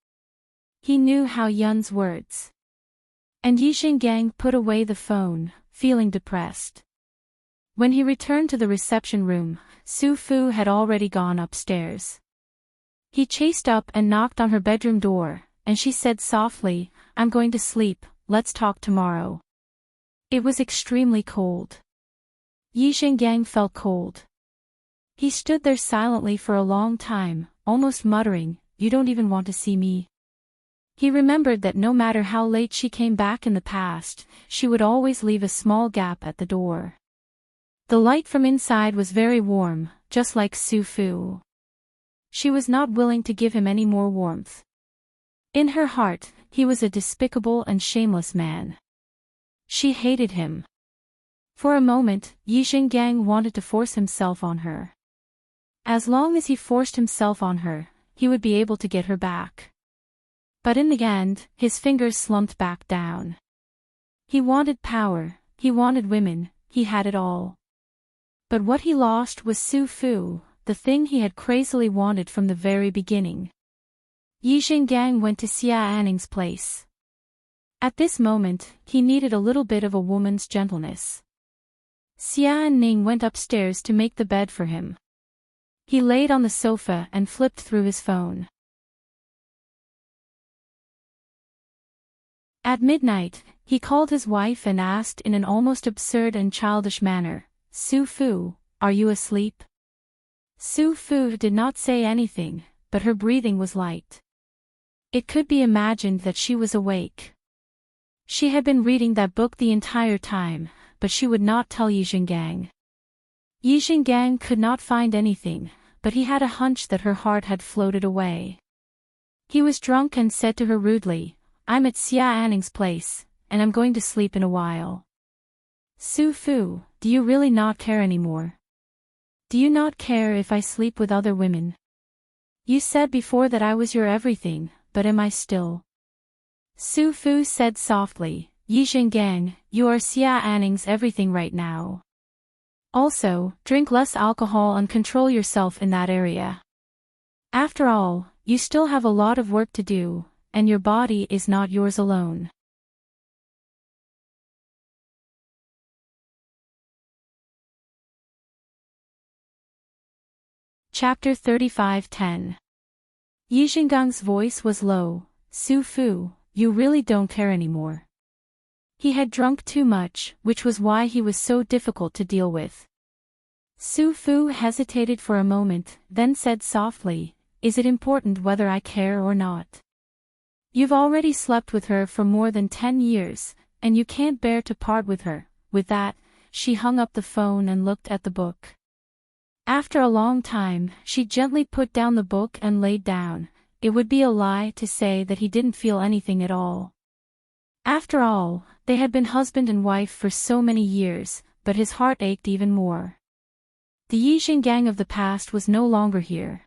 He knew Hao Yun's words. And Yi Xingang put away the phone, feeling depressed. When he returned to the reception room, Su Fu had already gone upstairs. He chased up and knocked on her bedroom door, and she said softly, "I'm going to sleep, let's talk tomorrow." It was extremely cold. Yi Xingang felt cold. He stood there silently for a long time, almost muttering, "You don't even want to see me." He remembered that no matter how late she came back in the past, she would always leave a small gap at the door. The light from inside was very warm, just like Su Fu. She was not willing to give him any more warmth. In her heart, he was a despicable and shameless man. She hated him. For a moment, Yi Xingang wanted to force himself on her. As long as he forced himself on her, he would be able to get her back. But in the end, his fingers slumped back down. He wanted power, he wanted women, he had it all. But what he lost was Su Fu, the thing he had crazily wanted from the very beginning. Yi Xingang went to Xia Anning's place. At this moment, he needed a little bit of a woman's gentleness. Xia Anning went upstairs to make the bed for him. He laid on the sofa and flipped through his phone. At midnight, he called his wife and asked in an almost absurd and childish manner, "Su Fu, are you asleep?" Su Fu did not say anything, but her breathing was light. It could be imagined that she was awake. She had been reading that book the entire time, but she would not tell Yi Xingang. Yi Xingang could not find anything, but he had a hunch that her heart had floated away. He was drunk and said to her rudely, "I'm at Xia Anning's place, and I'm going to sleep in a while." "Su Fu, do you really not care anymore? Do you not care if I sleep with other women? You said before that I was your everything, but am I still?" Su Fu said softly, "Yi Xingang, you are Xia Anning's everything right now. Also, drink less alcohol and control yourself in that area. After all, you still have a lot of work to do, and your body is not yours alone." Chapter 35:10. Yi Xinggang's voice was low. "Su Fu, you really don't care anymore." He had drunk too much, which was why he was so difficult to deal with. Su Fu hesitated for a moment, then said softly, "Is it important whether I care or not? You've already slept with her for more than 10 years, and you can't bear to part with her." With that, she hung up the phone and looked at the book. After a long time, she gently put down the book and laid down. It would be a lie to say that he didn't feel anything at all. After all, they had been husband and wife for so many years, but his heart ached even more. The Yi Xingang of the past was no longer here.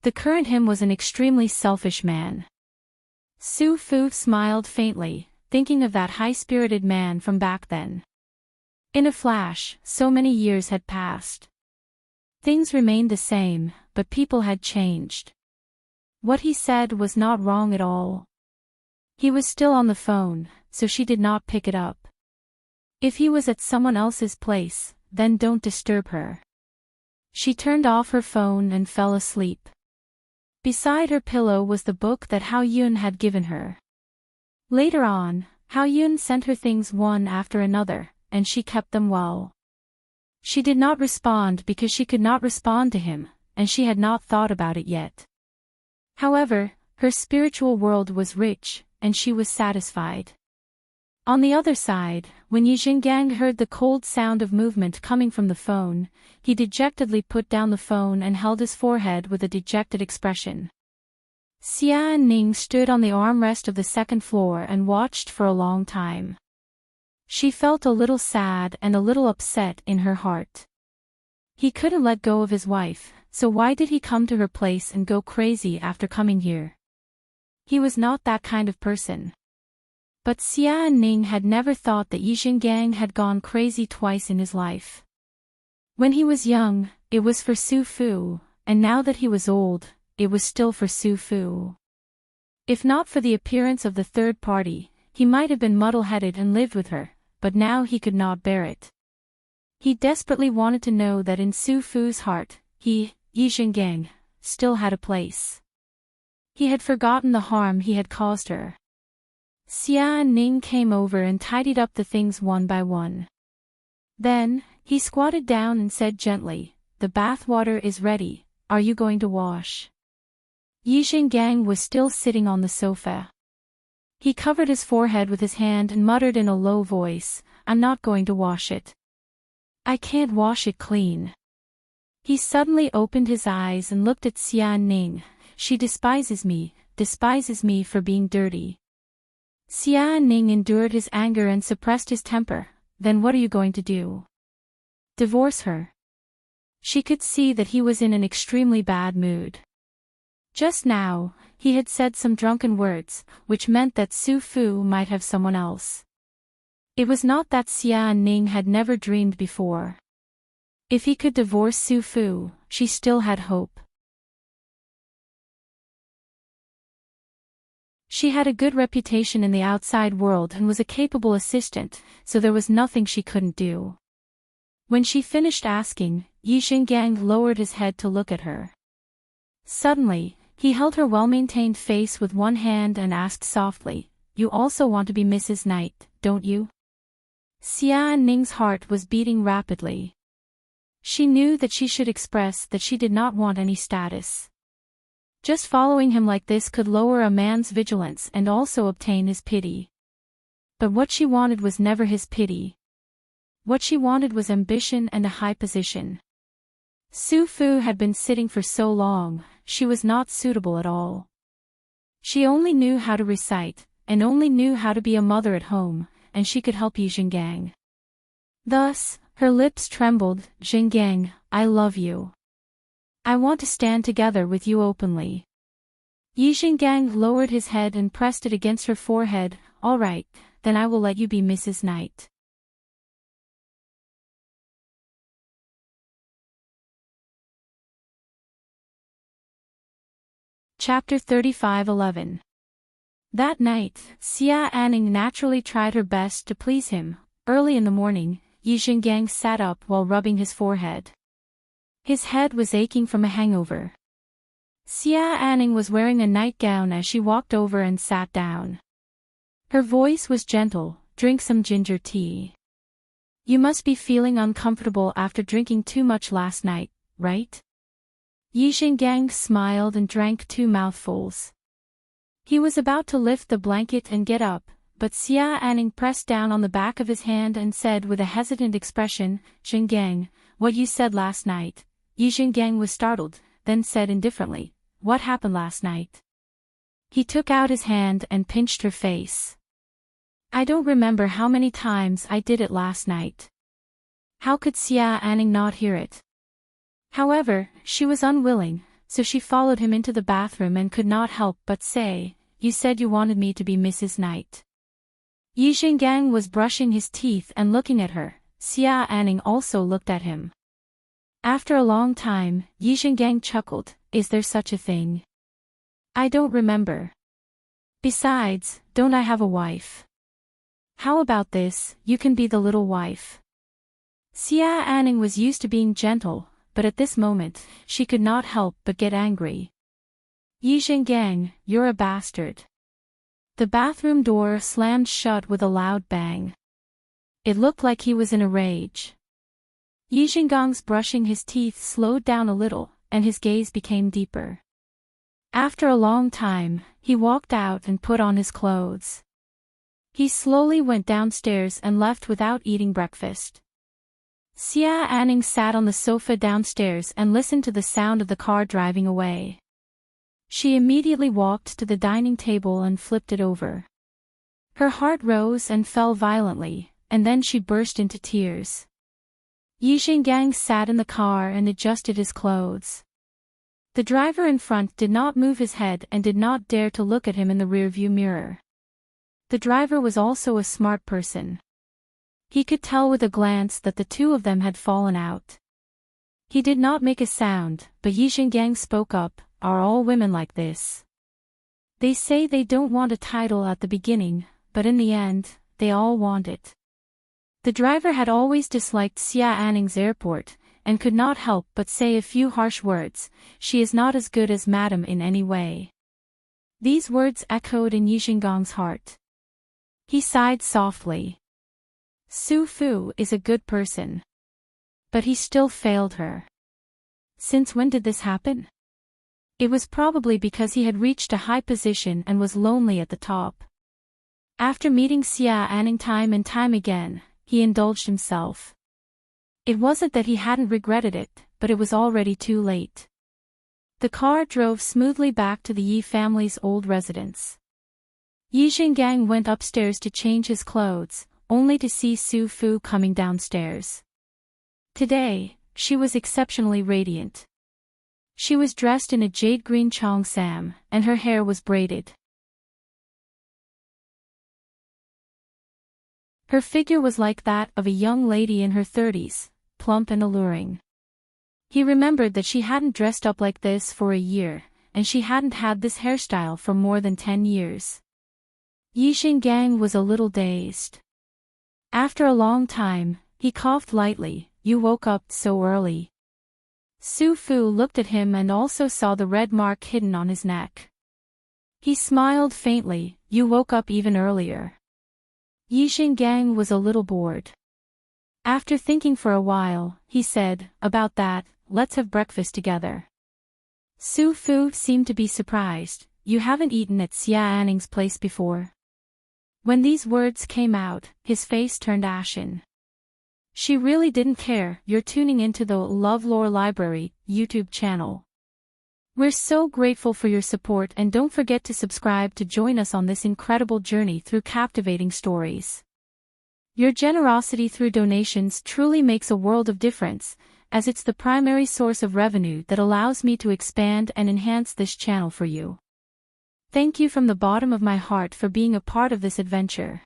The current him was an extremely selfish man. Su Fu smiled faintly, thinking of that high-spirited man from back then. In a flash, so many years had passed. Things remained the same, but people had changed. What he said was not wrong at all. He was still on the phone, so she did not pick it up. If he was at someone else's place, then don't disturb her. She turned off her phone and fell asleep. Beside her pillow was the book that Hao Yun had given her. Later on, Hao Yun sent her things one after another, and she kept them well. She did not respond because she could not respond to him, and she had not thought about it yet. However, her spiritual world was rich, and she was satisfied. On the other side, when Yi Jinggang heard the cold sound of movement coming from the phone, he dejectedly put down the phone and held his forehead with a dejected expression. Xia and Ning stood on the armrest of the second floor and watched for a long time. She felt a little sad and a little upset in her heart. He couldn't let go of his wife, so why did he come to her place and go crazy after coming here? He was not that kind of person. But Xia and Ning had never thought that Yi Jinggang had gone crazy twice in his life. When he was young, it was for Su Fu, and now that he was old, it was still for Su Fu. If not for the appearance of the third party, he might have been muddle-headed and lived with her, but now he could not bear it. He desperately wanted to know that in Su Fu's heart, he, Yi Jinggang, still had a place. He had forgotten the harm he had caused her. Xia and Ning came over and tidied up the things one by one. Then, he squatted down and said gently, "The bath water is ready, are you going to wash?" Yi Jinggang was still sitting on the sofa. He covered his forehead with his hand and muttered in a low voice, "I'm not going to wash it. I can't wash it clean." He suddenly opened his eyes and looked at Xia and Ning. "She despises me for being dirty." Xia and Ning endured his anger and suppressed his temper. "Then what are you going to do? Divorce her?" She could see that he was in an extremely bad mood. Just now, he had said some drunken words, which meant that Su Fu might have someone else. It was not that Xia and Ning had never dreamed before. If he could divorce Su Fu, she still had hope. She had a good reputation in the outside world and was a capable assistant, so there was nothing she couldn't do. When she finished asking, Yi Jinggang lowered his head to look at her. Suddenly, he held her well-maintained face with one hand and asked softly, "You also want to be Mrs. Knight, don't you?" Xia and Ning's heart was beating rapidly. She knew that she should express that she did not want any status. Just following him like this could lower a man's vigilance and also obtain his pity. But what she wanted was never his pity. What she wanted was ambition and a high position. Su Fu had been sitting for so long, she was not suitable at all. She only knew how to recite, and only knew how to be a mother at home, and she could help Yi Jinggang. Thus, her lips trembled, "Jinggang, I love you. I want to stand together with you openly." Yi Jinggang lowered his head and pressed it against her forehead. "All right, then I will let you be Mrs. Knight." Chapter 35:11. That night, Xia Anning naturally tried her best to please him. Early in the morning, Yi Jinggang sat up while rubbing his forehead. His head was aching from a hangover. Xia Anning was wearing a nightgown as she walked over and sat down. Her voice was gentle, "Drink some ginger tea. You must be feeling uncomfortable after drinking too much last night, right?" Yi Jinggang smiled and drank 2 mouthfuls. He was about to lift the blanket and get up, but Xia Anning pressed down on the back of his hand and said with a hesitant expression, "Jinggang, what you said last night." Yi Jinggang was startled, then said indifferently, "What happened last night?" He took out his hand and pinched her face. "I don't remember how many times I did it last night." How could Xia Anning not hear it? However, she was unwilling, so she followed him into the bathroom and could not help but say, "You said you wanted me to be Mrs. Knight." Yi Jinggang was brushing his teeth and looking at her, Xia Anning also looked at him. After a long time, Yi Zhengang chuckled, "Is there such a thing? I don't remember. Besides, don't I have a wife? How about this, you can be the little wife." Xia Anning was used to being gentle, but at this moment, she could not help but get angry. "Yi Zhengang, you're a bastard." The bathroom door slammed shut with a loud bang. It looked like he was in a rage. Yi Zhenggang's brushing his teeth slowed down a little, and his gaze became deeper. After a long time, he walked out and put on his clothes. He slowly went downstairs and left without eating breakfast. Xia Anning sat on the sofa downstairs and listened to the sound of the car driving away. She immediately walked to the dining table and flipped it over. Her heart rose and fell violently, and then she burst into tears. Yi Zhengang sat in the car and adjusted his clothes. The driver in front did not move his head and did not dare to look at him in the rearview mirror. The driver was also a smart person. He could tell with a glance that the two of them had fallen out. He did not make a sound, but Yi Zhengang spoke up, "Are all women like this? They say they don't want a title at the beginning, but in the end, they all want it." The driver had always disliked Xia Anning's airport, and could not help but say a few harsh words, "She is not as good as Madam in any way." These words echoed in Yi Zhenggang's heart. He sighed softly. Su Fu is a good person. But he still failed her. Since when did this happen? It was probably because he had reached a high position and was lonely at the top. After meeting Xia Anning time and time again, he indulged himself. It wasn't that he hadn't regretted it, but it was already too late. The car drove smoothly back to the Yi family's old residence. Yi Zhengang went upstairs to change his clothes, only to see Su Fu coming downstairs. Today, she was exceptionally radiant. She was dressed in a jade green cheongsam, and her hair was braided. Her figure was like that of a young lady in her 30s, plump and alluring. He remembered that she hadn't dressed up like this for a year, and she hadn't had this hairstyle for more than 10 years. Yi Zhengang was a little dazed. After a long time, he coughed lightly, "You woke up so early." Su Fu looked at him and also saw the red mark hidden on his neck. He smiled faintly, "You woke up even earlier." Yi Zhengang was a little bored. After thinking for a while, he said, "About that, let's have breakfast together." Su Fu seemed to be surprised, "You haven't eaten at Xia Anning's place before?" When these words came out, his face turned ashen. She really didn't care. You're tuning into the LoveLore Library YouTube channel. We're so grateful for your support, and don't forget to subscribe to join us on this incredible journey through captivating stories. Your generosity through donations truly makes a world of difference, as it's the primary source of revenue that allows me to expand and enhance this channel for you. Thank you from the bottom of my heart for being a part of this adventure.